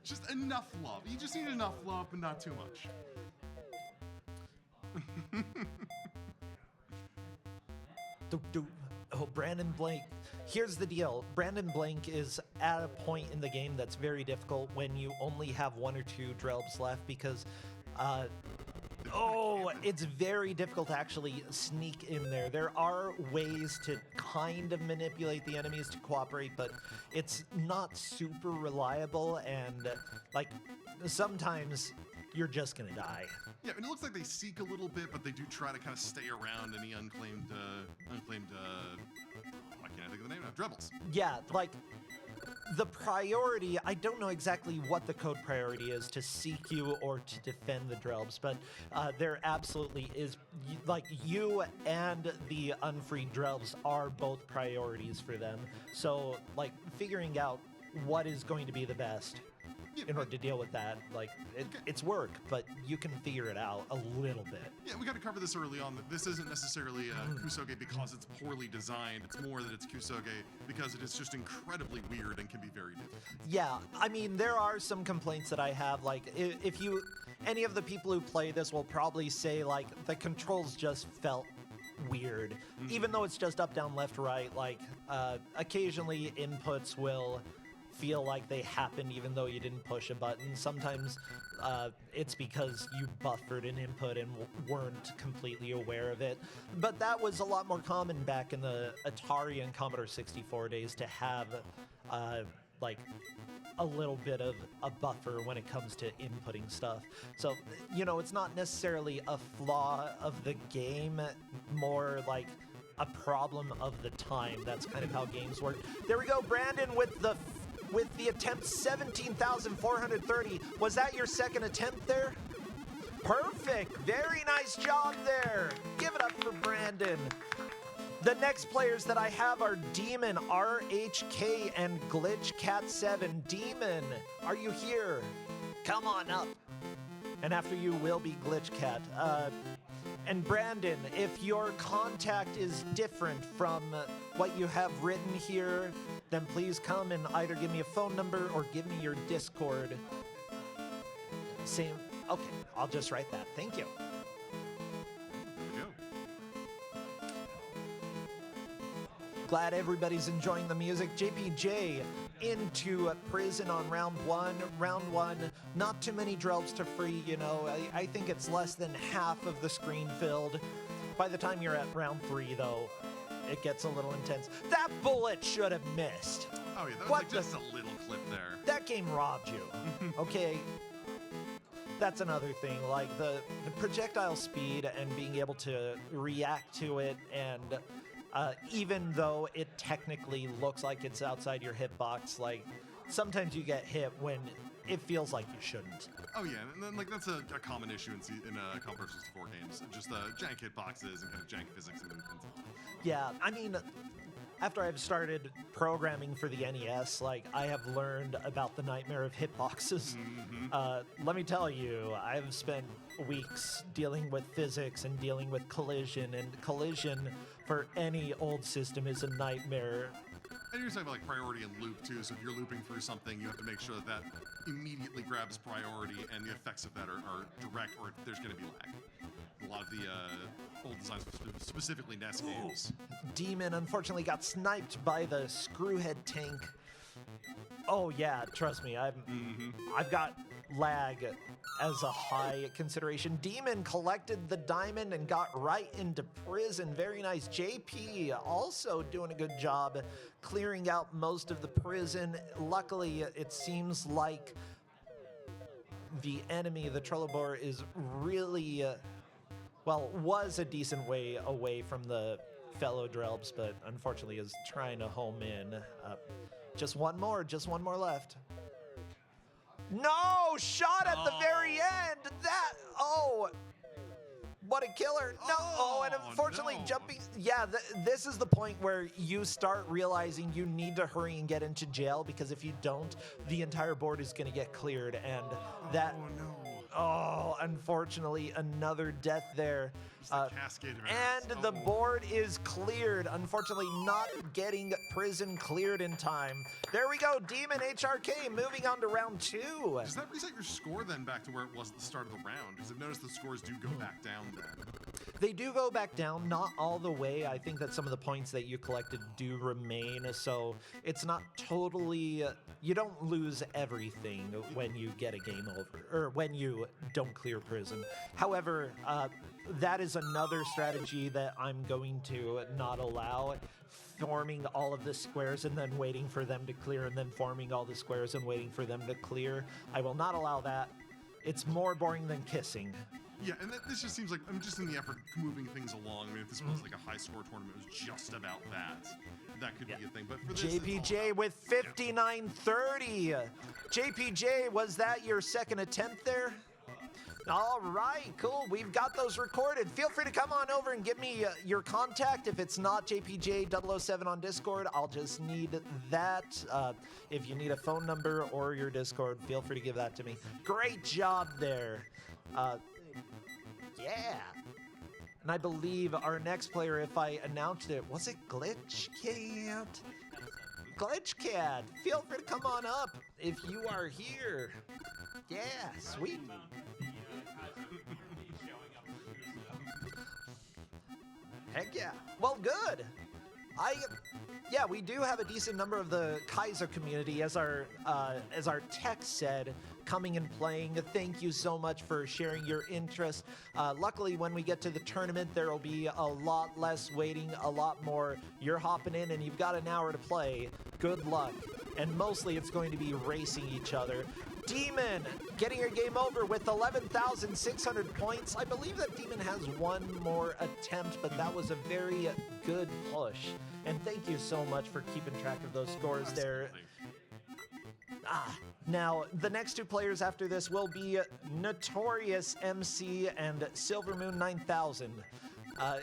just enough love. You just need enough love, but not too much. Oh, Brandon Blank. Here's the deal. Brandon Blank is at a point in the game that's very difficult when you only have 1 or 2 Drelbs left because, it's very difficult to actually sneak in there. There are ways to kind of manipulate the enemies to cooperate, but it's not super reliable, and, like, sometimes you're just gonna die. Yeah, and it looks like they seek a little bit, but they do try to kind of stay around any unclaimed, why can't I think of the name now? Drelbs. Yeah, like, the priority, I don't know exactly what the code priority is to seek you or to defend the Drelbs, but there absolutely is, like, you and the unfreed Drelbs are both priorities for them. So, like, figuring out what is going to be the best in order to deal with that, like, it's work, but you can figure it out a little bit. Yeah, we got to cover this early on, that this isn't necessarily Kusogrande because it's poorly designed. It's more that it's Kusogrande because it is just incredibly weird and can be very difficult. Yeah, I mean, there are some complaints that I have, like, if you, any of the people who play this will probably say, like, the controls just felt weird, even though it's just up, down, left, right, like, occasionally inputs will feel like they happened even though you didn't push a button. Sometimes it's because you buffered an input and weren't completely aware of it. But that was a lot more common back in the Atari and Commodore 64 days to have like a little bit of a buffer when it comes to inputting stuff. So, you know, it's not necessarily a flaw of the game, more like a problem of the time. That's kind of how games work. There we go, Brandon with the attempt 17,430. Was that your second attempt there? Perfect. Very nice job there. Give it up for Brandon. The next players that I have are Demon, RHK, and Glitch Cat 7. Demon, are you here? Come on up. And after you will be Glitch Cat. And Brandon, if your contact is different from what you have written here, then please come and either give me a phone number or give me your Discord. Same. Okay, I'll just write that. Thank you. There we go. Glad everybody's enjoying the music. JPJ into prison on round one. Round one, not too many Drelbs to free, you know. I think it's less than half of the screen filled. By the time you're at round 3, though, it gets a little intense. That bullet should have missed. Oh yeah, that was What like just a little clip there. That game robbed you. Okay. That's another thing, like the projectile speed and being able to react to it, and even though it technically looks like it's outside your hitbox, like sometimes you get hit when it feels like you shouldn't. Oh yeah, and then like that's a common issue in Commodore 64 games, just jank hitboxes and kind of jank physics and movements. Yeah, I mean, after I've started programming for the NES, like, I have learned about the nightmare of hitboxes. Let me tell you, I've spent weeks dealing with physics and dealing with collision, and collision for any old system is a nightmare. And you're talking about like priority and loop too, so if you're looping through something, you have to make sure that that immediately grabs priority and the effects of that are direct, or there's going to be lag. A lot of the old designs, specifically NES games. Demon unfortunately got sniped by the screwhead tank. Oh yeah, trust me, I've got lag as a high consideration. Demon collected the diamond and got right into prison. Very nice. JP also doing a good job clearing out most of the prison. Luckily, it seems like the enemy, the Trelleborg, is really, well, was a decent way away from the fellow Drelbs, but unfortunately is trying to home in. Just one more left. No! Shot at the very end! What a killer. No! And unfortunately no. jumping... Yeah, this is the point where you start realizing you need to hurry and get into jail, because if you don't, the entire board is going to get cleared, and that... Oh, no. Oh, unfortunately, another death there. Just a cascade of errors. And the board is cleared. Unfortunately, not getting prison cleared in time. There we go, Demon HRK moving on to round 2. Does that reset your score then back to where it was at the start of the round? Because I've noticed the scores do go back down then. They do go back down, not all the way. I think that some of the points that you collected do remain, so it's not totally... you don't lose everything when you get a game over, or when you don't clear prison. However, that is another strategy that I'm going to not allow. Forming all of the squares and then waiting for them to clear, and then forming all the squares and waiting for them to clear. I will not allow that. It's more boring than kissing. Yeah, and this just seems like I'm just in the effort of moving things along. I mean, if this was like a high score tournament, it was just about that could be a thing. But for this, JPJ with 5930. JPJ, was that your second attempt there? All right, cool. We've got those recorded. Feel free to come on over and give me your contact. If it's not JPJ007 on Discord, I'll just need that. If you need a phone number or your Discord, feel free to give that to me. Great job there. Yeah. And I believe our next player, if I announced it, was it Glitch Cat? Glitch Cat, feel free to come on up if you are here. Yeah, sweet. Heck yeah. Well, good. Yeah, we do have a decent number of the Kaiser community, as our text said, coming and playing. Thank you so much for sharing your interest. Luckily, when we get to the tournament, there will be a lot less waiting, a lot more. You're hopping in and you've got an hour to play. Good luck. And mostly it's going to be racing each other. Demon getting your game over with 11,600 points. I believe that Demon has one more attempt, but that was a very good push. And thank you so much for keeping track of those scores there. Now, the next two players after this will be Notorious MC and Silvermoon 9000.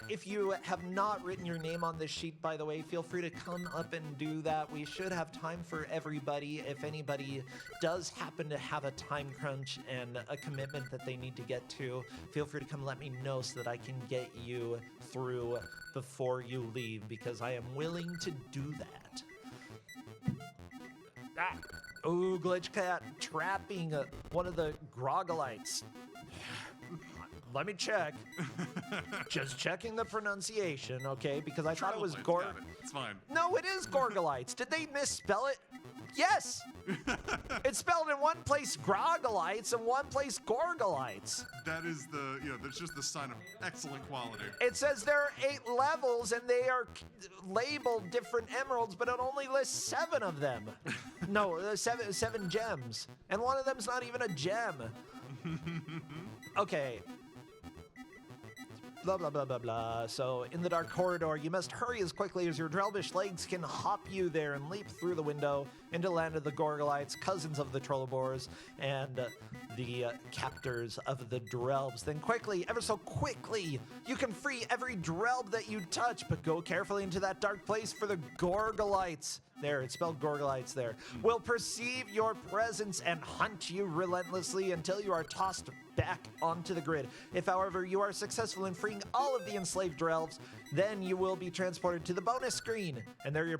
If you have not written your name on this sheet, by the way, feel free to come up and do that. We should have time for everybody. If anybody does happen to have a time crunch and a commitment that they need to get to, feel free to come let me know so that I can get you through before you leave, because I am willing to do that. Ooh, Glitch Cat trapping one of the Grogolites. Let me check. Just checking the pronunciation, okay? Because I thought it was It's fine. No, it is Gorgolites. Did they misspell it? Yes. It's spelled in one place Grogolites and one place Gorgolites. That is that's just the sign of excellent quality. It says there are 8 levels and they are labeled different emeralds, but it only lists 7 of them. No, 7 gems. And one of them's not even a gem. Okay. Blah, blah, blah, blah, blah. So, in the dark corridor, you must hurry as quickly as your Drelbish legs can hop you there and leap through the window into land of the Gorgolites, cousins of the Trelleborgs, and the captors of the Drelbs. Then quickly, ever so quickly, you can free every Drelb that you touch, but go carefully into that dark place for the Gorgolites. There, it's spelled Gorgolites there. Will perceive your presence and hunt you relentlessly until you are tossed back onto the grid. If, however, you are successful in freeing all of the enslaved Drelbs, then you will be transported to the bonus screen. And there your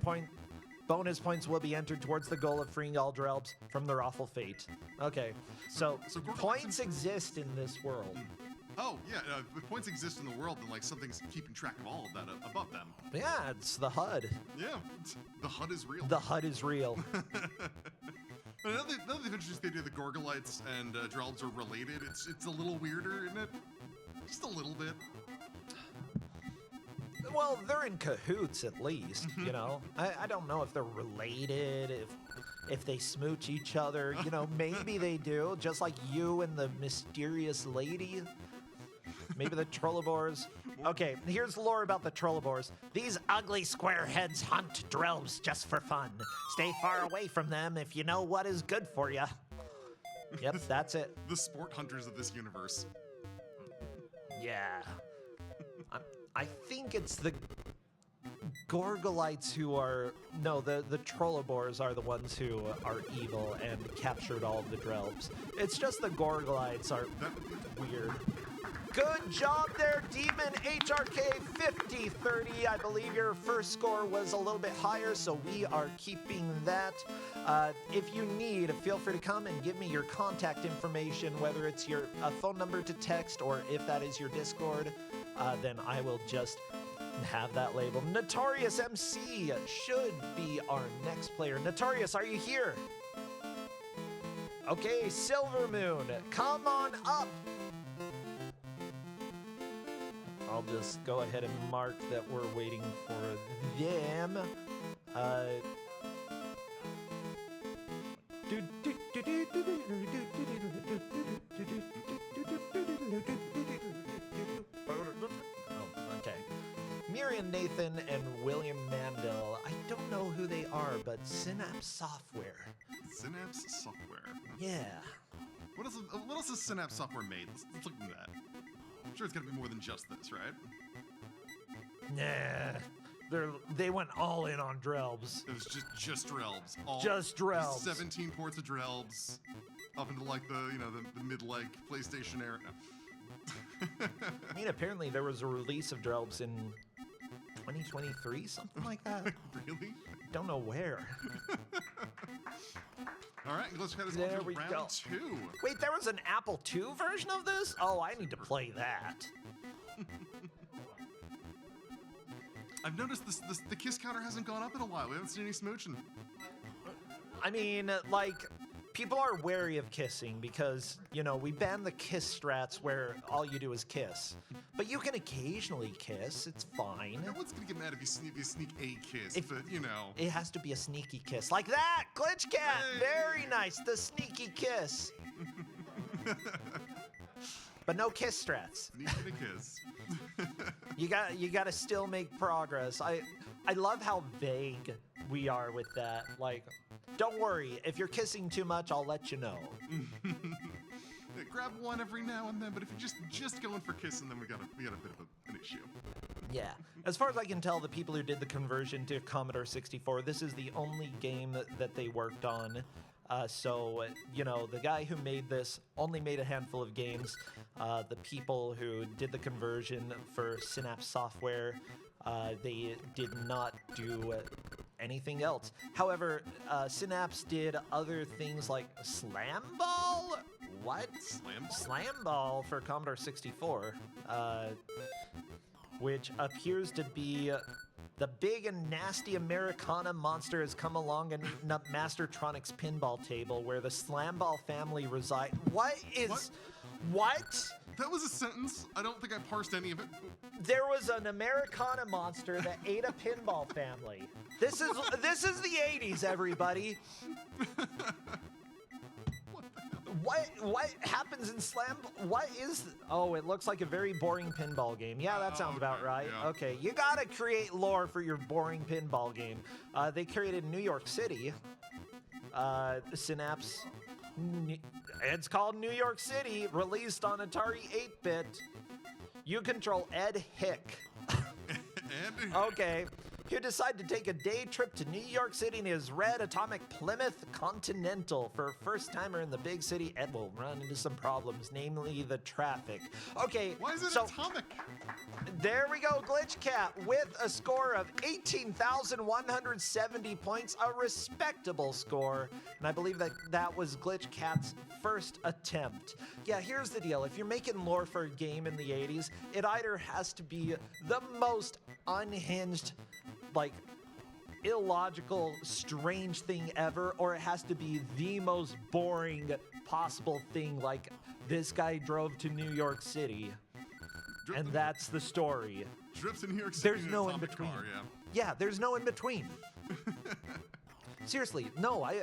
bonus points will be entered towards the goal of freeing all Drelbs from their awful fate. Okay, so points exist in this world. Oh, yeah, if points exist in the world, then something's keeping track of all of that above them. Yeah, it's the HUD. Yeah, the HUD is real. The HUD is real. Now that they've introduced the idea that Gorgolites and Drelbs are related, it's a little weirder, isn't it? Just a little bit. Well, they're in cahoots at least, you know. I don't know if they're related, if they smooch each other, you know, maybe they do, just like you and the mysterious lady. Maybe the Trollobors. Okay, here's the lore about the Trollobors. These ugly square heads hunt Drelbs just for fun. Stay far away from them if you know what is good for you. Yep, that's it. The sport hunters of this universe. Yeah. I think it's the Gorgolites who are... No, the Trollobors are the ones who are evil and captured all of the Drelbs. It's just the Gorgolites are weird. Good job there, Demon HRK 5030. I believe your first score was a little bit higher, so we are keeping that. If you need, feel free to come and give me your contact information, whether it's your phone number to text or if that is your Discord, then I will just have that labeled. Notorious MC should be our next player. Notorious, are you here? Okay, Silver Moon, come on up. I'll just go ahead and mark that we're waiting for them. Okay. Miriam Nathan and William Mandel. I don't know who they are, but Synapse Software. Synapse Software. Yeah. What else has Synapse Software made? Let's look into that. I'm sure it's gonna be more than just this, right? Nah. They went all in on Drelbs. It was just Drelbs. Just Drelbs. 17 ports of Drelbs. Up into like the mid-leg PlayStation era. No. I mean, apparently there was a release of Drelbs in 2023, something like that. Really? Don't know where. All right, let's head There on we to round go. 2. Wait, there was an Apple II version of this? Oh, I need to play that. I've noticed the kiss counter hasn't gone up in a while. We haven't seen any smooching. I mean, like, people are wary of kissing because, you know, we banned the kiss strats where all you do is kiss. But you can occasionally kiss. It's fine. No one's gonna get mad if you sneak a kiss, but you know. It has to be a sneaky kiss. Like that! Glitch Cat! Hey. Very nice. The sneaky kiss. But no kiss strats. Sneaking a kiss. You got to still make progress. I love how vague we are with that. Like, don't worry. If you're kissing too much, I'll let you know. Grab one every now and then, but if you're just going for kissing, then we got a bit of an issue. Yeah. As far as I can tell, the people who did the conversion to Commodore 64, this is the only game that they worked on. So, you know, the guy who made this only made a handful of games. The people who did the conversion for Synapse Software, they did not do anything else. However, Synapse did other things like Slam Ball? What? Slam Ball for Commodore 64, which appears to be... The big and nasty Americana monster has come along and eaten up Mastertronics pinball table where the Slam Ball family reside. What? That was a sentence. I don't think I parsed any of it. There was an Americana monster that ate a pinball family. This is the 80s, everybody. What happens in Slam? What is? Oh, it looks like a very boring pinball game. Yeah, that sounds about right. Yeah. Okay, you gotta create lore for your boring pinball game. They created New York City. Synapse. It's called New York City, released on Atari 8-bit. You control Ed Hick. Okay. He decided to take a day trip to New York City in his red atomic Plymouth Continental. For a first-timer in the big city, Ed will run into some problems, namely the traffic. Okay, Why is it so atomic? there we go, Glitch Cat, with a score of 18,170 points, a respectable score. And I believe that was Glitch Cat's first attempt. Yeah, here's the deal. If you're making lore for a game in the 80s, it either has to be the most unhinged, like, illogical, strange thing ever, or it has to be the most boring possible thing, like this guy drove to New York City, and that's the story. Drelbs in New York City. There's in an no in atomic between. car, yeah. Yeah, there's no in between. Seriously, no. I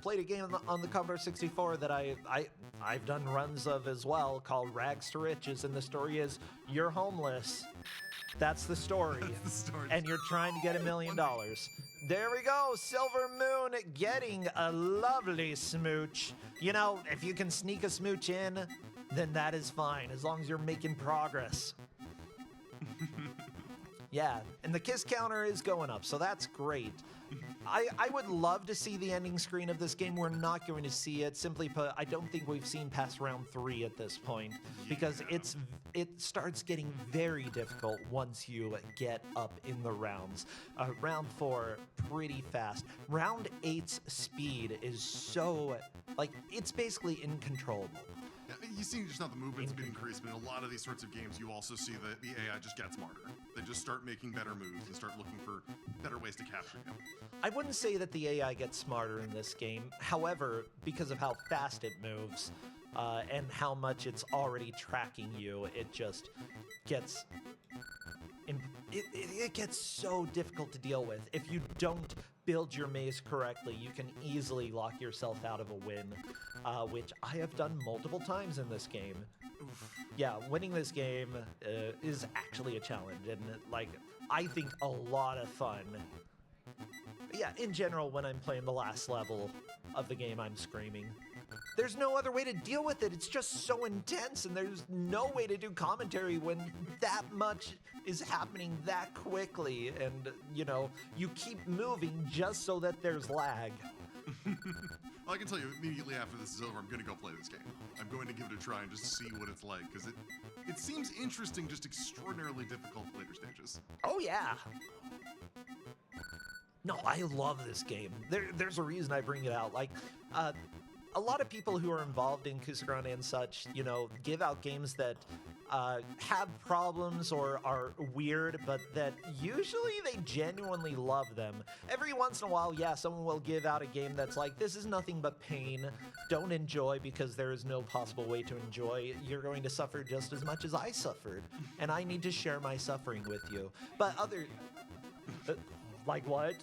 played a game on the Commodore 64 that I've done runs of as well, called Rags to Riches, and the story is you're homeless. That's the story. That's the story. And you're trying to get $1 million. There we go, Silver Moon getting a lovely smooch. You know, if you can sneak a smooch in, then that is fine, as long as you're making progress. Yeah, and the kiss counter is going up, so that's great. I would love to see the ending screen of this game. We're not going to see it. Simply put, I don't think we've seen past round 3 at this point, because it starts getting very difficult once you get up in the rounds. Round 4, pretty fast. Round 8's speed is so, like, it's basically uncontrollable. Yeah, you see just how the movement's been increased, but in a lot of these sorts of games, you also see that the AI just gets smarter. They just start making better moves and start looking for better ways to capture you. I wouldn't say that the AI gets smarter in this game. However, because of how fast it moves and how much it's already tracking you, it just gets... It gets so difficult to deal with. If you don't build your maze correctly, you can easily lock yourself out of a win, which I have done multiple times in this game. Yeah, winning this game is actually a challenge, and like I think a lot of fun. But yeah, in general, when I'm playing the last level of the game, I'm screaming. There's no other way to deal with it. It's just so intense, and there's no way to do commentary when that much is happening that quickly, and, you know, you keep moving just so that there's lag. Well, I can tell you immediately after this is over, I'm going to go play this game. I'm going to give it a try and just see what it's like, because it seems interesting, just extraordinarily difficult at later stages. Oh, yeah. No, I love this game. There's a reason I bring it out. Like, a lot of people who are involved in Kusogrande and such, you know, give out games that have problems or are weird, but that usually they genuinely love them. Every once in a while, yeah, someone will give out a game that's like, this is nothing but pain. Don't enjoy because there is no possible way to enjoy. You're going to suffer just as much as I suffered, and I need to share my suffering with you. But other... like what?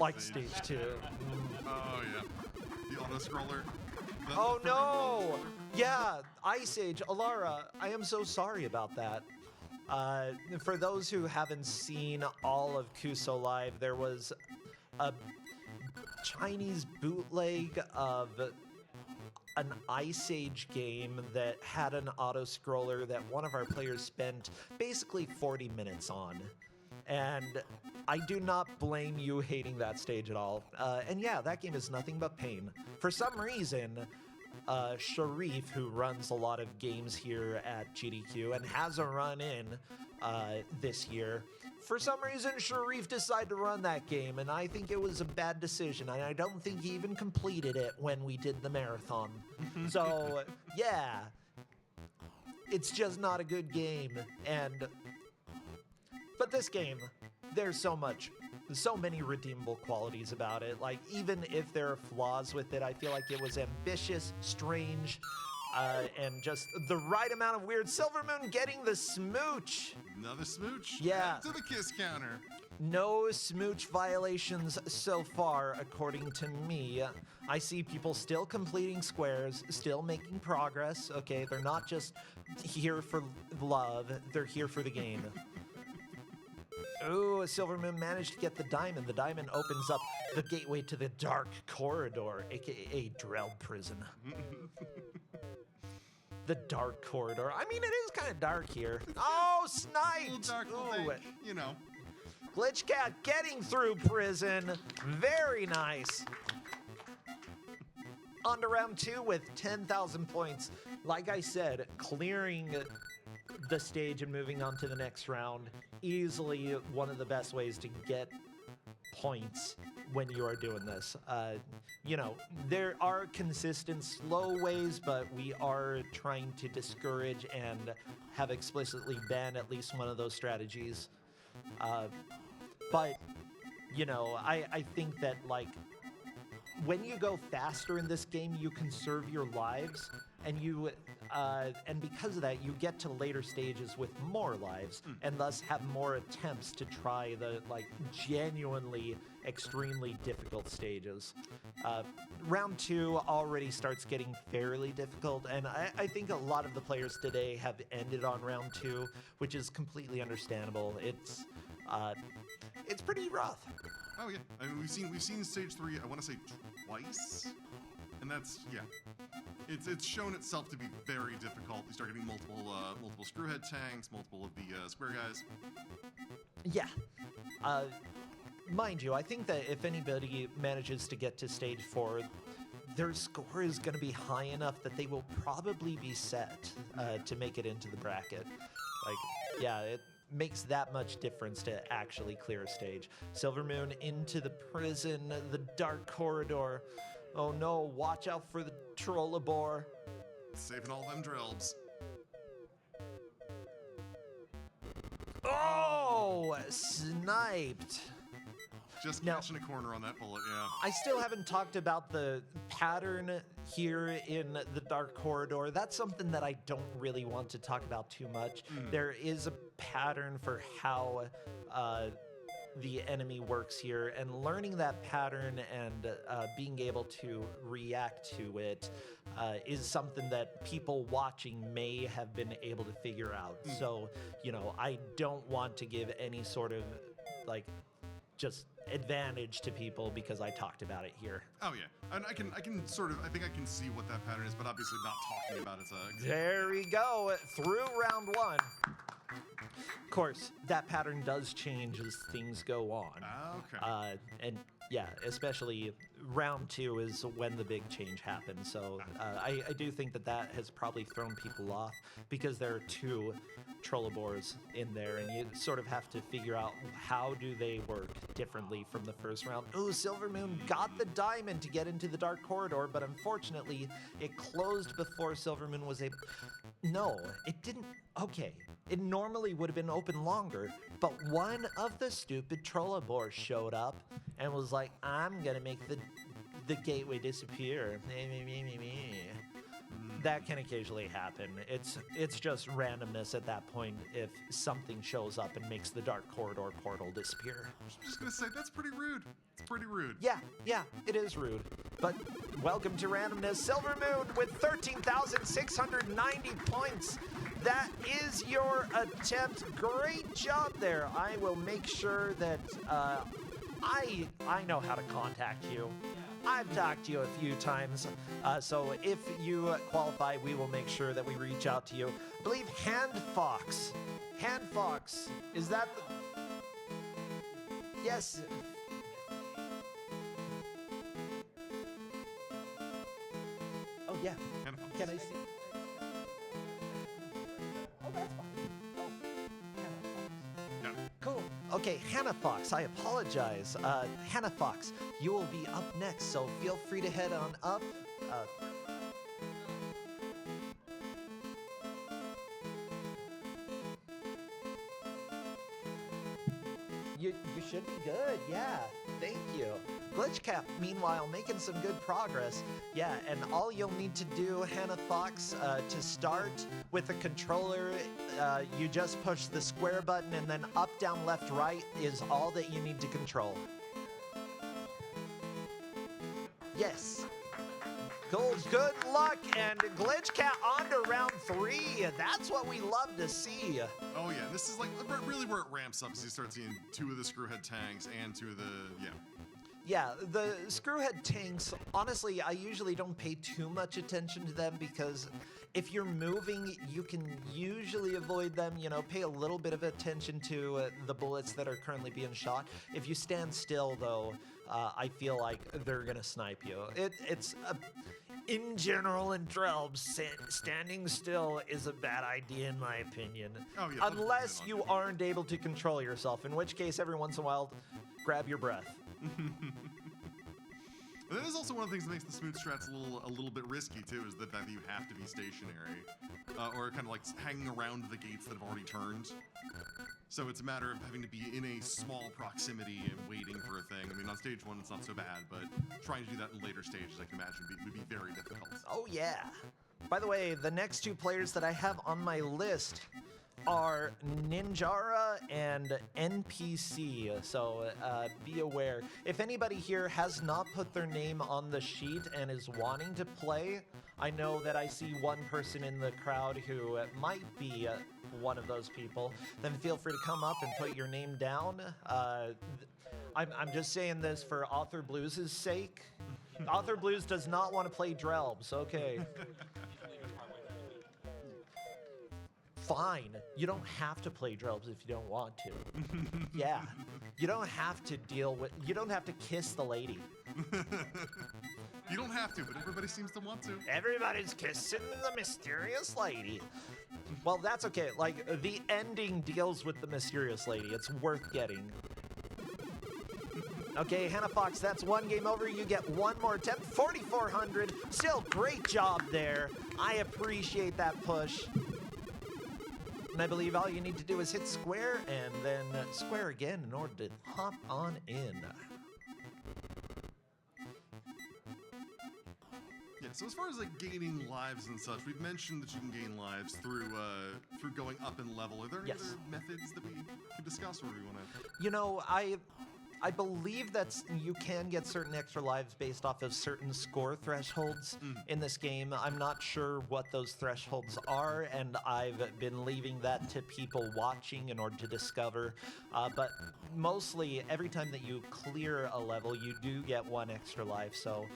Like Stage 2. Oh, yeah. The auto-scroller. Oh no! Yeah, Ice Age, Alara, I am so sorry about that. For those who haven't seen all of Kuso Live, there was a Chinese bootleg of an Ice Age game that had an auto-scroller that one of our players spent basically 40 minutes on. And I do not blame you hating that stage at all. And yeah, that game is nothing but pain. For some reason, Sharif, who runs a lot of games here at GDQ and has a run-in this year, for some reason, Sharif decided to run that game, and I think it was a bad decision, and I don't think he even completed it when we did the marathon. So, yeah, it's just not a good game, and... But this game, there's so many redeemable qualities about it. Like, even if there are flaws with it, I feel like it was ambitious, strange, and just the right amount of weird. Silver Moon getting the smooch. Another smooch? Yeah. Add to the kiss counter. No smooch violations so far, according to me. I see people still completing squares, still making progress. Okay, they're not just here for love, they're here for the game. Ooh, Silver Moon managed to get the diamond. The diamond opens up the gateway to the dark corridor, aka Drelbs prison. The dark corridor. I mean, it is kind of dark here. Oh, sniped! Dark Ooh, thing, you know. Glitch Cat getting through prison. Very nice. On to round 2 with 10,000 points. Like I said, clearing the stage and moving on to the next round, easily one of the best ways to get points when you are doing this. You know, there are consistent slow ways, but we are trying to discourage and have explicitly banned at least one of those strategies. But, you know, I think that, like, when you go faster in this game, you conserve your lives, and you and because of that, you get to later stages with more lives, and thus have more attempts to try the like genuinely extremely difficult stages. Round 2 already starts getting fairly difficult, and I think a lot of the players today have ended on round 2, which is completely understandable. It's pretty rough. Oh yeah, I mean we've seen stage 3. I want to say twice, and that's it's shown itself to be very difficult. You start getting multiple screwhead tanks, multiple of the square guys. Yeah. Mind you, I think that if anybody manages to get to stage 4, their score is going to be high enough that they will probably be set to make it into the bracket. Like, yeah, it makes that much difference to actually clear a stage. Silvermoon into the prison, the dark corridor. Oh no, watch out for the Trollabore. Saving all them Drelbs. Oh, sniped. Just Now- catching a corner on that bullet, yeah. I still haven't talked about the pattern here in the Dark Corridor. That's something that I don't really want to talk about too much. There is a pattern for how the enemy works here, and learning that pattern and being able to react to it is something that people watching may have been able to figure out. So, I don't want to give any sort of just advantage to people because I talked about it here. Oh yeah, and I think I can see what that pattern is, but obviously not talking about its There we go, through round 1. Of course, that pattern does change as things go on. Okay. And yeah, especially round 2 is when the big change happens. So I do think that has probably thrown people off because there are 2 Trollabores in there, and you sort of have to figure out how do they work differently from the first round. Ooh, Silvermoon got the diamond to get into the Dark Corridor, but unfortunately, it closed before Silvermoon was able... No, it didn't... Okay, it normally would have been open longer, but one of the stupid Trollabores showed up and was like, I'm gonna make the gateway disappear. That can occasionally happen. It's just randomness at that point if something shows up and makes the Dark Corridor portal disappear. I'm just gonna say that's pretty rude. It's pretty rude. Yeah, it is rude. But welcome to randomness. Silvermoon with 13,690 points. That is your attempt. Great job there. I will make sure that I know how to contact you. I've talked to you a few times, so if you qualify, we will make sure that we reach out to you. I believe Hand Fox, is that the... Yes. Oh yeah, can I see? Oh, that's fine. Oh, Hannah Fox. Yeah. Cool. Okay, Hannah Fox, I apologize. Hannah Fox, you will be up next, so feel free to head on up. You should be good, yeah. Thank you. Glitchcap, meanwhile, making some good progress. Yeah, and all you'll need to do, Hannah Fox, to start with the controller, you just push the square button, and then up, down, left, right is all that you need to control. Yes. Cool, good luck, and Glitchcat on to round 3. That's what we love to see. Oh yeah, this is like really where it ramps up as you start seeing 2 of the screwhead tanks and 2 of the Yeah, the screwhead tanks, honestly, I usually don't pay too much attention to them because if you're moving, you can usually avoid them, pay a little bit of attention to the bullets that are currently being shot. If you stand still, though, I feel like they're going to snipe you. In general, in Drelbs, standing still is a bad idea in my opinion. Oh, yeah, Unless that's you aren't able to control yourself, in which case, every once in a while, grab your breath. And that is also one of the things that makes the smooth strats a little bit risky too, is the fact that you have to be stationary, or kind of like hanging around the gates that have already turned. So it's a matter of having to be in a small proximity and waiting for a thing. I mean, on stage 1 it's not so bad, but trying to do that in later stages, I can imagine, would be very difficult. Oh yeah. By the way, the next two players that I have on my list are Ninjara and NPC, so be aware. If anybody here has not put their name on the sheet and is wanting to play, I know that I see one person in the crowd who might be one of those people, then feel free to come up and put your name down. I'm just saying this for Author Blues' sake. Author Blues does not want to play Drelbs, okay. Fine. You don't have to play Drelbs if you don't want to. Yeah. You don't have to you don't have to kiss the lady. You don't have to, but everybody seems to want to. Everybody's kissing the mysterious lady. Well, that's okay. Like, the ending deals with the mysterious lady. It's worth getting. Okay, Hannah Fox, that's one game over. You get one more attempt. 4,400. Still, great job there. I appreciate that push. And I believe all you need to do is hit square and then square again in order to hop on in. Yeah, so as far as like gaining lives and such, we've mentioned that you can gain lives through going up in level. Are there any Yes. other methods that we can discuss, or do we want to? You know, I believe that you can get certain extra lives based off of certain score thresholds in this game. I'm not sure what those thresholds are, and I've been leaving that to people watching in order to discover. But mostly, every time that you clear a level, you do get one extra life. So,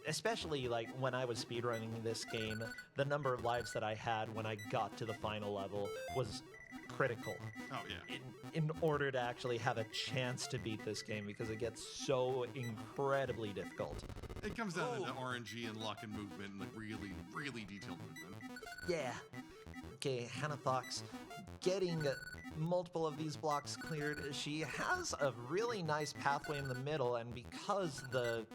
especially like when I was speedrunning this game, the number of lives that I had when I got to the final level was critical. Oh yeah. In order to actually have a chance to beat this game, because it gets so incredibly difficult. It comes down to RNG and luck and movement and like really, really detailed movement. Yeah. Okay, Hannah Fox getting multiple of these blocks cleared. She has a really nice pathway in the middle, and because the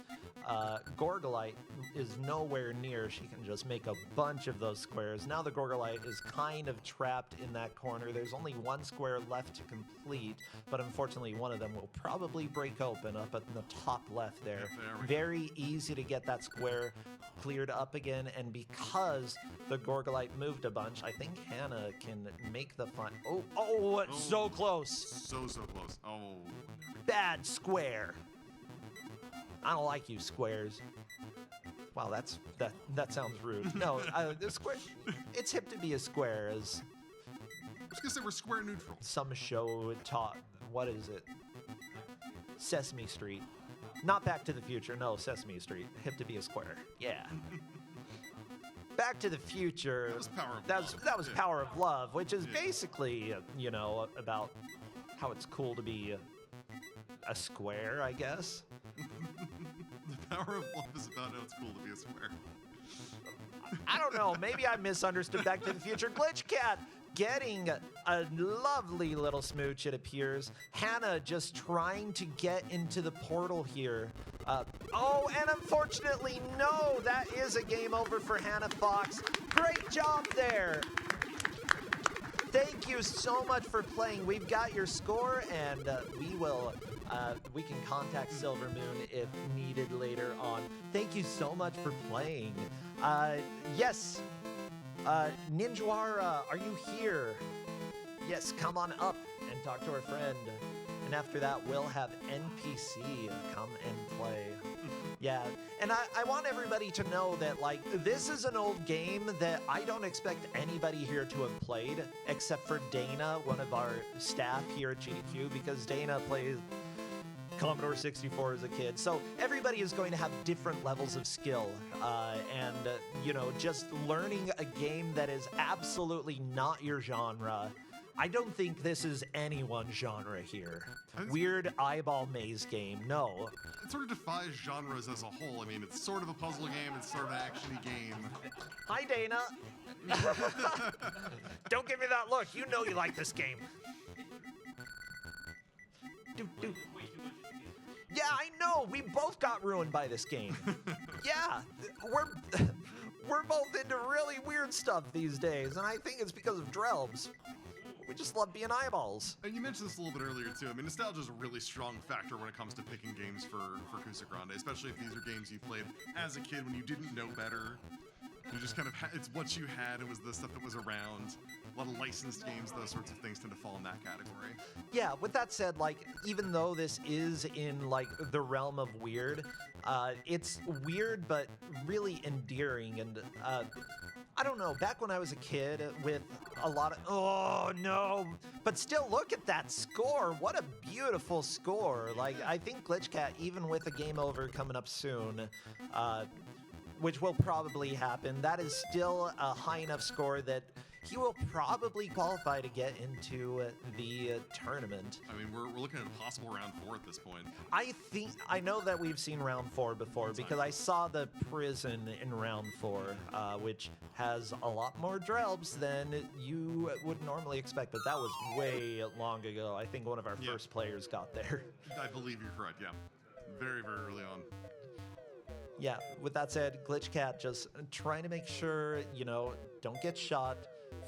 Gorgolite is nowhere near, she can just make a bunch of those squares. Now the Gorgolite is kind of trapped in that corner. There's only one square left to complete, but unfortunately one of them will probably break open up at the top left there. Yep, there we go. Very easy to get that square cleared up again, and because the Gorgolite moved a bunch, I think Hannah can make the fun. Oh, it's so close. So close. Oh. Bad square. I don't like you, squares. Wow, that sounds rude. No, the square. It's hip to be a square, as I was gonna say we're square neutral. some show taught. What is it? Sesame Street. Not Back to the Future. No, Sesame Street. Hip to be a square. Yeah. Back to the Future. That was Power of Love. That was Yeah. Power of Love, which is Yeah. basically, about how it's cool to be a square, I guess. The Power of Love is about how it's cool to be a square. I don't know. Maybe I misunderstood Back to the Future. Glitch Cat getting a lovely little smooch, it appears. Hannah just trying to get into the portal here. And unfortunately, no, that is a game over for Hannah Fox. Great job there. Thank you so much for playing. We've got your score, and we can contact Silver Moon if needed later on. Thank you so much for playing. Yes, Ninjara, are you here? Yes, come on up and talk to our friend. And after that, we'll have NPC come and play. Yeah, and I want everybody to know that, like, this is an old game that I don't expect anybody here to have played, except for Dana, one of our staff here at GDQ, because Dana plays Commodore 64 as a kid. So everybody is going to have different levels of skill. Just learning a game that is absolutely not your genre. I don't think this is anyone's genre here. Weird eyeball maze game, no. It sort of defies genres as a whole. I mean, it's sort of a puzzle game, it's sort of an action-y game. Hi, Dana. Don't give me that look. You know you like this game. Do. Yeah, I know. We both got ruined by this game. Yeah, we're both into really weird stuff these days, and I think it's because of Drelbs. We just love being eyeballs. And you mentioned this a little bit earlier, too. I mean, nostalgia is a really strong factor when it comes to picking games for Kusogrande, especially if these are games you played as a kid when you didn't know better. You just kind of it's what you had. It was the stuff that was around. A lot of licensed games, those sorts of things tend to fall in that category. Yeah, with that said, like, even though this is in, like, the realm of weird, it's weird but really endearing. And, I don't know, back when I was a kid with a lot of, oh no, but still look at that score. What a beautiful score. Like, I think GlitchCat, even with a game over coming up soon, which will probably happen, that is still a high enough score that he will probably qualify to get into the tournament. I mean, we're looking at a possible round 4 at this point. I know that we've seen round 4 before because I saw the prison in round 4, which has a lot more Drelbs than you would normally expect, but that was way long ago. I think one of our first players got there. I believe you're correct, yeah. Very, very early on. Yeah, with that said, GlitchCat just trying to make sure, you know, don't get shot,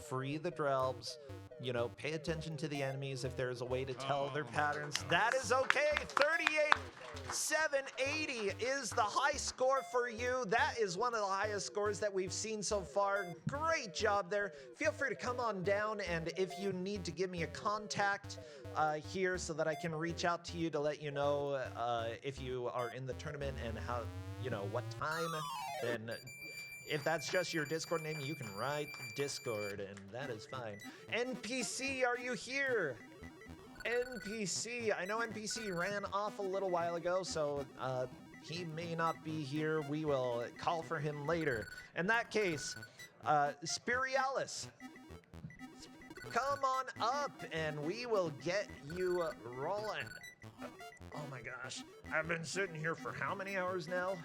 free the Drelbs, you know, pay attention to the enemies if there's a way to tell their patterns. That is okay. 38,780 is the high score for you. That is one of the highest scores that we've seen so far. Great job there. Feel free to come on down, and if you need to give me a contact here so that I can reach out to you to let you know if you are in the tournament and how, you know, what time, then if that's just your Discord name, you can write Discord, and that is fine. NPC, are you here? NPC, I know NPC ran off a little while ago, so he may not be here. We will call for him later. In that case, Spirialis, come on up, and we will get you rolling. Oh my gosh, I've been sitting here for how many hours now?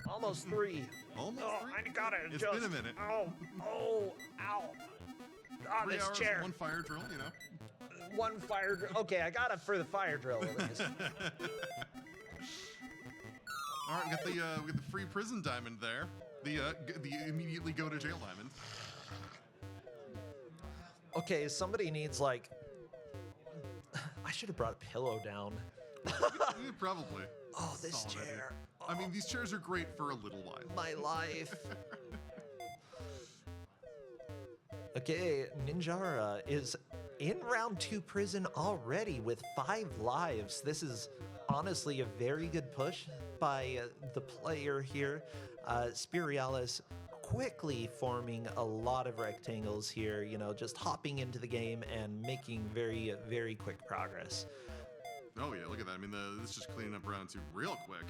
Almost 3. Almost 3? I gotta It's adjust. been a minute. Oh, ow. 3 this hours, chair. 1 fire drill, you know. 1 fire drill. Okay, I got it for the fire drill at least. All right, we got the free prison diamond there. The immediately go to jail diamond. Okay, somebody needs, like, I should have brought a pillow down. Yeah, probably. Oh, this Solid idea. chair. I mean, these chairs are great for a little while. My life. Okay, Ninjara is in round 2 prison already with 5 lives. This is honestly a very good push by the player here. Spirialis quickly forming a lot of rectangles here, you know, just hopping into the game and making very, very quick progress. Oh yeah, look at that. I mean, this is just cleaning up round 2 real quick.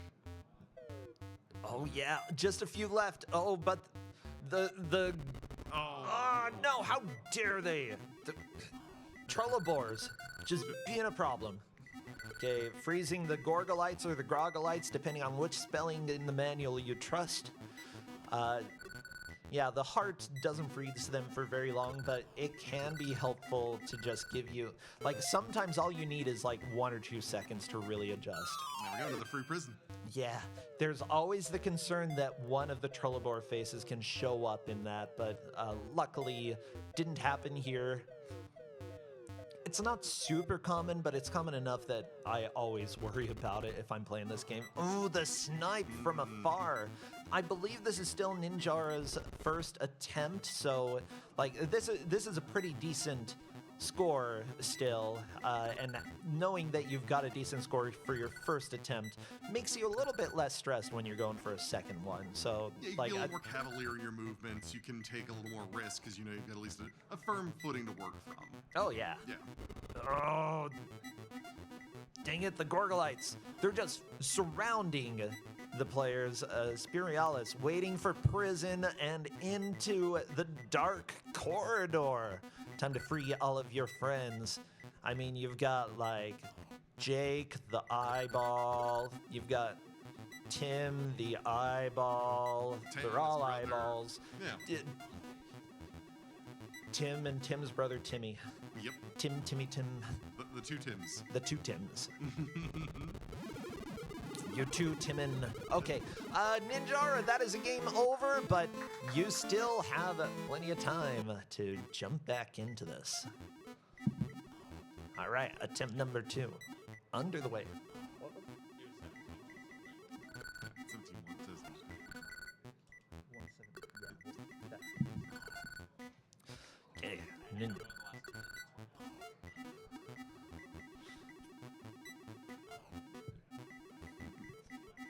Oh yeah, just a few left. Oh, but the Oh. no, how dare they? The Trelleborgs just being a problem. Okay, freezing the Gorgolites or the Grogolites, depending on which spelling in the manual you trust. Yeah, the heart doesn't freeze them for very long, but it can be helpful to just give you, like, sometimes all you need is like 1 or 2 seconds to really adjust. There we go, to the free prison. Yeah, there's always the concern that one of the Trelleborg faces can show up in that, but luckily didn't happen here. It's not super common, but it's common enough that I always worry about it if I'm playing this game. Ooh, the snipe from afar. I believe this is still Ninjara's first attempt, so like this is a pretty decent score still, and knowing that you've got a decent score for your first attempt makes you a little bit less stressed when you're going for a second one. So Yeah, you like can be a little more cavalier in your movements. You can take a little more risk because you know you've got at least a firm footing to work from. oh yeah. Yeah. Oh, dang it, the Gorgolites. They're just surrounding the players. Spirialis waiting for prison and into the dark corridor. Time to free all of your friends. I mean, you've got, like, Jake, the eyeball. You've got Tim, the eyeball. They're Tim's all brother. eyeballs. Yeah. Tim and Tim's brother, Timmy. Yep. Tim. The 2 Tims. The 2 Tims. You 2 Timon. Okay, Ninjara, that is a game over, but you still have plenty of time to jump back into this. All right, attempt number 2. Under the way. 17 one says. Nin-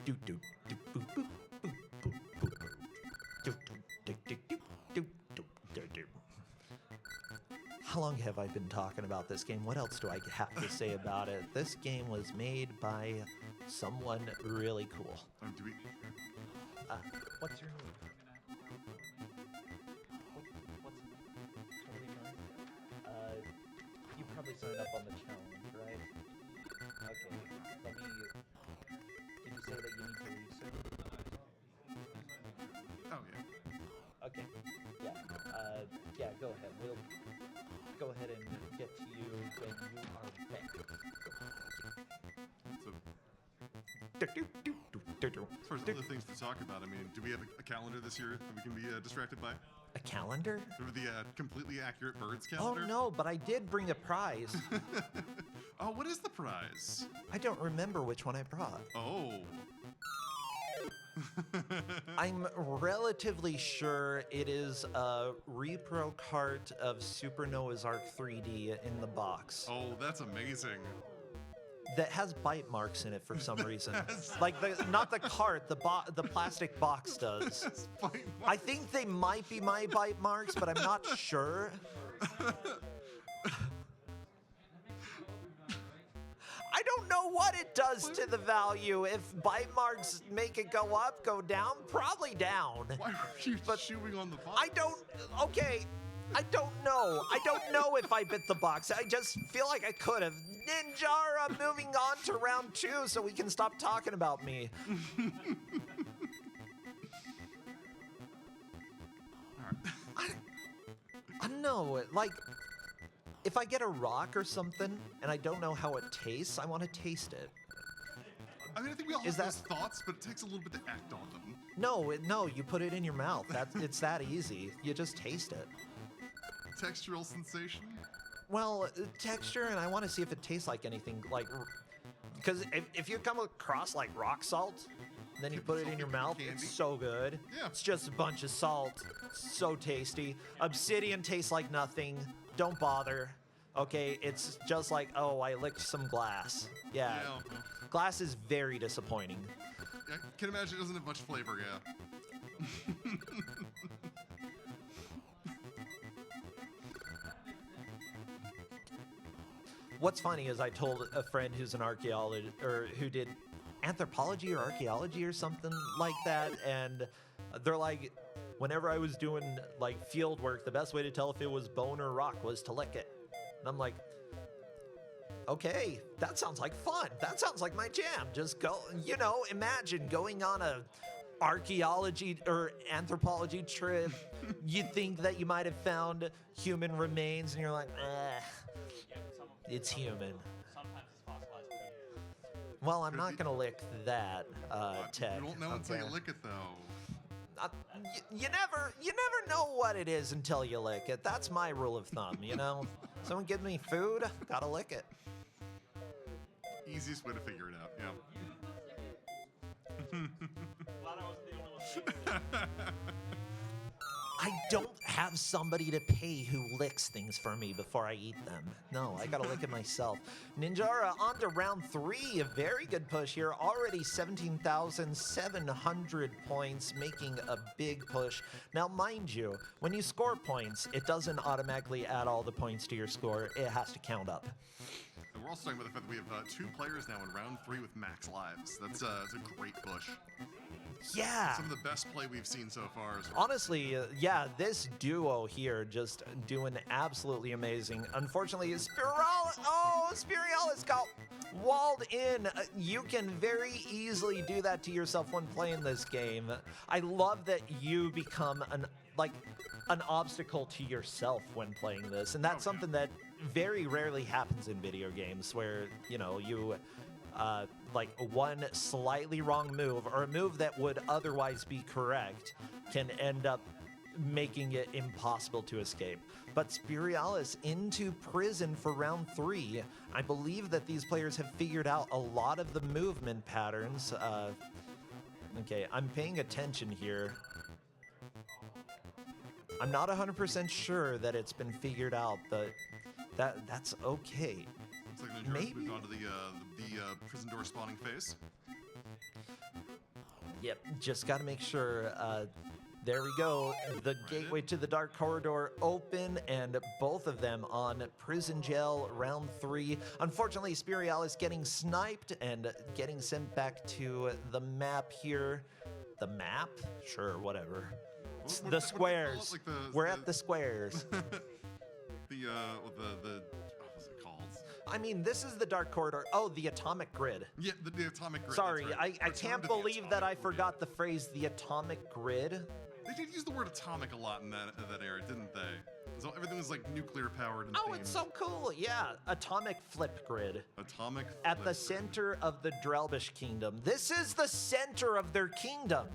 do do do boo boo boo boo boo do do do do do do do do. How long have I been talking about this game? What else do I have to say about it? This game was made by someone really cool. Do we? What's your name? What's totally fine. You probably signed up on the challenge, right? Okay. Let me. Did you say that you need to leave soon? Oh yeah. Okay. Yeah. Yeah. Go ahead. We'll go ahead and get to you when you are back. So Do, do, do, do, do, do. as far as other things to talk about, I mean, do we have a calendar this year that we can be distracted by? A calendar? Remember the completely accurate birds Oh calendar? no, but I did bring a prize. Oh, what is the prize? I don't remember which one I brought. Oh. I'm relatively sure it is a repro cart of Supernova's Arc 3D in the box Oh, that's amazing. that has bite marks in it for some reason. Like not the cart, the plastic box does. I think they might be my bite marks, but I'm not sure. I don't know what it does to the value. If bite marks make it go up, go down, probably down. Why were you But chewing on the box? I don't. Okay, I don't know. I don't know if I bit the box. I just feel like I could have. Ninjara, moving on to round 2 so we can stop talking about me. I don't know. Like, if I get a rock or something and I don't know how it tastes, I want to taste it. I mean, I think we all Is have those that- thoughts, but it takes a little bit to act on them. No, you put it in your mouth. It's that easy. You just taste it. Textural sensation? Well, texture, and I want to see if it tastes like anything, like, because if you come across like rock salt, then you put it in your mouth, Candy? it's so good. Yeah. It's just a bunch of salt, so tasty. Obsidian tastes like nothing. Don't bother. Okay, it's just like, oh, I licked some glass. Yeah. Yeah. Glass is very disappointing. I can imagine it doesn't have much flavor, yeah. What's funny is I told a friend who's an archaeologist, or who did anthropology or archaeology or something like that, and they're like, whenever I was doing like field work, the best way to tell if it was bone or rock was to lick it. And I'm like, okay, that sounds like fun. That sounds like my jam. Just go, imagine going on a archaeology or anthropology trip. You think that you might have found human remains, and you're like, it's human. Sometimes it's fossilized. Well, I'm not gonna lick that, Ted. You won't know until you okay? lick it, though. You never know what it is until you lick it. That's my rule of thumb, Someone gives me food, gotta lick it. Easiest way to figure it out, yeah. Glad I wasn't the only one saying that. I don't have somebody to pay who licks things for me before I eat them. No, I gotta lick it myself. Ninjara on to round 3. A very good push here. Already 17,700 points, making a big push. Now, mind you, when you score points, it doesn't automatically add all the points to your score. It has to count up. And we're also talking about the fact that we have 2 players now in round 3 with max lives. That's a great push. Yeah. Some of the best play we've seen so far. Honestly, yeah, this duo here just doing absolutely amazing. Unfortunately, Spiralis got walled in. You can very easily do that to yourself when playing this game. I love that you become an obstacle to yourself when playing this, and that's something that very rarely happens in video games, where you like one slightly wrong move or a move that would otherwise be correct can end up making it impossible to escape. But Spiralis into prison for round 3. I believe that these players have figured out a lot of the movement patterns. Okay, I'm paying attention here. I'm not 100% sure that it's been figured out, but that's okay. Looks like Ninja's Maybe. moved on to the prison door spawning phase. Yep, just got to make sure. There we go. The gateway to the dark corridor open, and both of them on prison jail round 3. Unfortunately, Spirialis getting sniped and getting sent back to the map here. The map? Sure, whatever. What- The what- squares. what do you call it? Like We're at the squares. the what's it called? I mean, this is the dark corridor. Oh, the atomic grid. Yeah, the atomic grid. Sorry, that's right. I Return can't to the believe that I atomic grid. forgot the phrase the atomic grid. They did use the word atomic a lot in that era, didn't they? So everything was like nuclear powered and Oh, themed. it's so cool. Yeah, atomic flip grid. Atomic. At the flip grid. center of the Drelbs kingdom. This is the center of their kingdom.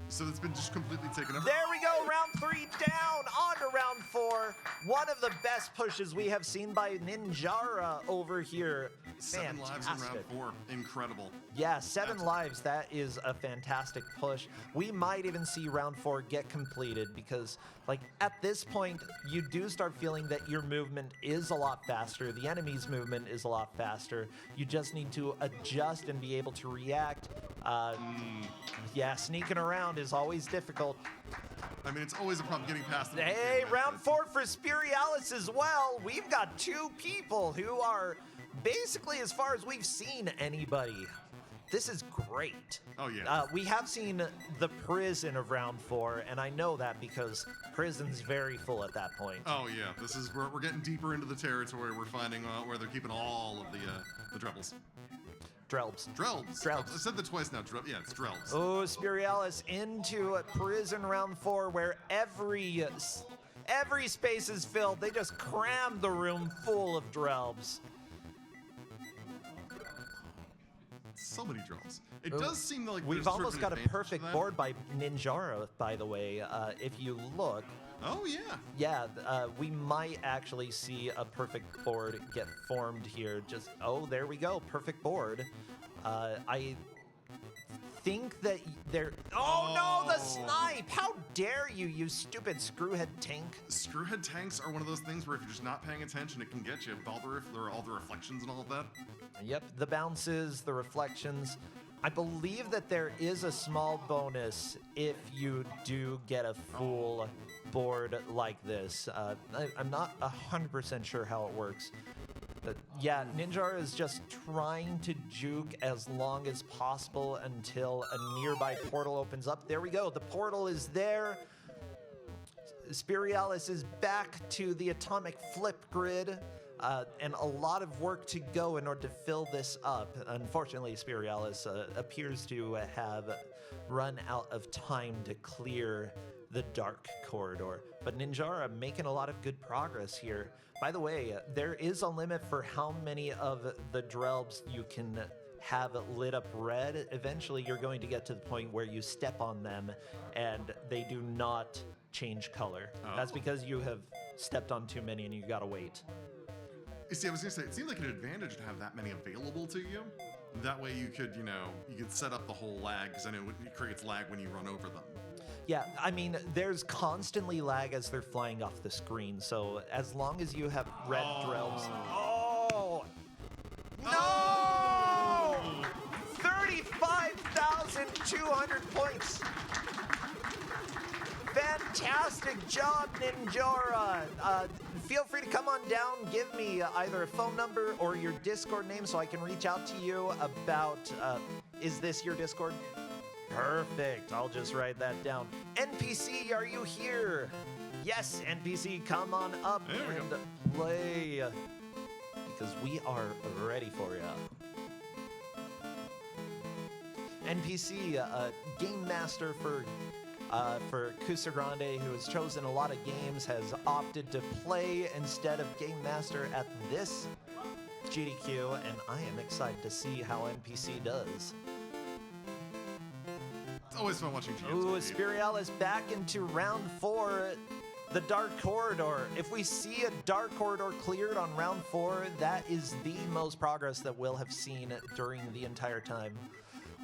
So it's been just completely taken over. There we go, round 3 down, on to round 4. One of the best pushes we have seen by Ninjara over here. 7 lives in round Fantastic. 4. Incredible. Yeah, 7 lives. That is a fantastic push. We might even see round 4 get completed because, like, at this point, you do start feeling that your movement is a lot faster. The enemy's movement is a lot faster. You just need to adjust and be able to react. Yeah, sneaking around is always difficult. I mean, it's always a problem getting past the Hey, round 4 for Spirialis as well. We've got 2 people who are basically, as far as we've seen anybody. This is great. Oh, yeah. We have seen the prison of round 4, and I know that because prison's very full at that point. Oh yeah, this is where we're getting deeper into the territory. We're finding where they're keeping all of the Drelbs. Drelbs. Drelbs. Drelbs. I said that twice now. Yeah, it's Drelbs. Oh, Spirialis into prison round 4, where every space is filled. They just crammed the room full of Drelbs. So many Drelbs. It does seem like We've there's sort of almost an got a advantage to perfect that. board by Ninjara, by the way. If you look, Oh yeah. yeah, we might actually see a perfect board get formed here. Oh, there we go, perfect board. I think that there. Oh no, the snipe! How dare you, you stupid screwhead tank! Screwhead tanks are one of those things where if you're just not paying attention, it can get you. All the reflections and all of that. Yep, the bounces, the reflections. I believe that there is a small bonus if you do get a full board like this. I'm not 100% sure how it works. But yeah, Ninjara is just trying to juke as long as possible until a nearby portal opens up. There we go, the portal is there. Spirialis is back to the atomic flip grid. And a lot of work to go in order to fill this up. Unfortunately, Spirialis appears to have run out of time to clear the dark corridor. But Ninjara making a lot of good progress here. By the way, there is a limit for how many of the Drelbs you can have lit up red. Eventually, you're going to get to the point where you step on them and they do not change color. That's because you have stepped on too many and you gotta wait. You see, I was gonna say, it seems like an advantage to have that many available to you. That way you could, you could set up the whole lag, because I know it creates lag when you run over them. Yeah, I mean, there's constantly lag as they're flying off the screen, so as long as you have red Drelbs. Oh! No! 35,200 points! Fantastic job, Ninjara! Feel free to come on down, give me either a phone number or your Discord name so I can reach out to you about, is this your Discord? Perfect, I'll just write that down. NPC, are you here? Yes, NPC, come on up There we and go. play. Because we are ready for ya. NPC, game master for Kusogrande, who has chosen a lot of games, has opted to play instead of game master at this GDQ, and I am excited to see how NPC does. It's always fun watching GMs. Ooh, compete. Spirialis back into round 4, the Dark Corridor. If we see a Dark Corridor cleared on round 4, that is the most progress that we'll have seen during the entire time.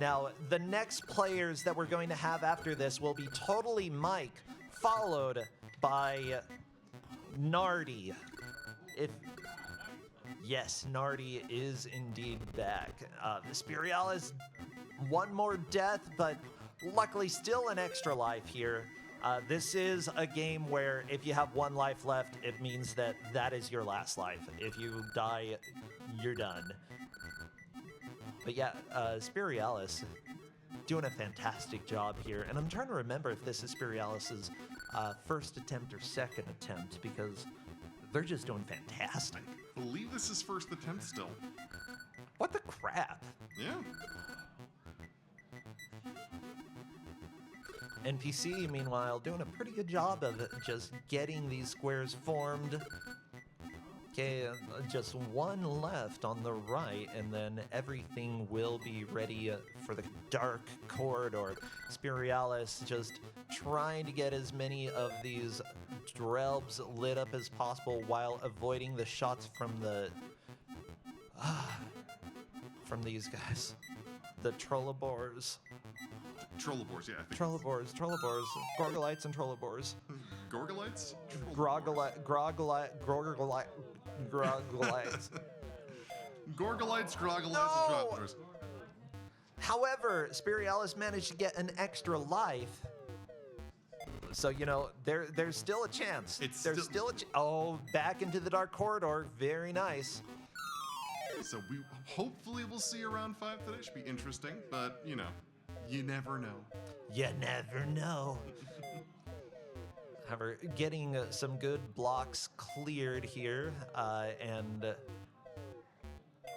Now, the next players that we're going to have after this will be Totally Mike followed by Nardi. Yes, Nardi is indeed back. Spirialis, one more death, but luckily still an extra life here. This is a game where if you have one life left, it means that that is your last life. If you die, you're done. But yeah, Spirialis doing a fantastic job here. And I'm trying to remember if this is Spirialis's first attempt or second attempt, because they're just doing fantastic. I believe this is first attempt still. What the crap? Yeah. NPC, meanwhile, doing a pretty good job of just getting these squares formed. Okay, just one left on the right, and then everything will be ready for the dark corridor. Spirialis just trying to get as many of these Drelbs lit up as possible while avoiding the shots from the from these guys, the Trollobors. Trollobors, yeah. I think Trollobors, Gorgolites and Trollobors. Gorgolites? Grogolites. Gorgolites, Grogolites, No! and Trollobors. However, Spirialis managed to get an extra life. So, you know, there's still a chance. There's still a oh, back into the dark corridor. Very nice. So we hopefully will see around 5 today. Should be interesting, but you know, you never know. You never know. However, getting some good blocks cleared here, and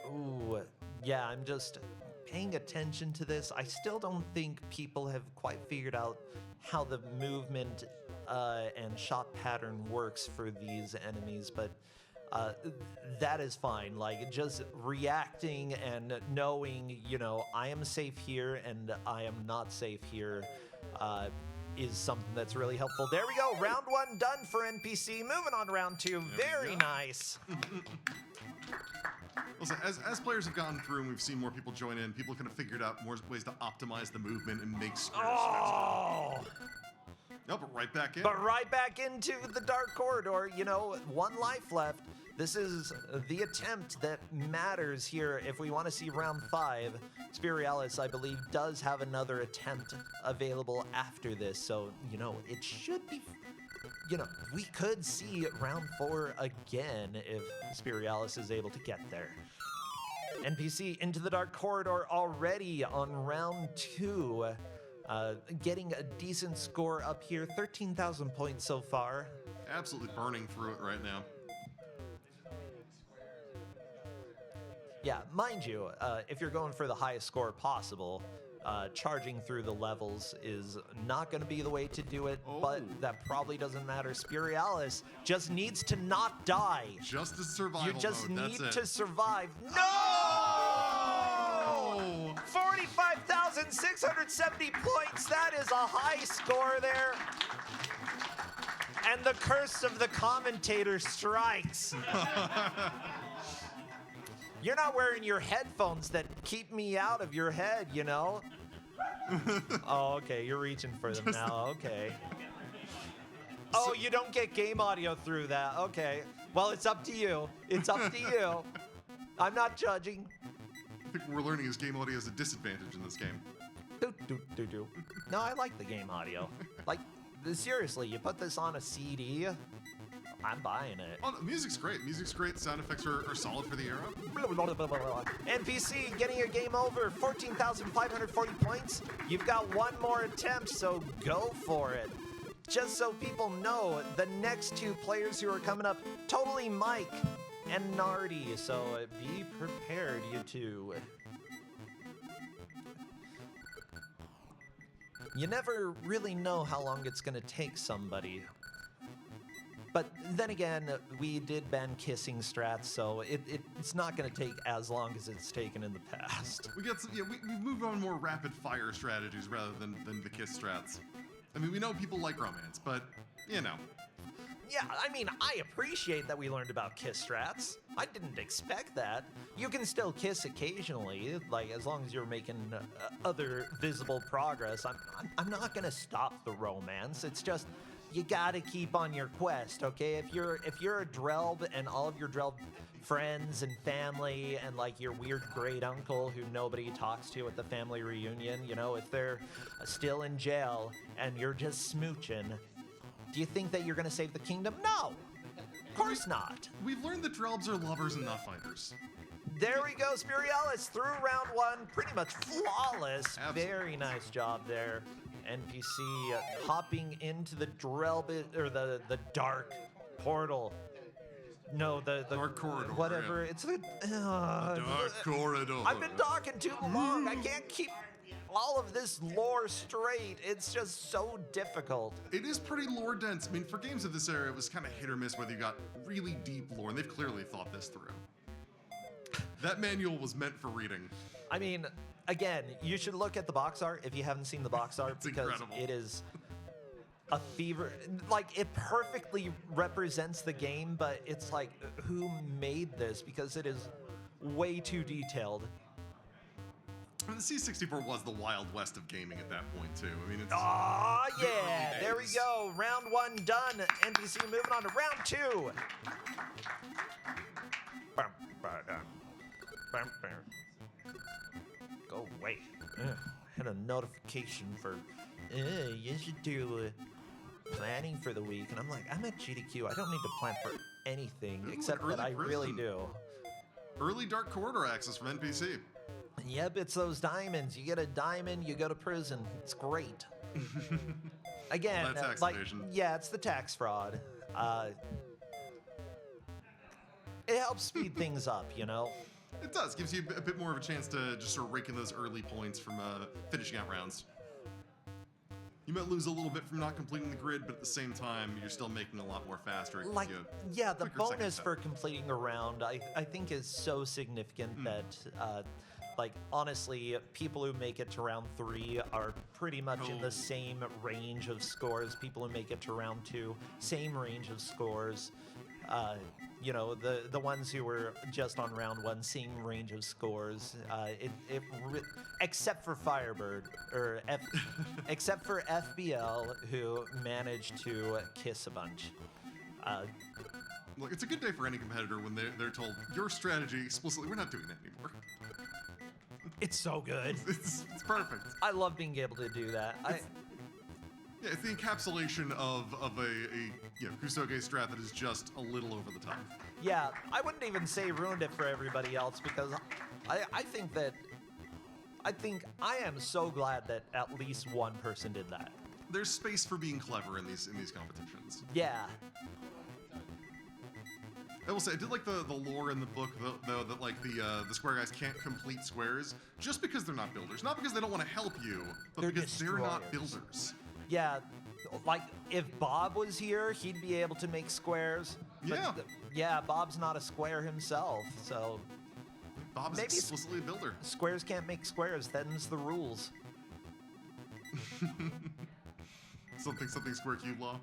ooh, yeah, I'm just paying attention to this. I still don't think people have quite figured out how the movement and shot pattern works for these enemies, but that is fine. Like, just reacting and knowing, you know, I am safe here and I am not safe here is something that's really helpful. There we go. Round 1 done for NPC. Moving on to round 2. Very nice. Listen, as players have gone through and we've seen more people join in, people kind of figured out more ways to optimize the movement and make squares faster. No, but right back in. But right back into the dark corridor. You know, one life left. This is the attempt that matters here if we want to see round 5. Spirialis, I believe, does have another attempt available after this. So, you know, it should be, you know, we could see round 4 again if Spirialis is able to get there. NPC into the dark corridor already on round 2. Getting a decent score up here, 13,000 points so far. Absolutely burning through it right now. Yeah, mind you, if you're going for the highest score possible, charging through the levels is not going to be the way to do it, but that probably doesn't matter. Spirialis just needs to not die. Just a survival You just mode, need that's to it. survive. No! 45,670 points. That is a high score there. And the curse of the commentator strikes. You're not wearing your headphones that keep me out of your head, you know? Oh, okay, you're reaching for them now, okay. Oh, you don't get game audio through that, okay. Well, it's up to you. It's up to you. I'm not judging. I think what we're learning is game audio is a disadvantage in this game. Do. No, I like the game audio. Like, seriously, you put this on a CD, I'm buying it. Oh, the music's great. Music's great. Sound effects are solid for the era. NPC getting your game over, 14,540 points. You've got one more attempt, so go for it. Just so people know, the next 2 players who are coming up, totally Mike and Nardi, so be prepared, you two. You never really know how long it's gonna take somebody. But then again, we did ban kissing strats, so it's not going to take as long as it's taken in the past. We got some, we moved on more rapid fire strategies rather than the kiss strats. I mean, we know people like romance, but you know. Yeah, I mean, I appreciate that we learned about kiss strats. I didn't expect that. You can still kiss occasionally, like as long as you're making other visible progress. I'm not going to stop the romance. It's just you gotta keep on your quest, okay? If you're a Drelb and all of your Drelb friends and family and like your weird great uncle who nobody talks to at the family reunion, you know, if they're still in jail and you're just smooching, do you think that you're gonna save the kingdom? No, of course not. We've learned that Drelbs are lovers and not fighters. There we go, Spirialis through round one, pretty much flawless. Absolutely. Very nice job there. NPC hopping into the Drelb or the dark portal. No, the Dark corridor, whatever. yeah. It's the Dark corridor. I've been talking too long. I can't keep all of this lore straight. It's just so difficult. It is pretty lore dense. I mean, for games of this era, it was kind of hit or miss whether you got really deep lore, and they've clearly thought this through. That manual was meant for reading. I mean, again, you should look at the box art if you haven't seen the box art It's because incredible. it is a fever. Like, it perfectly represents the game, but it's like, who made this? Because it is way too detailed. I mean, the C64 was the Wild West of gaming at that point, too. I mean, it's... Ah, the early yeah, there we days. go. Round one done. NPC moving on to round two. Go away. Had a notification for, you should do planning for the week. And I'm like, I'm at GDQ. I don't need to plan for anything Ooh, except early that I really prison. do. Early Dark Corridor access from NPC. Yep, it's those diamonds. You get a diamond, you go to prison. It's great. Again, Well, that's tax like, evasion. yeah, it's the tax fraud. It helps speed things up, you know? It does. Gives you a bit more of a chance to just sort of rake in those early points from finishing out rounds. You might lose a little bit from not completing the grid, but at the same time, you're still making a lot more faster. It gives Like, you a yeah, the quicker second bonus step. for completing a round, I think is so significant that, like, honestly, people who make it to round 3 are pretty much in Oh. the same range of scores. People who make it to round 2, same range of scores. You know, the ones who were just on round 1, same range of scores. Except for Firebird, or except for FBL, who managed to kiss a bunch. Look, it's a good day for any competitor when they're told, your strategy explicitly, we're not doing that anymore. It's so good. It's perfect. I love being able to do that. Yeah, it's the encapsulation of a you know, Kusoge strat that is just a little over the top. Yeah, I wouldn't even say ruined it for everybody else because I think I am so glad that at least one person did that. There's space for being clever in these competitions. Yeah. I will say, I did like the lore in the book though that like the Square guys can't complete squares just because they're not builders, not because they don't want to help you, but They're because they're not destroyers. builders. Yeah, like if Bob was here, he'd be able to make squares. But Yeah. Yeah, Bob's not a square himself, so Bob is Maybe explicitly a builder. squares can't make squares. Them's the rules. Something square cube law.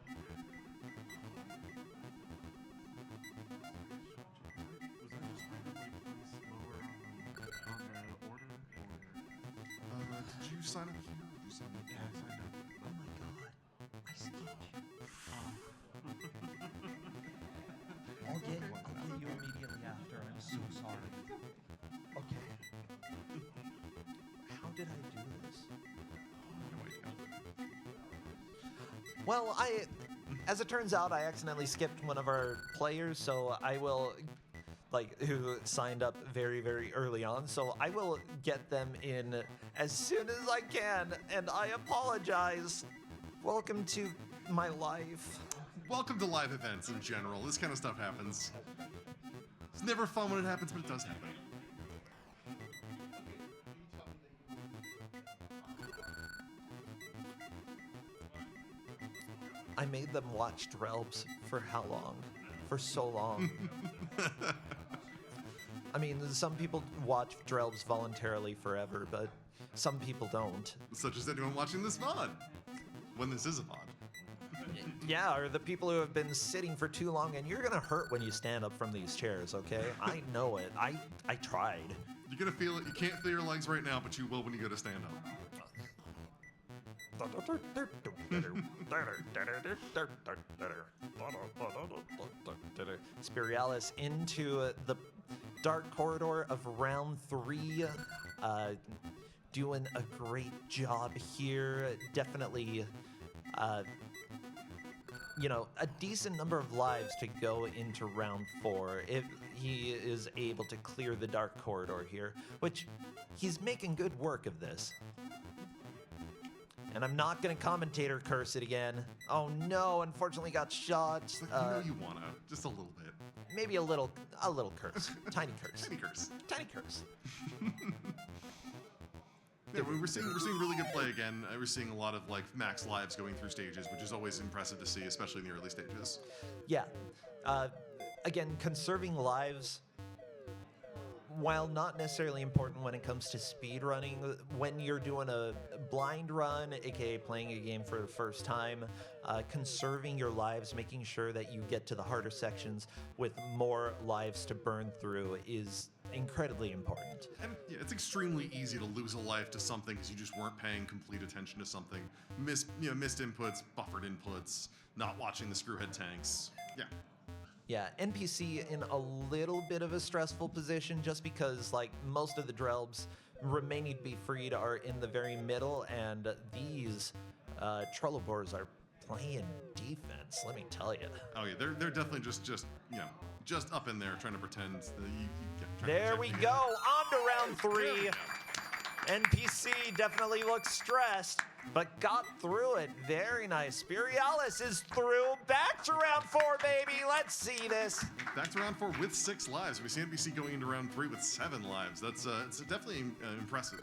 Did you sign up here? Did you sign up? Yeah, I signed up. Oh my god, I skipped you. I'll get you immediately after. I'm so sorry. Okay. How did I do this? No idea. Well, as it turns out, I accidentally skipped one of our players, so I will, like, who signed up very, very early on, so I will get them in as soon as I can, and I apologize. Welcome to my life. Welcome to live events in general. This kind of stuff happens. It's never fun when it happens, but it does happen. I made them watch Drelbs for how long? For so long. I mean, some people watch Drelbs voluntarily forever, but some people don't. Such as anyone watching this VOD. When this is a VOD. Yeah, or the people who have been sitting for too long, and you're gonna hurt when you stand up from these chairs, okay? I know it. I tried. You're gonna feel it. You can't feel your legs right now, but you will when you go to stand up. Spirialis into the dark corridor of round 3. Doing a great job here. Definitely, a decent number of lives to go into round 4 if he is able to clear the dark corridor here, which he's making good work of this. And I'm not going to commentator curse it again. Oh no, unfortunately got shot. You wanna, just a little bit. Maybe a little curse. Tiny curse. Tiny curse. Tiny curse. Yeah, we're seeing really good play again. We're seeing a lot of like max lives going through stages, which is always impressive to see, especially in the early stages. Yeah. Again, conserving lives, while not necessarily important when it comes to speed running, when you're doing a blind run, aka playing a game for the first time, conserving your lives, making sure that you get to the harder sections with more lives to burn through is incredibly important. And yeah, it's extremely easy to lose a life to something because you just weren't paying complete attention to something. Missed inputs, buffered inputs, not watching the screwhead tanks. Yeah. Yeah, NPC in a little bit of a stressful position just because, like, most of the Drelbs remaining to be freed are in the very middle, and these Trolloboars are playing defense, let me tell you. Oh yeah, they're definitely just up in there trying to pretend that There we go, on to round 3. NPC definitely looks stressed, but got through it. Very nice. Spirialis is through. Back to round 4, baby. Let's see this. Back to round 4 with 6 lives. We see NPC going into round 3 with 7 lives. That's it's definitely impressive.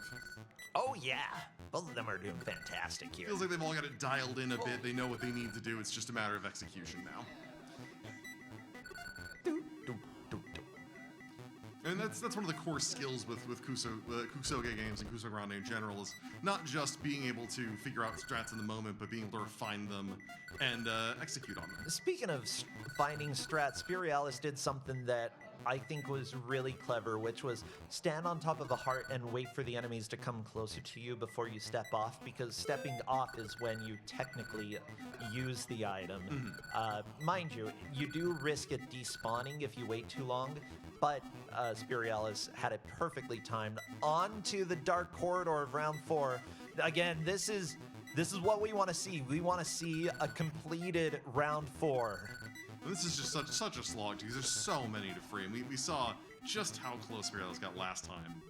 Oh, yeah. Both of them are doing fantastic here. Feels like they've all got it dialed in a bit. They know what they need to do. It's just a matter of execution now. And that's one of the core skills with Kusogrande games and Kusogrande in general is not just being able to figure out strats in the moment, but being able to refine them and execute on them. Speaking of finding strats, Spirialis did something that I think was really clever, which was stand on top of a heart and wait for the enemies to come closer to you before you step off, because stepping off is when you technically use the item. Mind you, you do risk it despawning if you wait too long, but Spirialis had it perfectly timed onto the dark corridor of round 4. Again, this is what we want to see. We want to see a completed round 4. This is just such a slog because there's so many to free. And we saw just how close Spirialis got last time.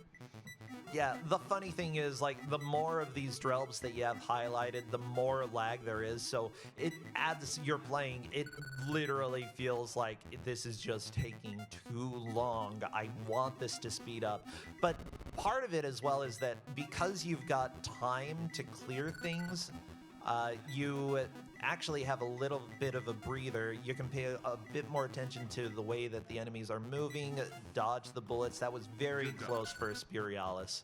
Yeah, the funny thing is, like, the more of these Drelbs that you have highlighted, the more lag there is. So it adds, you're playing, it literally feels like this is just taking too long. I want this to speed up. But part of it as well is that because you've got time to clear things, you actually have a little bit of a breather. You can pay a bit more attention to the way that the enemies are moving, dodge the bullets. That was very close for Spirialis.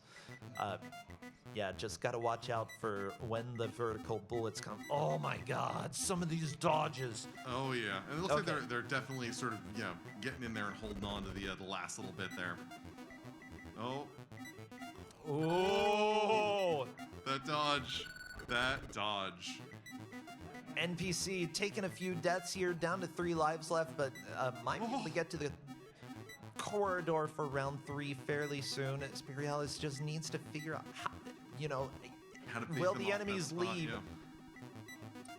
Yeah, just got to watch out for when the vertical bullets come. Oh my God, some of these dodges. Oh yeah, and it looks like they're definitely sort of getting in there and holding on to the last little bit there. Oh. Oh. That dodge. NPC taking a few deaths here, down to 3 lives left, but might be able to get to the corridor for round 3 fairly soon. Spirialis just needs to figure out how to pick will them the off enemies that spot, leave? yeah.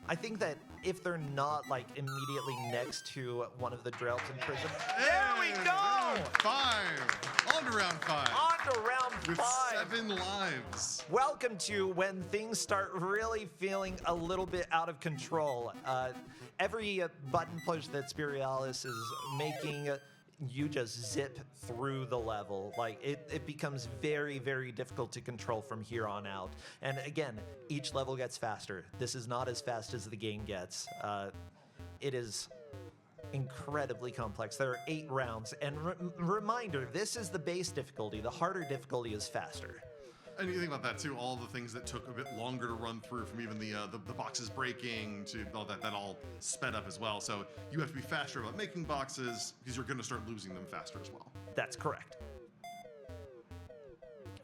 I think that if they're not like immediately next to one of the Drelbs in prison, Hey, there we go! Round 5. On to round 5. On to round With 5. 7 lives. Welcome to when things start really feeling a little bit out of control. Every button push that Spirialis is making, you just zip through the level. Like, it becomes very, very difficult to control from here on out. And again, each level gets faster. This is not as fast as the game gets. It is incredibly complex. There are 8 rounds. And reminder, this is the base difficulty. The harder difficulty is faster. And you think about that too, all the things that took a bit longer to run through, from even the boxes breaking to all that all sped up as well. So you have to be faster about making boxes because you're going to start losing them faster as well. That's correct.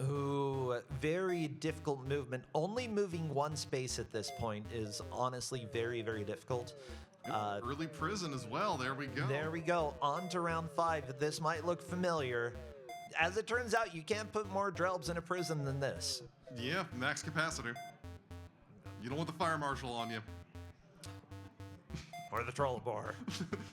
Ooh, very difficult movement. Only moving one space at this point is honestly very, very difficult. Early prison as well. There we go. There we go. On to round 5. This might look familiar. As it turns out, you can't put more Drelbs in a prison than this. Yeah, max capacity. You don't want the fire marshal on you. Or the Trollbor.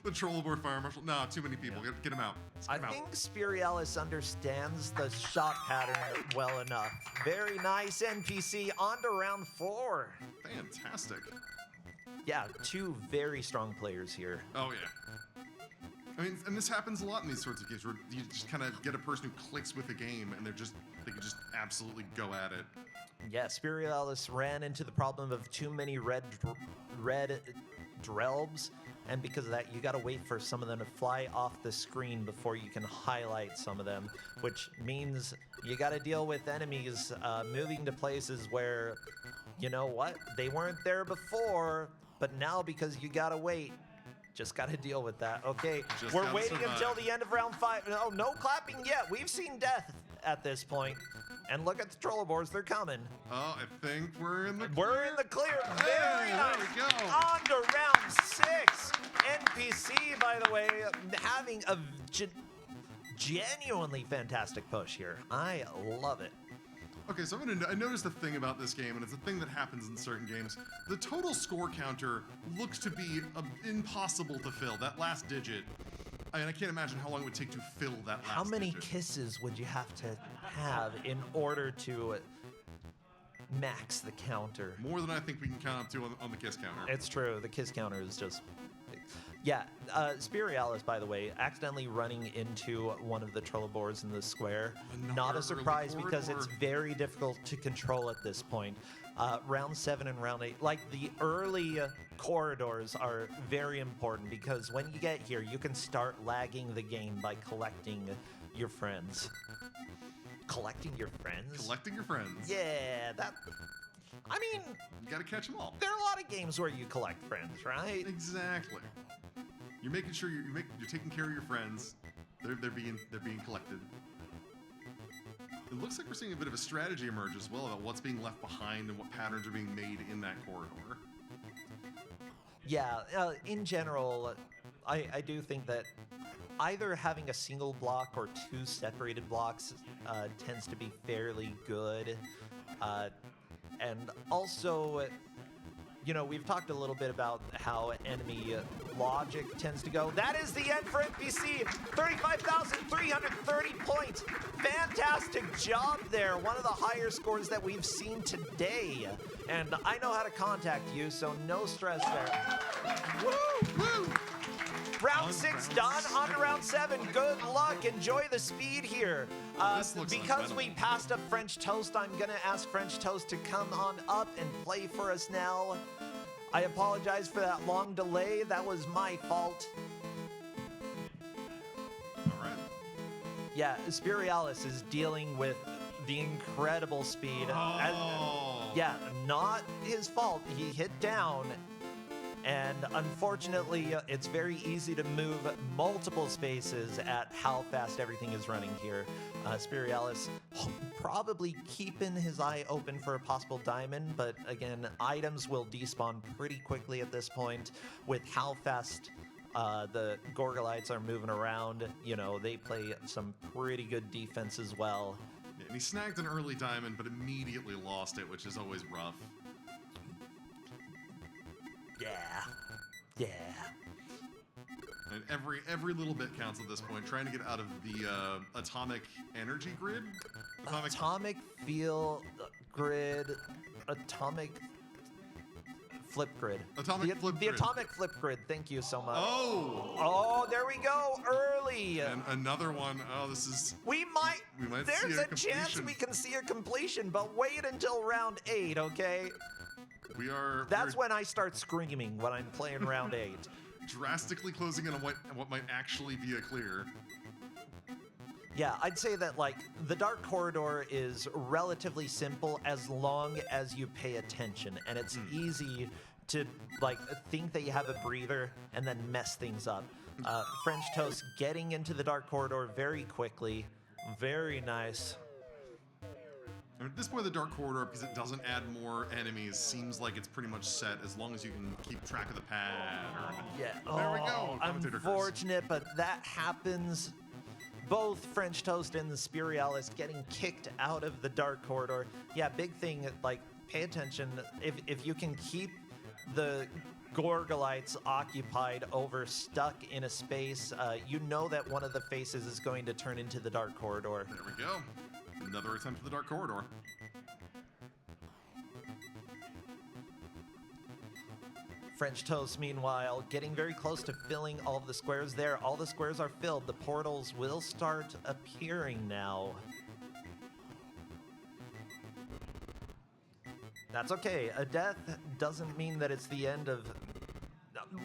The Trollbor fire marshal. No, too many people. Get him out. I Get him out. think Spirialis understands the shot pattern well enough. Very nice NPC. On to round 4. Fantastic. Yeah, 2 very strong players here. Oh, yeah. I mean, and this happens a lot in these sorts of games where you just kind of get a person who clicks with the game and they can just absolutely go at it. Yeah, Spirialis ran into the problem of too many red Drelbs, and because of that, you gotta wait for some of them to fly off the screen before you can highlight some of them, which means you gotta deal with enemies moving to places where, you know what, they weren't there before, but now because you gotta wait, just gotta deal with that. Okay, Just we're gotta waiting survive. until the end of round 5. No, no clapping yet. We've seen death at this point. And look at the Trollbors, they're coming. Oh, I think we're in the We're in the clear. Hey, Very there nice. we go. On to round 6. NPC, by the way, having a genuinely fantastic push here. I love it. Okay, so I noticed a thing about this game, and it's a thing that happens in certain games. The total score counter looks to be impossible to fill. That last digit, I mean, I can't imagine how long it would take to fill that last How many digit. kisses would you have to have in order to max the counter? More than I think we can count up to on the kiss counter. It's true. The kiss counter is just... Yeah, Spirialis, by the way, accidentally running into one of the Trollbors in the square. Not Another a early surprise because it's corridor. very difficult to control at this point. Round 7 and round 8, like the early corridors are very important because when you get here, you can start lagging the game by collecting your friends. Collecting your friends? Collecting your friends. Yeah, that... I mean, You gotta catch them all. there are a lot of games where you collect friends, right? Exactly. You're making sure you're taking care of your friends. They're being collected. It looks like we're seeing a bit of a strategy emerge as well about what's being left behind and what patterns are being made in that corridor. Yeah, in general, I do think that either having a single block or 2 separated blocks tends to be fairly good. And also, you know, we've talked a little bit about how enemy logic tends to go. That is the end for NPC. 35,330 points. Fantastic job there. One of the higher scores that we've seen today. And I know how to contact you, so no stress there. Woo! Woo! Round 6 done. On to round 7. Good luck. Enjoy the speed here. This looks Because we unbettable. passed up French Toast, I'm going to ask French Toast to come on up and play for us now. I apologize for that long delay. That was my fault. All right. Yeah, Spirialis is dealing with the incredible speed. Yeah, not his fault. He hit down. And unfortunately, it's very easy to move multiple spaces at how fast everything is running here. Spirialis probably keeping his eye open for a possible diamond, but again, items will despawn pretty quickly at this point with how fast the Gorgolites are moving around. You know, they play some pretty good defense as well. Yeah, and he snagged an early diamond, but immediately lost it, which is always rough. Yeah. Yeah. And every little bit counts at this point. Trying to get out of the atomic energy grid. Atomic field grid, atomic flip grid. Atomic flip The grid. atomic flip grid. Thank you so much. Oh, Oh, there we go. Early. and another one. Oh, this is. We might there's see a a chance completion. we can see a completion, but wait until round 8, okay? We're That's when I start screaming when I'm playing round 8. drastically closing in on what might actually be a clear. Yeah, I'd say that, like, the Dark Corridor is relatively simple as long as you pay attention, and it's easy to, like, think that you have a breather and then mess things up. French Toast getting into the Dark Corridor very quickly. Very nice. I mean, at this point, the Dark Corridor, because it doesn't add more enemies, seems like it's pretty much set as long as you can keep track of the pattern. Yeah. There we go. Commentator curse. Unfortunate, but that happens. Both French Toast and the Spirialis getting kicked out of the Dark Corridor. Yeah, big thing, like, pay attention. If you can keep the Gorgolites occupied over stuck in a space, you know that one of the faces is going to turn into the Dark Corridor. There we go. Another attempt at the Dark Corridor. French Toast, meanwhile, getting very close to filling all of the squares there. All the squares are filled. The portals will start appearing now. That's okay. A death doesn't mean that it's the end of...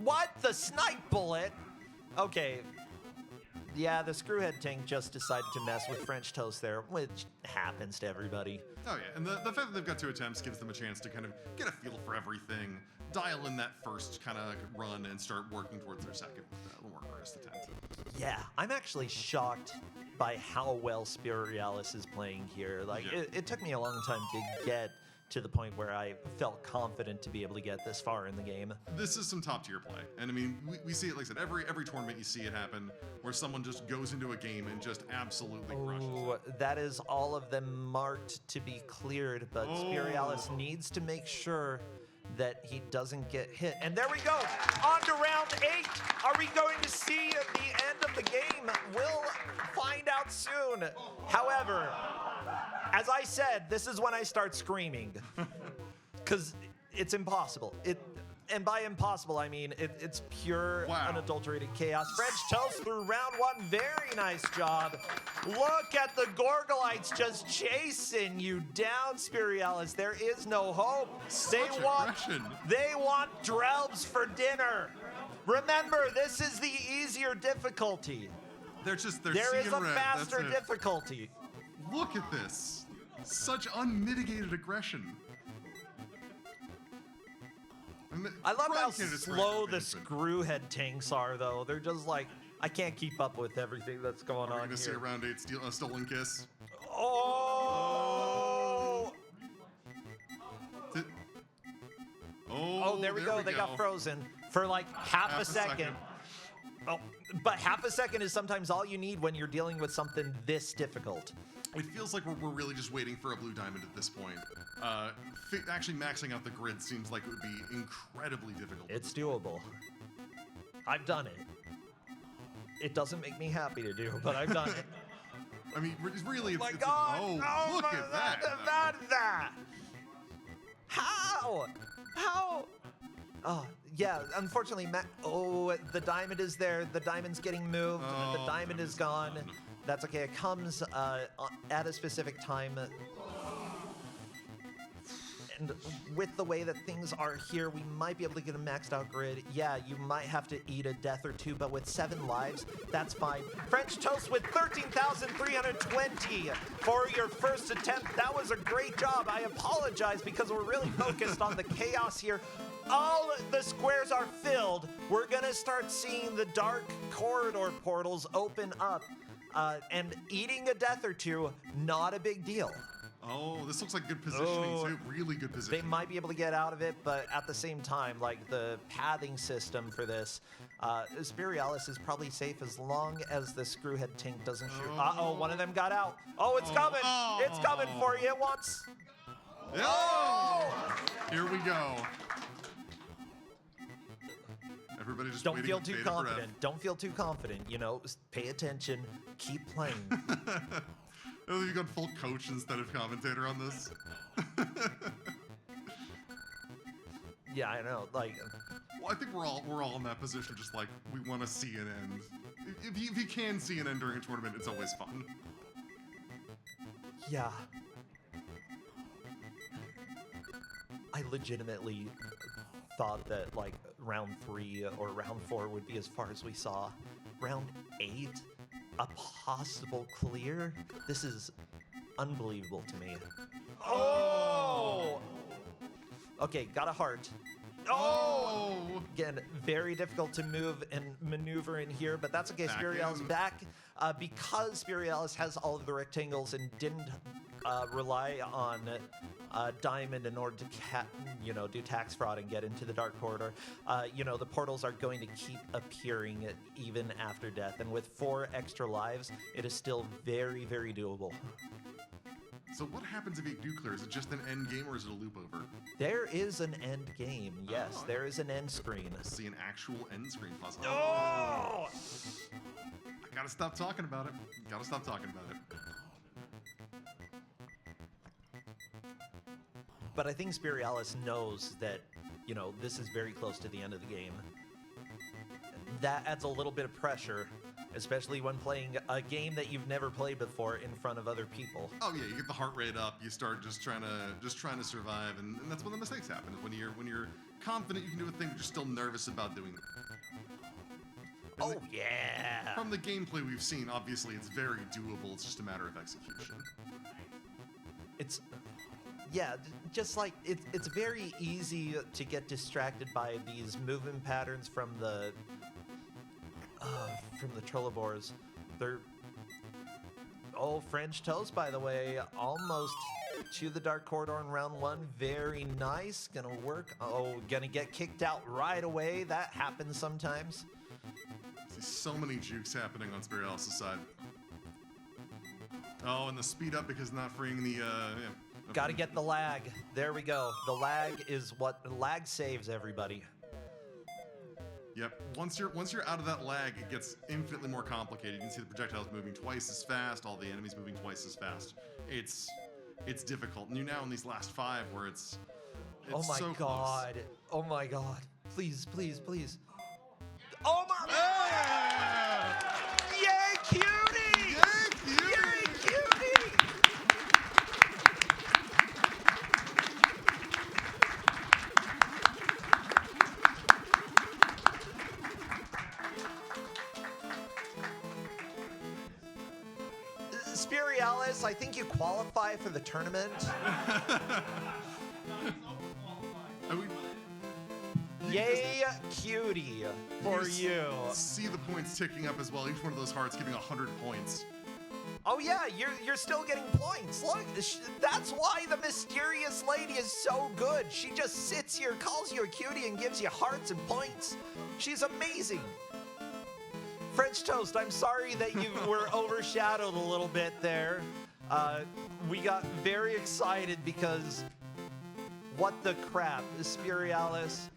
What? The snipe bullet? Okay. Yeah, the Screwhead Tank just decided to mess with French Toast there, which happens to everybody. Oh yeah, and the fact that they've got 2 attempts gives them a chance to kind of get a feel for everything, dial in that first kind of run, and start working towards their second with a more earnest attempt. Yeah, I'm actually shocked by how well Spirialis is playing here. Like, Yeah. it took me a long time to get to the point where I felt confident to be able to get this far in the game. This is some top tier play, and I mean we see it, like I said, every tournament you see it happen where someone just goes into a game and just absolutely crushes Ooh, it. that is all of them marked to be cleared, but Spirialis needs to make sure that he doesn't get hit. And there we go, on to round 8. Are we going to see the end of the game? We'll find out soon. However, as I said, this is when I start screaming, because it's impossible. And by impossible, I mean it's pure, unadulterated chaos. French Toast through round 1. Very nice job. Look at the Gorgolites just chasing you down, Spirialis. There is no hope. They want Drelbs for dinner. Remember, this is the easier difficulty. They're There is seeing a red, faster that's it. difficulty. Look at this. Such unmitigated aggression. I love how Granted, it's slow the range, but Screwhead Tanks are, though. They're just like, I can't keep up with everything that's going We're on gonna see a here. round 8 stolen kiss. Oh! Did- Oh, there we go. They got frozen for like half a second. Oh, but half a second is sometimes all you need when you're dealing with something this difficult. It feels like we're really just waiting for a blue diamond at this point. Actually maxing out the grid seems like it would be incredibly difficult. It's doable. I've done it. It doesn't make me happy to do, but I've done it. I mean, really, My it's God! oh, look at that! How? Oh, yeah. Unfortunately, the diamond is there. The diamond's getting moved. Oh, the diamond is gone. That's okay. It comes at a specific time. And with the way that things are here, we might be able to get a maxed out grid. Yeah, you might have to eat a death or 2, but with 7 lives, that's fine. French Toast with 13,320 for your first attempt. That was a great job. I apologize because we're really focused on the chaos here. All the squares are filled. We're gonna start seeing the Dark Corridor portals open up. And eating a death or 2, not a big deal. Oh, this looks like good positioning too. Really good positioning. They might be able to get out of it, but at the same time, like the pathing system for this, Spirialis is probably safe as long as the Screwhead Tank doesn't shoot. Uh-oh, one of them got out. Oh, it's coming. It's coming for you. It wants... Oh! Here we go. Everybody just Don't waiting feel with too bated breath. confident. Don't feel too confident. You know, pay attention. Keep playing. Oh, you got full coach instead of commentator on this. Yeah, I know. Like, Well, I think we're all in that position. Just like we want to see an end. If you can see an end during a tournament, it's always fun. yeah. I legitimately thought that like round 3 or round 4 would be as far as we saw. Round 8, a possible clear. This is unbelievable to me. Oh! Okay, got a heart. Oh! Again, very difficult to move and maneuver in here, but that's okay. Back Spirialis in. back because Spirialis has all of the rectangles and didn't rely on Diamond in order to do tax fraud and get into the Dark Corridor, the portals are going to keep appearing even after death. And with 4 extra lives, it is still very, very doable. So what happens if you do clear? Is it just an end game or is it a loop over? There is an end game. Yes, Oh. there is an end screen. See an actual end screen puzzle. Oh! I gotta stop talking about it. Gotta stop talking about it. But I think Spirialis knows that, this is very close to the end of the game. That adds a little bit of pressure, especially when playing a game that you've never played before in front of other people. Oh yeah, you get the heart rate up. You start just trying to survive, and that's when the mistakes happen. Is when you're confident you can do a thing, but you're still nervous about doing it. Oh, yeah! From the gameplay we've seen, obviously it's very doable. It's just a matter of execution. Just like it's very easy to get distracted by these movement patterns from the Trollovores. They're French toast, by the way, almost to the Dark Corridor in round 1. Very nice, gonna work. Gonna get kicked out right away. That happens sometimes. See so many jukes happening on Spirialis' side. Oh, and the speed up because not freeing the Gotta get the lag. There we go. The lag is lag saves everybody. Yep. Once you're out of that lag, it gets infinitely more complicated. You can see the projectiles moving twice as fast, all the enemies moving twice as fast. It's difficult. And you're now in these last 5 where it's Oh my so god. close. Oh my god. Please, please, please. Oh my Yay, cutie! Yay, cutie! Yay, cutie! Spirialis, I think you qualify for the tournament. I mean, Yay, cutie, for just you. see the points ticking up as well. Each one of those hearts giving 100 points. Oh yeah, you're still getting points. Look, that's why the mysterious lady is so good. She just sits here, calls you a cutie, and gives you hearts and points. She's amazing. French toast, I'm sorry that you were overshadowed a little bit there. We got very excited because what the crap, Spirialis.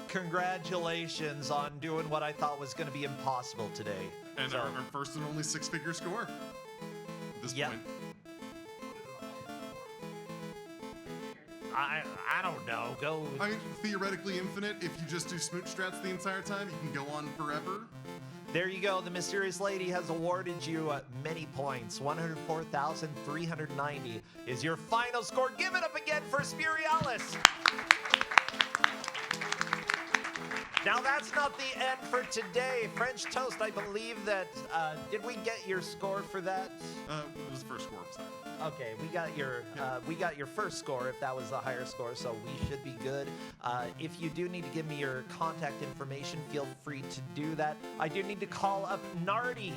Congratulations on doing what I thought was going to be impossible today. And So- our first and only 6-figure score at this Yep. point. I don't know. Go. I mean, theoretically infinite. If you just do smooch strats the entire time, you can go on forever. There you go. The mysterious lady has awarded you many points. 104,390 is your final score. Give it up again for Spirialis. Now that's not the end for today. French toast, I believe that, did we get your score for that? It was the first score of the time. Okay, we got your first score if that was the higher score, so we should be good. If you do need to give me your contact information, feel free to do that. I do need to call up Nardi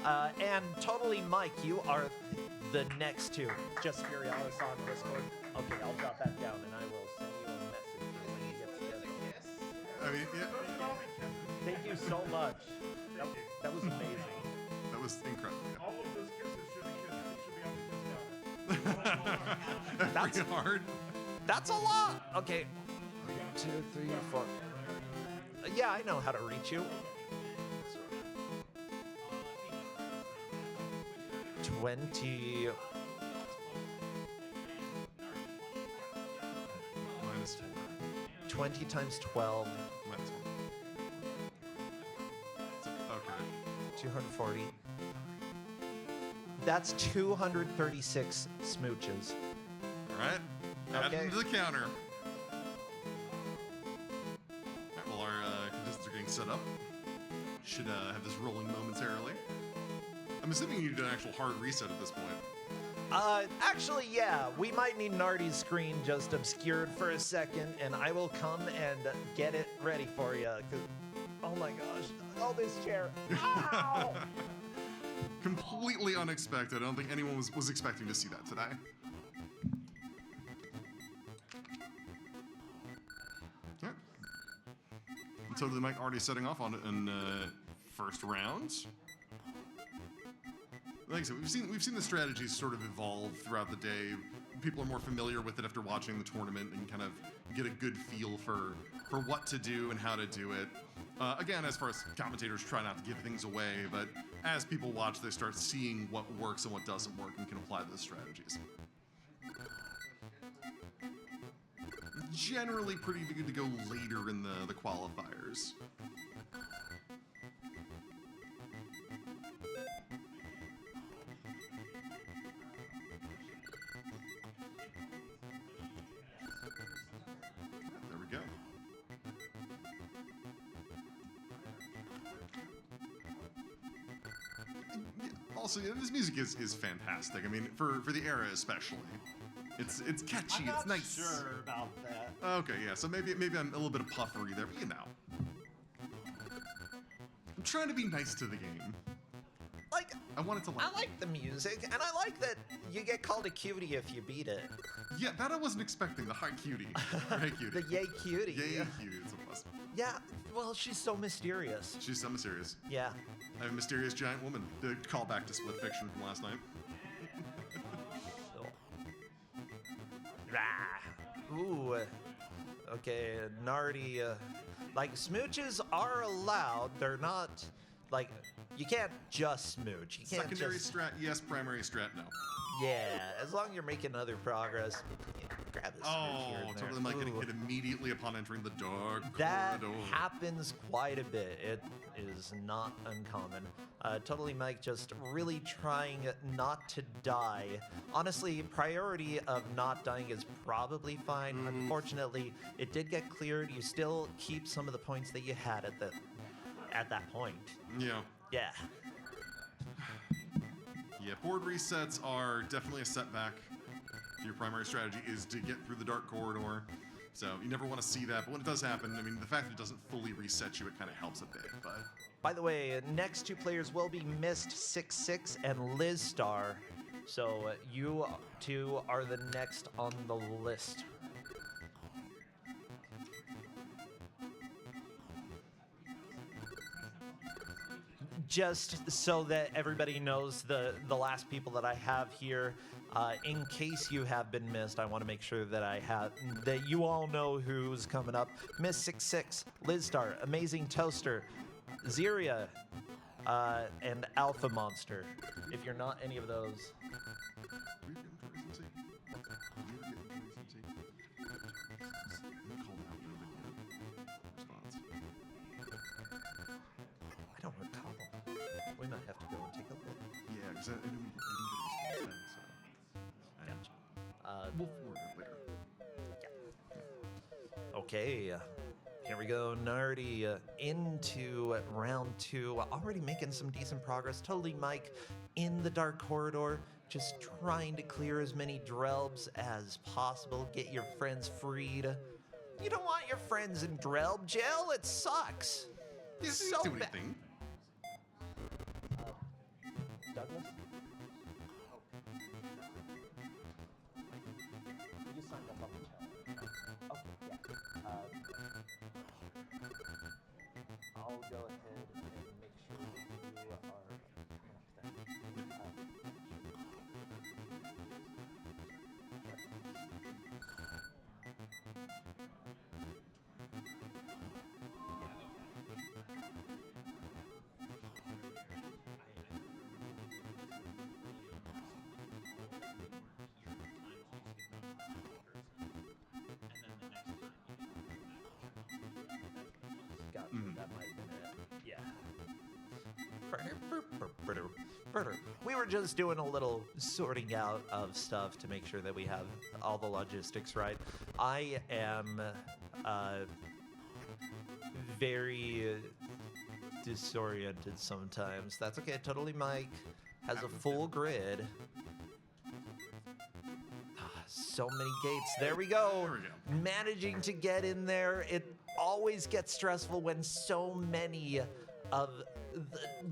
and Totally Mike. You are the next two. Just Spirialis on Discord. Okay, I'll drop that down and I will send you a message when we get together. I mean, yeah, Thank you so much. That was amazing. that was incredible. All of those kisses should be kissed. Every hard. That's a lot. Okay. 2, 3, 4. Yeah, I know how to reach you. 20. Minus 4. 20 times 12. Minus 1. Okay. 240. That's 236 smooches. All right. Add Okay. them to the counter. All right, well, our contestants are getting set up. Should have this rolling momentarily. I'm assuming you need an actual hard reset at this point. Actually, yeah, we might need Nardi's screen just obscured for a second, and I will come and get it ready for you. Oh my gosh. Oh, this chair. Ow! completely unexpected. I don't think anyone was expecting to see that today. Yeah. Totally Mike already setting off on in first round. Like I said, we've seen the strategies sort of evolve throughout the day. People are more familiar with it after watching the tournament and kind of get a good feel for what to do and how to do it. Again, as far as commentators try not to give things away, but as people watch, they start seeing what works and what doesn't work and can apply those strategies. Generally pretty good to go later in the qualifiers. There we go. Also, this music is fantastic. I mean, for the era especially. It's catchy, it's nice. Sure about that. Okay, yeah, so maybe I'm a little bit of puffery there, but you know. I'm trying to be nice to the game. Like, I want it to I like the music, and I like that you get called a cutie if you beat it. Yeah, that I wasn't expecting, the high cutie. Or hey cutie. The yay cutie. Yay cutie, that's what it was. Yeah, well, she's so mysterious. She's so mysterious. Yeah. I have a mysterious giant woman. The callback to Split Fiction from last night. Rah. Ooh. Okay, Nardi. Like, smooches are allowed. They're not, like, you can't just smooch. You can't Secondary just, strat, yes. Primary strat, no. yeah, as long as you're making other progress, grab a smooch here and there. Totally Mike getting Ooh. hit immediately upon entering the dark That corridor. happens quite a bit. It is not uncommon. Totally Mike just really trying not to die. Honestly, priority of not dying is probably fine. Unfortunately, it did get cleared. You still keep some of the points that you had at that point. Yeah. Yeah. Yeah, board resets are definitely a setback. Your primary strategy is to get through the dark corridor. So you never want to see that, but when it does happen, I mean, the fact that it doesn't fully reset you, it kind of helps a bit, but... By the way, next two players will be Mist66 and Liz Star. So you two are the next on the list. Just so that everybody knows, the last people that I have here, in case you have been missed, I want to make sure that you all know who's coming up. Miss66, Liz Star, Amazing Toaster, Ziria, and Alpha Monster. If you're not any of those, I don't recall. We might have to go and take a look. Yeah, because I didn't get a response then, so... Gotcha. We'll forward it later. Okay, here we go, Nardi, into round two. Already making some decent progress. Totally Mike in the dark corridor, just trying to clear as many Drelbs as possible. Get your friends freed. You don't want your friends in Drelb jail. It sucks. Yeah, So so do bad. anything. Douglas? You signed up on the channel. Okay, yeah. I'll go ahead and make sure that you are Gotcha. That might have been it. Yeah. We were just doing a little sorting out of stuff to make sure that we have all the logistics right. I am very disoriented sometimes. That's okay. Totally Mike has a full grid. So many gates. There we go. There we go. Managing to get in there. It always gets stressful when so many of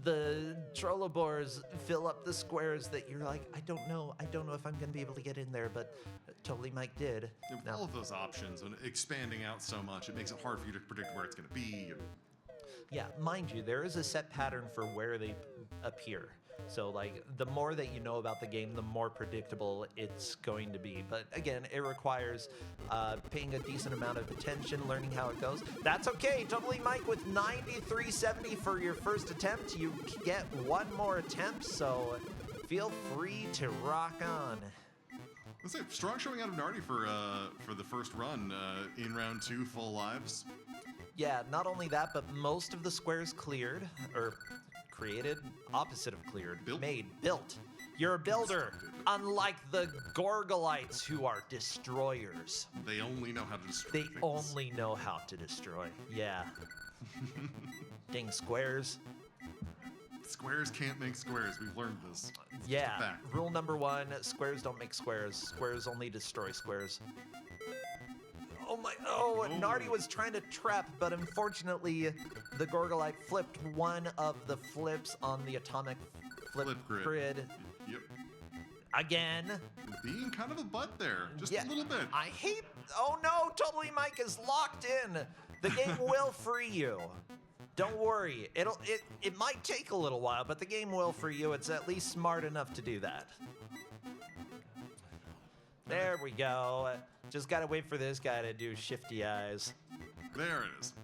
the Trollobors fill up the squares that you're like, I don't know if I'm gonna be able to get in there, but totally Mike did. With Now- all of those options and expanding out so much, it makes it hard for you to predict where it's going to be. Yeah, mind you, there is a set pattern for where they appear. So, like, the more that you know about the game, the more predictable it's going to be. But again, it requires paying a decent amount of attention, learning how it goes. That's okay. Totally Mike with 9370 for your first attempt. You get one more attempt, so feel free to rock on. Let's say strong showing out of Nardi for the first run in round 2, full lives. Yeah, not only that, but most of the squares cleared, or created, opposite of cleared, Built? built. You're a builder, Constructed. unlike the Gorgolites who are destroyers. They only know how to destroy They things. only know how to destroy. Yeah. Dang squares. Squares can't make squares. We've learned this. It's just a Yeah. fact. Rule number 1, squares don't make squares. Squares only destroy squares. Oh, Nardi was trying to trap, but unfortunately, the Gorgolite flipped one of the flips on the atomic flip Flip grid. grid. Yep. Again. Being kind of a butt there. Just Yeah, a little bit. I hate. Oh no, Totally Mike is locked in. The game will free you. Don't worry. It might take a little while, but the game will free you. It's at least smart enough to do that. There we go. Just gotta wait for this guy to do shifty eyes. There it is.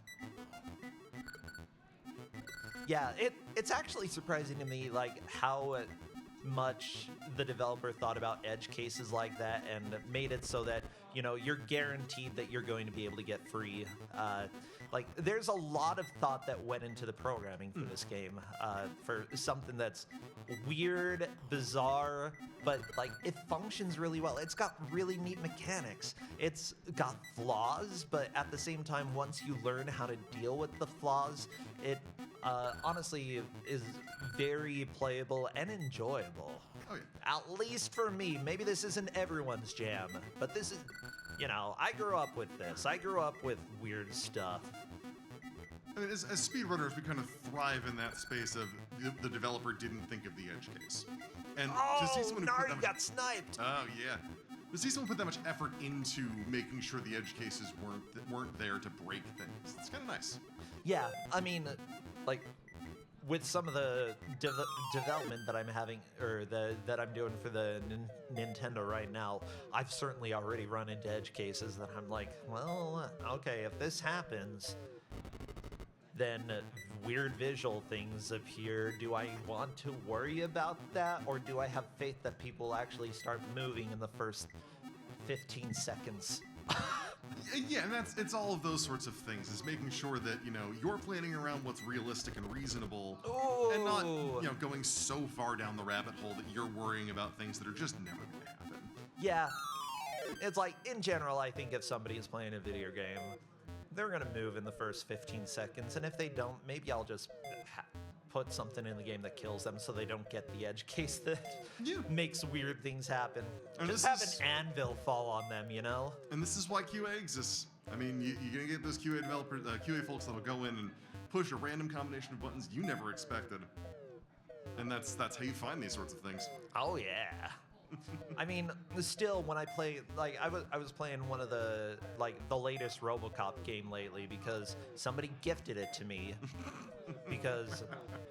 Yeah, it's actually surprising to me, like, how much the developer thought about edge cases like that and made it so that, you know, you're guaranteed that you're going to be able to get free. Like, there's a lot of thought that went into the programming for this game, for something that's weird, bizarre, but, like, it functions really well. It's got really neat mechanics. It's got flaws, but at the same time, once you learn how to deal with the flaws, it honestly is very playable and enjoyable. Oh, yeah. At least for me. Maybe this isn't everyone's jam, but this is, you know, I grew up with this. I grew up with weird stuff. I mean, as speedrunners, we kind of thrive in that space of the developer didn't think of the edge case. And to see Oh, someone who put Nardi that much- got sniped. Oh yeah. To see someone put that much effort into making sure the edge cases weren't there to break things, it's kind of nice. Yeah, I mean, like, with some of the development that I'm having, or that I'm doing for the Nintendo right now, I've certainly already run into edge cases that I'm like, well, okay, if this happens, then weird visual things appear. Do I want to worry about that, or do I have faith that people actually start moving in the first 15 seconds? Yeah, and it's all of those sorts of things. Is making sure that you're planning around what's realistic and reasonable, and not Ooh. going so far down the rabbit hole that you're worrying about things that are just never going to happen. Yeah, it's like, in general, I think if somebody is playing a video game, they're gonna move in the first 15 seconds, and if they don't, maybe I'll just put something in the game that kills them so they don't get the edge case that Yeah. makes weird things happen. And Just this have is- an anvil fall on them, you know? And this is why QA exists. I mean, you're gonna get those QA developers, QA folks that'll go in and push a random combination of buttons you never expected, and that's how you find these sorts of things. Oh yeah. I mean, still, when I play, like, I was playing one of the latest RoboCop game lately because somebody gifted it to me because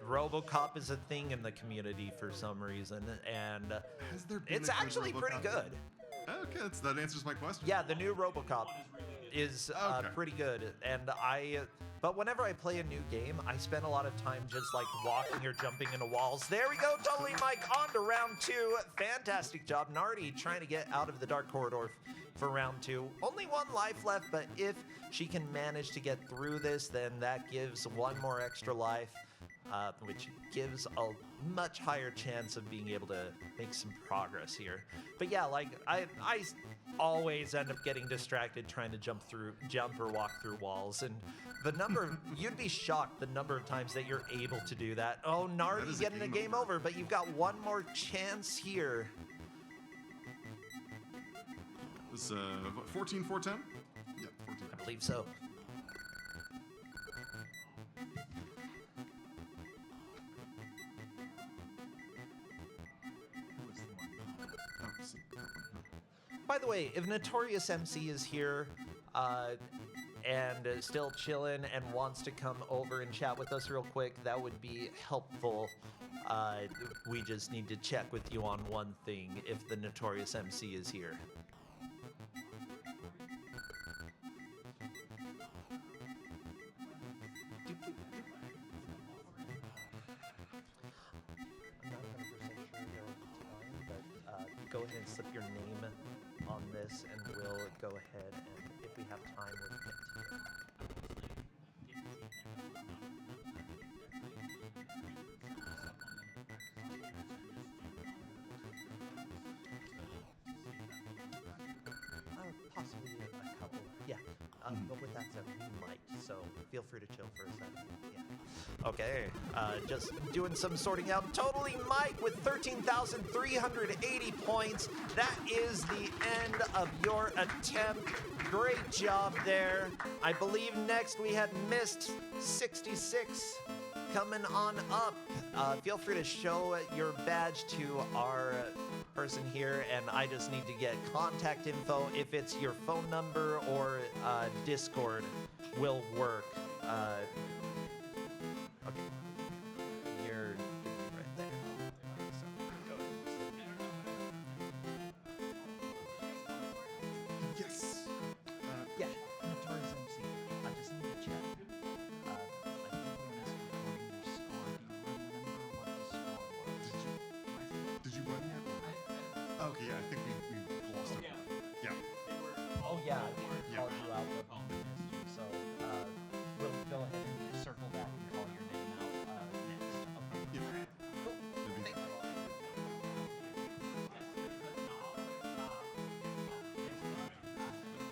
RoboCop is a thing in the community for some reason, and Has there been it's a good actually pretty RoboCop good. game? Okay, that answers my question. Yeah, the new RoboCop is Okay. pretty good, and but whenever I play a new game, I spend a lot of time just like walking or jumping into walls. There we go, Totally Mike, on to round 2. Fantastic job, Nardi, trying to get out of the dark corridor for round 2. Only one life left, but if she can manage to get through this, then that gives one more extra life, which gives a much higher chance of being able to make some progress here. But yeah, like I always end up getting distracted trying to jump or walk through walls, and the number you'd be shocked the number of times that you're able to do that. Oh, Nardi is a getting a game game over. over, but you've got one more chance here. It's 14, 410? Yeah, 14. I believe so. by the way, if Notorious MC is here and still chilling and wants to come over and chat with us real quick, that would be helpful. We just need to check with you on one thing, if the Notorious MC is here. I'm not 100% sure but go ahead and slip your name on this, and we'll go ahead and, if we have time, we'll get to you. Possibly a couple. Yeah. But with that said, we might. So feel free to chill for a second. Yeah. Okay. Just doing some sorting out. Totally Mike with 13,380 points. That is the end of your attempt. Great job there. I believe next we had missed 66 coming on up. Feel free to show your badge to our person here, and I just need to get contact info. If it's your phone number or Discord will work. Okay. You're right there. Yes. Yeah, Notorious MC. I just need to check. I think we missed recording your score. Do you remember what the score was? Did you run yet? Okay, yeah, I think we glossed over. Yeah. Oh yeah, I think we Yeah. called you out of so we'll go ahead and circle back and call your name out next. Okay. Yeah. Cool. Maybe- Thank you.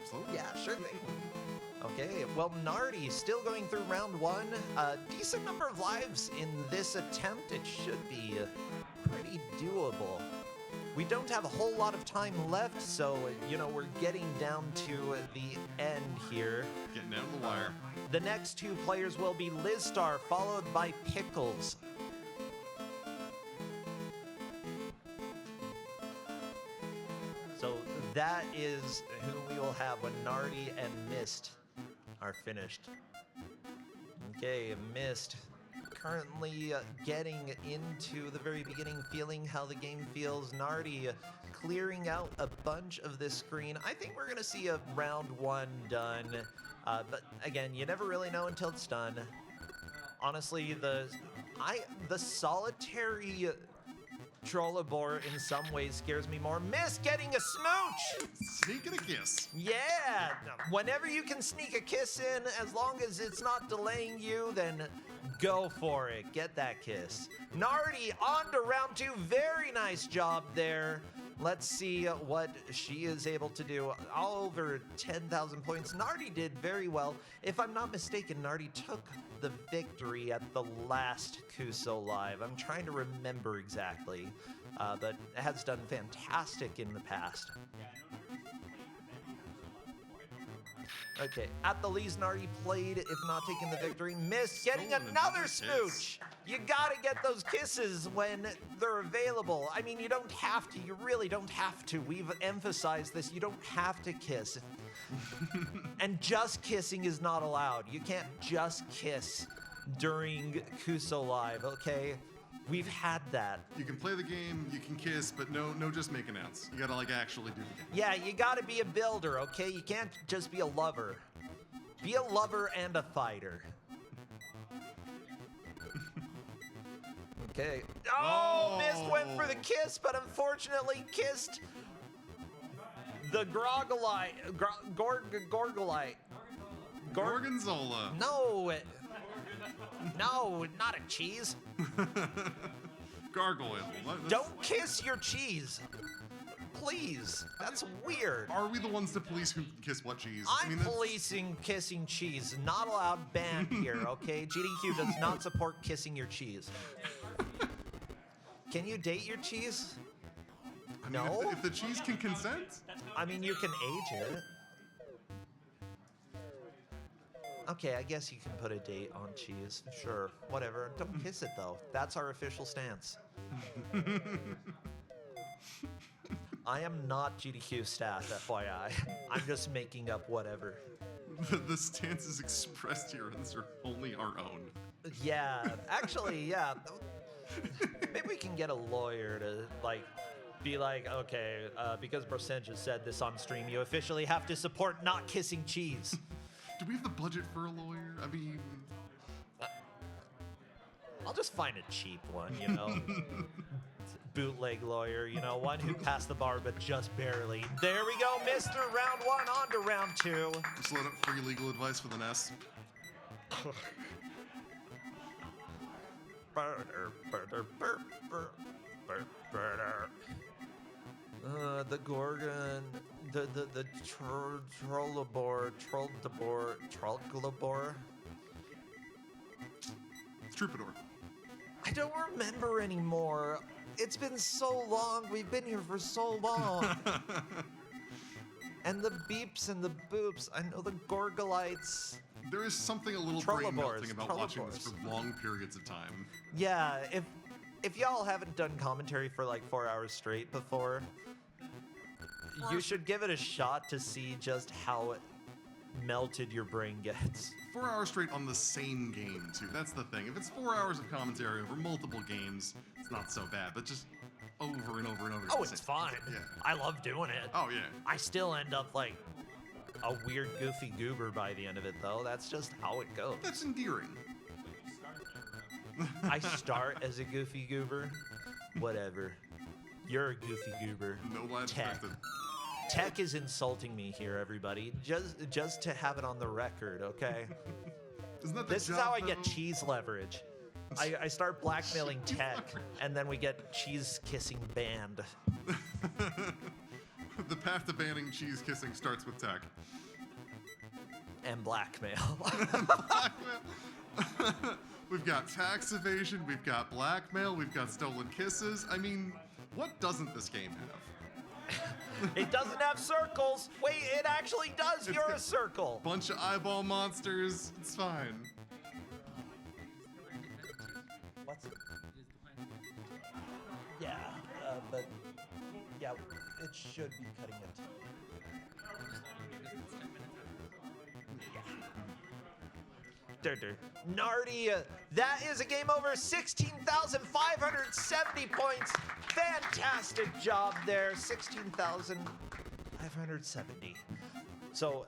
Slow? Yeah, sure thing. Okay, well, Nardi still going through round one. Decent number of lives in this attempt. It should be pretty doable. We don't have a whole lot of time left, so, we're getting down to the end here. Getting down to the wire. The next two players will be Lizstar, followed by Pickles. So that is who we will have when Nardi and Mist are finished. Okay, Mist currently getting into the very beginning, feeling how the game feels. Nardi clearing out a bunch of this screen. I think we're gonna see a round one done, but again, you never really know until it's done. Honestly, the solitary Trollabor in some ways scares me more. Mist getting a smooch! Sneaking a kiss. Yeah! Whenever you can sneak a kiss in, as long as it's not delaying you, then go for it. Get that kiss. Nardi on to round two. Very nice job there. Let's see what she is able to do. All over 10,000 points. Nardi did very well. If I'm not mistaken, Nardi took the victory at the last Kuso Live. I'm trying to remember exactly, but has done fantastic in the past. Okay, at the least, Nardi played, if not taking the victory. Missed getting Stolen another another kiss. smooch. You gotta get those kisses when they're available. I mean, you don't have to. You really don't have to. We've emphasized this. You don't have to kiss. And just kissing is not allowed. You can't just kiss during Kuso Live, okay? We've had that. You can play the game, you can kiss, but no just making outs. You gotta actually do the game. Yeah, you gotta be a builder, okay? You can't just be a lover. Be a lover and a fighter. Okay. Oh, Mist went for the kiss, but unfortunately kissed the Gorgolite. Gorgolite. Gorgonzola. No. No, not a cheese. Gargoyle. What? Don't kiss your cheese. Please. That's weird. Are we the ones to police who kiss what cheese? I'm that's- policing kissing cheese. Not allowed, banned here, okay? GDQ does not support kissing your cheese. Can you date your cheese? I mean, No? if the cheese can consent? I mean, you can age it. Okay, I guess you can put a date on cheese. Sure, whatever. Don't kiss it, though. That's our official stance. I am not GDQ staff, FYI. I'm just making up whatever. The stances expressed here are only our own. Yeah, actually, yeah. Maybe we can get a lawyer to, like, be like, okay, because Brosenge has said this on stream, you officially have to support not kissing cheese. Do we have the budget for a lawyer? I mean, I'll just find a cheap one, you know? Bootleg lawyer, you know, one who passed the bar but just barely. There we go, Mr. Round 1, on to round 2. just load up free legal advice for the NES. The Gorgon, the Trollabor, Trollglabor. Troubadour. I don't remember anymore. It's been so long. We've been here for so long. And the beeps and the boops. I know the Gorgolites. There is something a little brain Trollabors, melting about watching this Trollabors. for long periods of time. Yeah, if y'all haven't done commentary for like 4 hours straight before, you should give it a shot to see just how melted your brain gets. 4 hours straight on the same game, too. That's the thing. If it's 4 hours of commentary over multiple games, it's not so bad. But just over and over and over. Oh, the it's same- fine. Yeah. I love doing it. Oh, yeah. I still end up like a weird goofy goober by the end of it, though. That's just how it goes. That's endearing. I start as a goofy goober. Whatever. You're a goofy goober. No line Tech. expected. Tech is insulting me here, everybody. Just to have it on the record, okay? Isn't that the This is job, how I get though? cheese leverage. I start blackmailing Tech, and then we get cheese kissing banned. The path to banning cheese kissing starts with tech. And blackmail. We've got tax evasion, we've got blackmail, we've got stolen kisses. I mean, what doesn't this game have? It doesn't have circles. Wait, it actually does. It's You're got a circle. Bunch of eyeball monsters. It's fine. What's it? Yeah, but yeah, it should be cutting it. Nardi, that is a game over. 16,570 points. Fantastic job there. 16,570. So,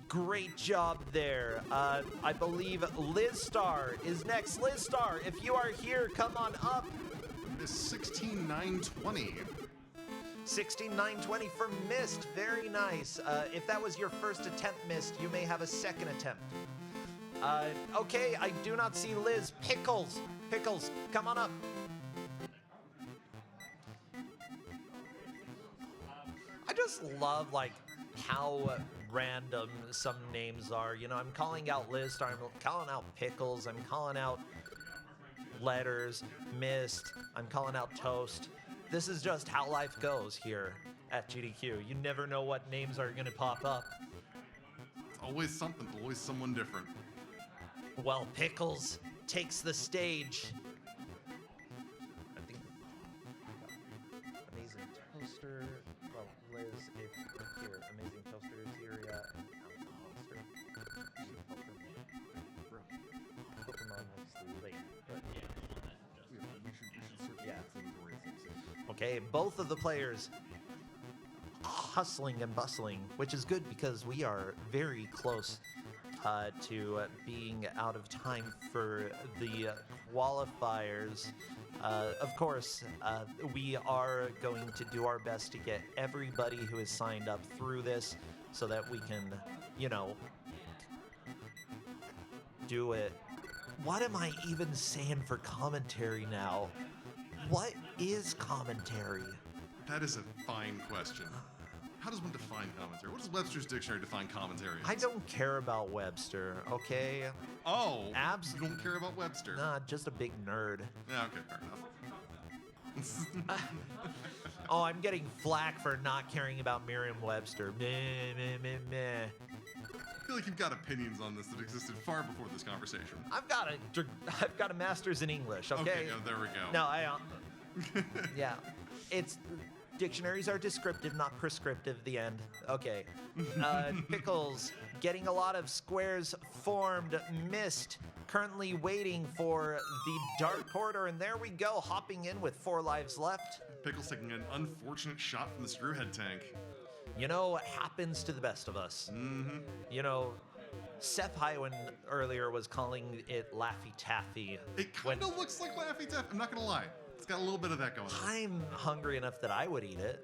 great job there. I believe Liz Star is next. Liz Star, if you are here, come on up. It's 16,920. 16,920 for Mist. Very nice. If that was your first attempt, Mist, you may have a second attempt. Okay, I do not see Liz. Pickles. Pickles, come on up. I just love, like, how random some names are. You know, I'm calling out Liz Star, I'm calling out Pickles, I'm calling out Letters, Mist, I'm calling out Toast. This is just how life goes here at GDQ. You never know what names are gonna pop up. It's always something, always someone different. Well, Pickles takes the stage. I think Amazing Toaster. Well, Liz, if here, Amazing Toaster, Syria, and Monster. Pokemon looks late, but yeah. Okay, both of the players hustling and bustling, which is good because we are very close to being out of time for the qualifiers. Of course, we are going to do our best to get everybody who is signed up through this so that we can, you know, do it. What am I even saying for commentary now? What is commentary? That is a fine question. How does one define commentary? What does Webster's dictionary define commentary as? I don't care about Webster, okay? Oh, Abs- you don't care about Webster? Nah, just a big nerd. Yeah, okay, fair enough. Oh, I'm getting flack for not caring about Merriam-Webster. Meh, meh, meh, meh. I feel like you've got opinions on this that existed far before this conversation. I've got a master's in English, okay? Oh, there we go. No, yeah. It's Dictionaries are descriptive, not prescriptive. The end. Okay. Pickles getting a lot of squares formed. Missed. Currently waiting for the dark corridor, and there we go, hopping in with 4 lives left. Pickle's taking an unfortunate shot from the screwhead tank. You know, it happens to the best of us. Mm-hmm. You know, Seth Hywen earlier was calling it Laffy Taffy. It kind of looks like Laffy Taffy. I'm not gonna lie. It's got a little bit of that going on. I'm hungry enough that I would eat it.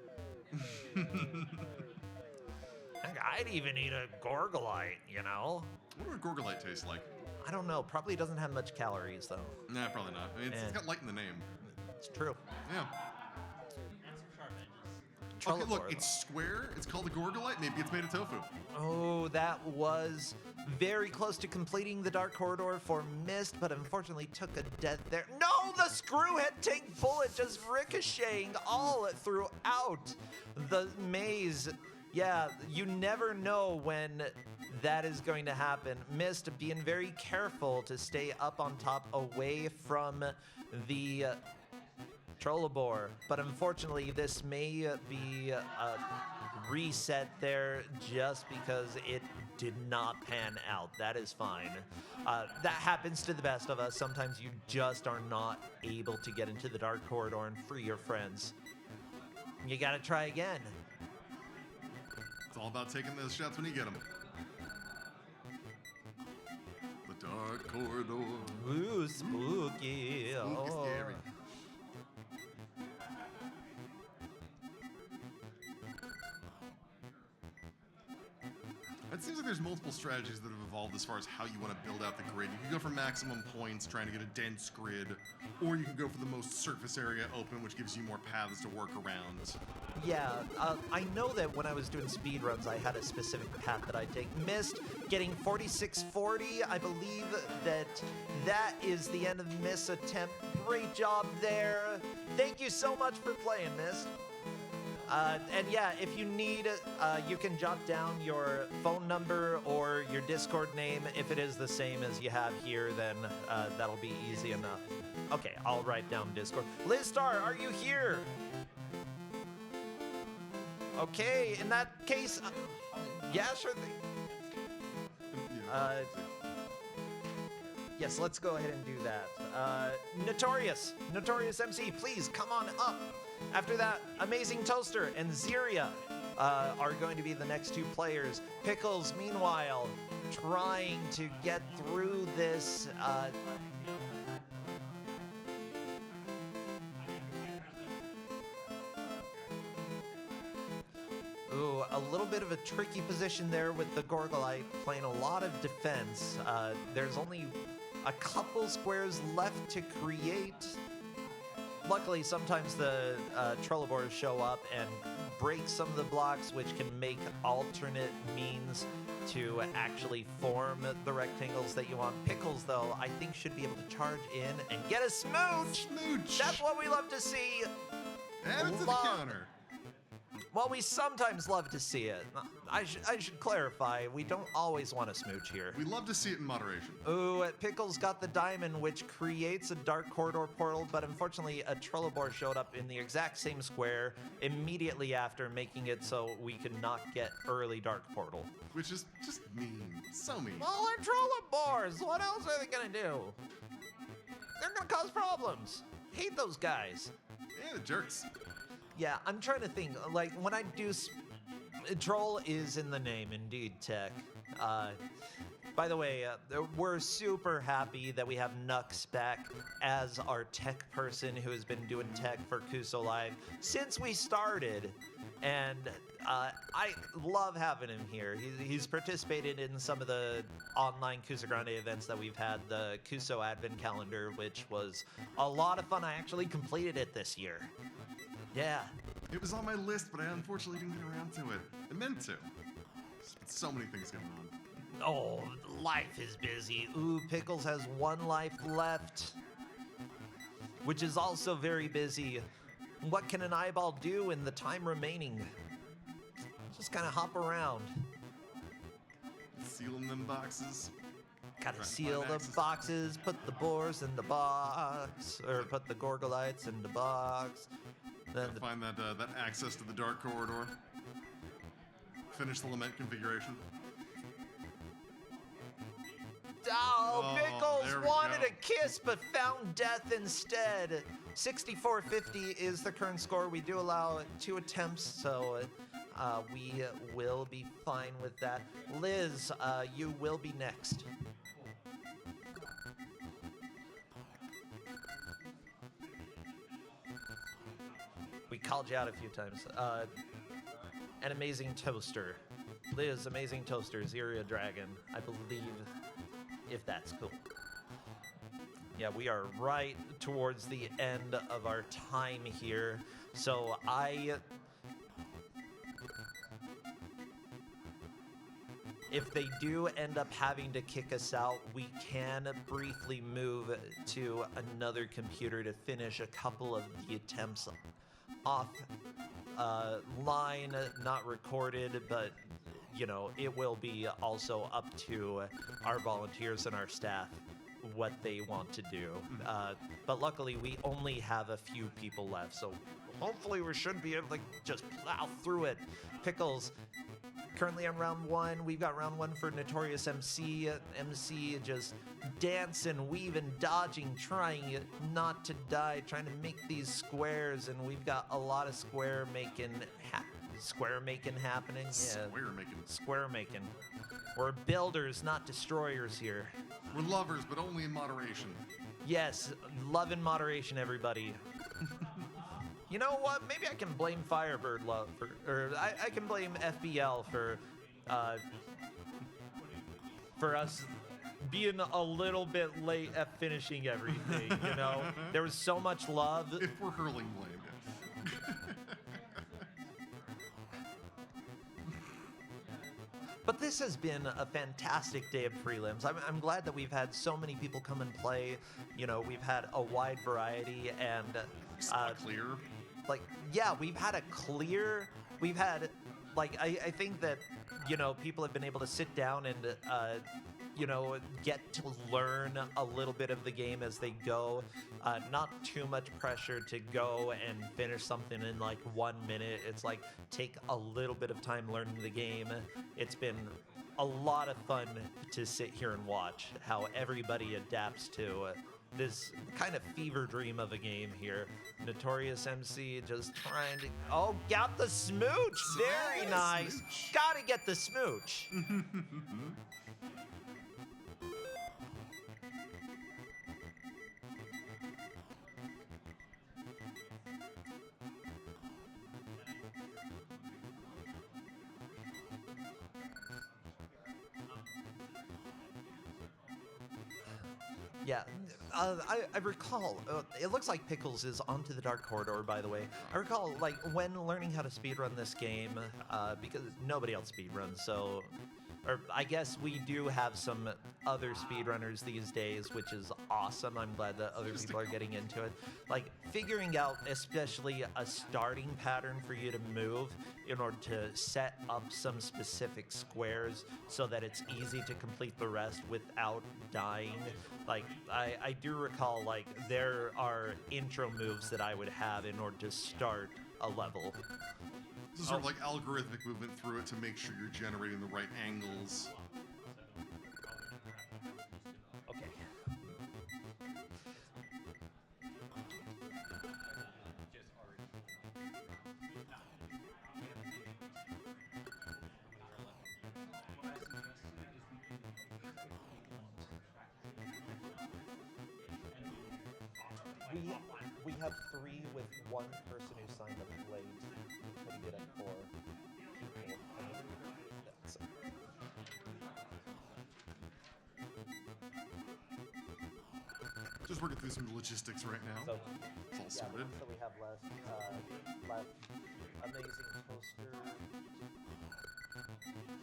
I'd even eat a Gorgolite, you know? What would a Gorgolite taste like? I don't know. Probably doesn't have much calories, though. Nah, probably not. I mean, it's got light in the name. It's true. Yeah. Okay, look, it's square. It's called a Gorgolite. Maybe it's made of tofu. Oh, that was very close to completing the Dark Corridor for Mist, but unfortunately took a death there. No, the screwhead tank bullet just ricocheting all throughout the maze. Yeah, you never know when that is going to happen. Mist being very careful to stay up on top away from the Trollobor, but unfortunately this may be a reset there just because it did not pan out. That is fine. That happens to the best of us. Sometimes you just are not able to get into the Dark Corridor and free your friends. You gotta try again. It's all about taking those shots when you get them. The Dark Corridor. Ooh, spooky. Spooky, scary. It seems like there's multiple strategies that have evolved as far as how you want to build out the grid. You can go for maximum points, trying to get a dense grid, or you can go for the most surface area open, which gives you more paths to work around. Yeah, I know that when I was doing speed runs, I had a specific path that I take. Mist getting 4640. I believe that is the end of Mist's attempt. Great job there. Thank you so much for playing, Mist. And yeah, if you need, you can jot down your phone number or your Discord name. If it is the same as you have here, then that'll be easy enough. Okay, I'll write down Discord. Liz Star, are you here? Okay, in that case, yeah, sure thing. Yes, let's go ahead and do that. Notorious MC, please come on up. After that, Amazing Toaster and Ziria are going to be the next 2 players. Pickles, meanwhile, trying to get through this. Ooh, a little bit of a tricky position there with the Gorgolite playing a lot of defense. There's only a couple squares left to create. Luckily, sometimes the Trollobors show up and break some of the blocks, which can make alternate means to actually form the rectangles that you want. Pickles, though, I think should be able to charge in and get a smooch! Smooch! That's what we love to see! Add it to the counter. Well, we sometimes love to see it. I should clarify, we don't always want a smooch here. We love to see it in moderation. Ooh, Pickles got the diamond, which creates a Dark Corridor portal, but unfortunately a Trollobor showed up in the exact same square immediately after, making it so we could not get early Dark Portal. Which is just mean. So mean. Well, they're Trollobors! What else are they gonna do? They're gonna cause problems. Hate those guys. Yeah, the jerks. Yeah, I'm trying to think. Like, when I do... Troll is in the name, indeed, Tech. By the way, we're super happy that we have Nux back as our tech person who has been doing tech for Kuso Live since we started. And I love having him here. He's participated in some of the online Kusogrande events that we've had, the Kuso Advent Calendar, which was a lot of fun. I actually completed it this year. Yeah. It was on my list, but I unfortunately didn't get around to it. I meant to. So many things going on. Oh, life is busy. Ooh, Pickles has 1 life left, which is also very busy. What can an eyeball do in the time remaining? Just kind of hop around. Sealing them boxes. Gotta Trying to seal find the access. boxes, put the boars in the box, or put the Gorgolites in the box. Then the, Find that access to the dark corridor. Finish the lament configuration. oh, Pickles there we wanted go. a kiss but found death instead. 6450 is the current score. We do allow 2 attempts, so we will be fine with that. Liz, you will be next. We called you out a few times. An amazing toaster. Liz, amazing toaster, Zeria Dragon, I believe, if that's cool. Yeah, we are right towards the end of our time here. So if they do end up having to kick us out, we can briefly move to another computer to finish a couple of the attempts off line, not recorded, but you know, it will be also up to our volunteers and our staff what they want to do. But luckily, we only have a few people left, so hopefully we should be able to just plow through it. Pickles, currently on round 1. We've got round 1 for Notorious MC. MC just dancing, weaving, dodging, trying not to die, trying to make these squares, and we've got a lot of square making happening. Yeah. Square making. We're builders, not destroyers here. We're lovers, but only in moderation. Yes, love in moderation, everybody. You know what? Maybe I can blame Firebird Love or I can blame FBL for us being a little bit late at finishing everything. You know, there was so much love. If we're hurling blame, yes. But this has been a fantastic day of prelims. I'm glad that we've had so many people come and play. You know, we've had a wide variety and Clear. like, yeah, we've had like, I think that, you know, people have been able to sit down and, you know, get to learn a little bit of the game as they go. Not too much pressure to go and finish something in like 1 minute. It's like take a little bit of time learning the game. It's been a lot of fun to sit here and watch how everybody adapts to this kind of fever dream of a game here. Notorious MC just trying to... Oh, got the smooch! Very nice! Gotta get the smooch! Yeah, I recall, it looks like Pickles is onto the Dark Corridor, by the way. I recall, like, when learning how to speedrun this game, because nobody else speedruns, so... Or I guess we do have some other speedrunners these days, which is awesome. I'm glad that other people are getting into it. Like, figuring out especially a starting pattern for you to move in order to set up some specific squares so that it's easy to complete the rest without dying. Like, I do recall, like, there are intro moves that I would have in order to start a level. This is sort of like algorithmic movement through it to make sure you're generating the right angles. Okay. We have 3 with 1 person who signed up late. Putting it at 4 people. That's Just working through some logistics right now. so It's all sorted. so we have left amazing toaster,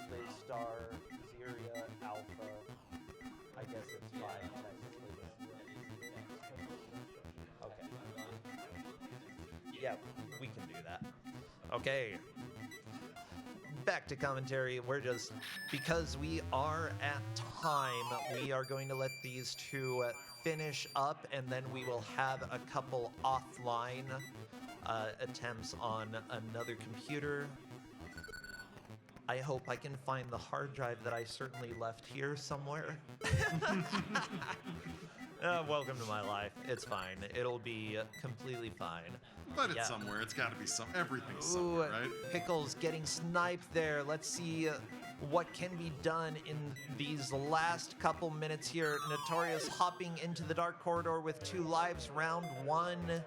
Daystar, Zeria, Alpha. I guess it's 5 technically. Okay. Yeah, we can do that. Okay. Back to commentary. We're just, because we are at time, we are going to let these 2 finish up, and then we will have a couple offline attempts on another computer. I hope I can find the hard drive that I certainly left here somewhere. Welcome to my life. It's fine. It'll be completely fine. But it's Yeah. somewhere. It's got to be some. Everything's Ooh, somewhere, right? Pickles getting sniped there. Let's see what can be done in these last couple minutes here. Notorious hopping into the dark corridor with 2 lives, round 1.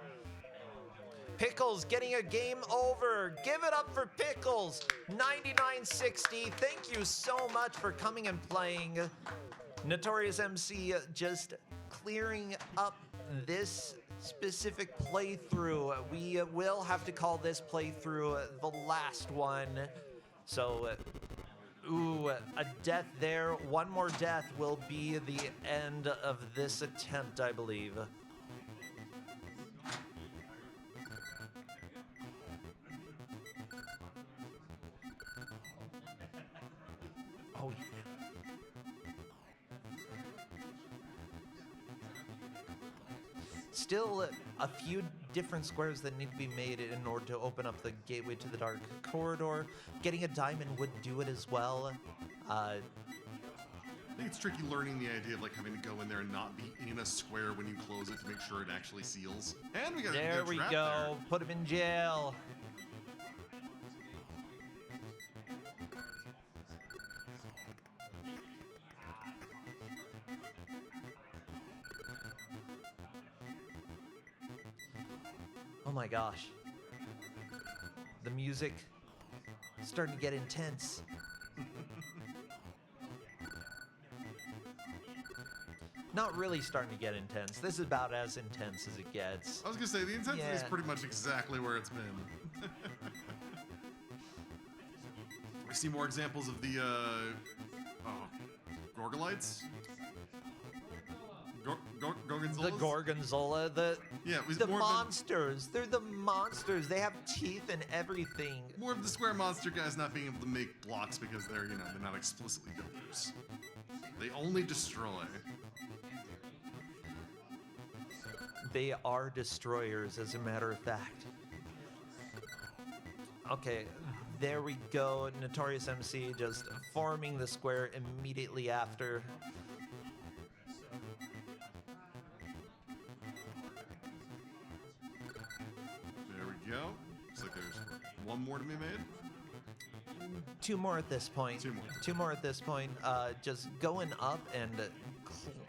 Pickles getting a game over. Give it up for Pickles. 99-60. Thank you so much for coming and playing. Notorious MC just clearing up this specific playthrough. We will have to call this playthrough the last one. So, ooh, a death there. One more death will be the end of this attempt, I believe. Oh, yeah. Still a few different squares that need to be made in order to open up the gateway to the dark corridor. Getting a diamond would do it as well. I think it's tricky learning the idea of like having to go in there and not be in a square when you close it to make sure it actually seals. And we got There we go. Put him in jail. Oh my gosh. The music is starting to get intense. Not really starting to get intense. This is about as intense as it gets. I was gonna say the intensity is Yeah. pretty much exactly where it's been. We see more examples of the Gorgolites. The Gorgonzolas? Gorgonzola, Yeah, it was the more of a- monsters. They're the monsters. They have teeth and everything. More of the square monster guys not being able to make blocks because they're, they're not explicitly builders. They only destroy. They are destroyers, as a matter of fact. Okay, there we go. Notorious MC just forming the square immediately after. There we go. Looks like there's one more to be made. 2 more at this point. 2 more. 2 more at this point. Just going up and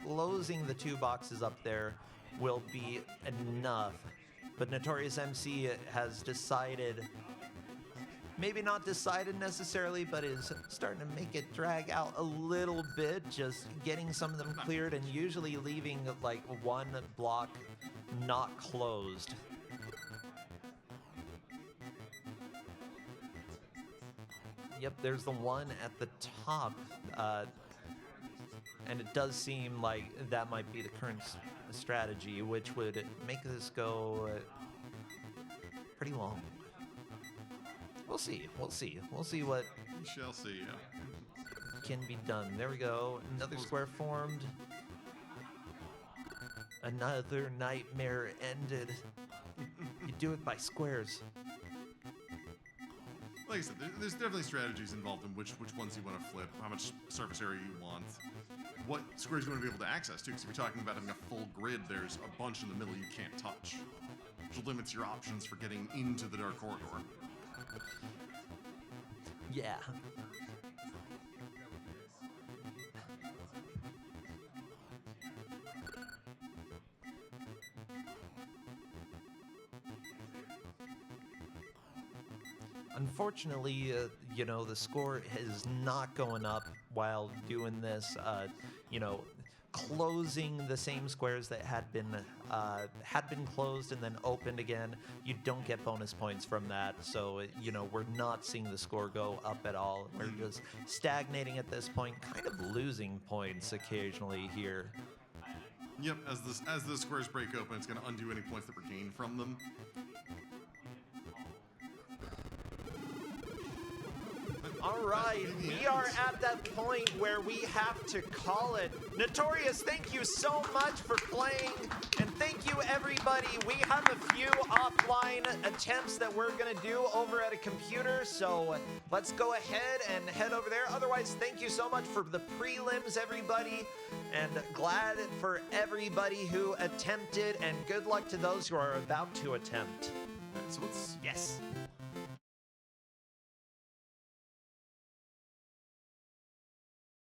closing the 2 boxes up there will be enough. But Notorious MC has decided, maybe not decided necessarily, but is starting to make it drag out a little bit, just getting some of them cleared and usually leaving like 1 block not closed. Yep, there's the one at the top. And it does seem like that might be the current strategy, which would make this go pretty long. We'll see. We'll see. We'll see what We shall see, yeah. can be done. There we go. Another square formed. Another nightmare ended. You do it by squares. Like I said, there's definitely strategies involved in which ones you want to flip, how much surface area you want, what squares you want to be able to access too. Because if you're talking about having a full grid, there's a bunch in the middle you can't touch, which limits your options for getting into the dark corridor. Yeah. Unfortunately, the score is not going up while doing this. Closing the same squares that had been closed and then opened again. You don't get bonus points from that. So, we're not seeing the score go up at all. We're just stagnating at this point, kind of losing points occasionally here. Yep, as the squares break open, it's going to undo any points that were gained from them. All right, we are at that point where we have to call it. Notorious, thank you so much for playing, and thank thank you, everybody. We have a few offline attempts that we're going to do over at a computer, so let's go ahead and head over there. Otherwise, thank you so much for the prelims, everybody, and glad for everybody who attempted, and good luck to those who are about to attempt. So let's Yes.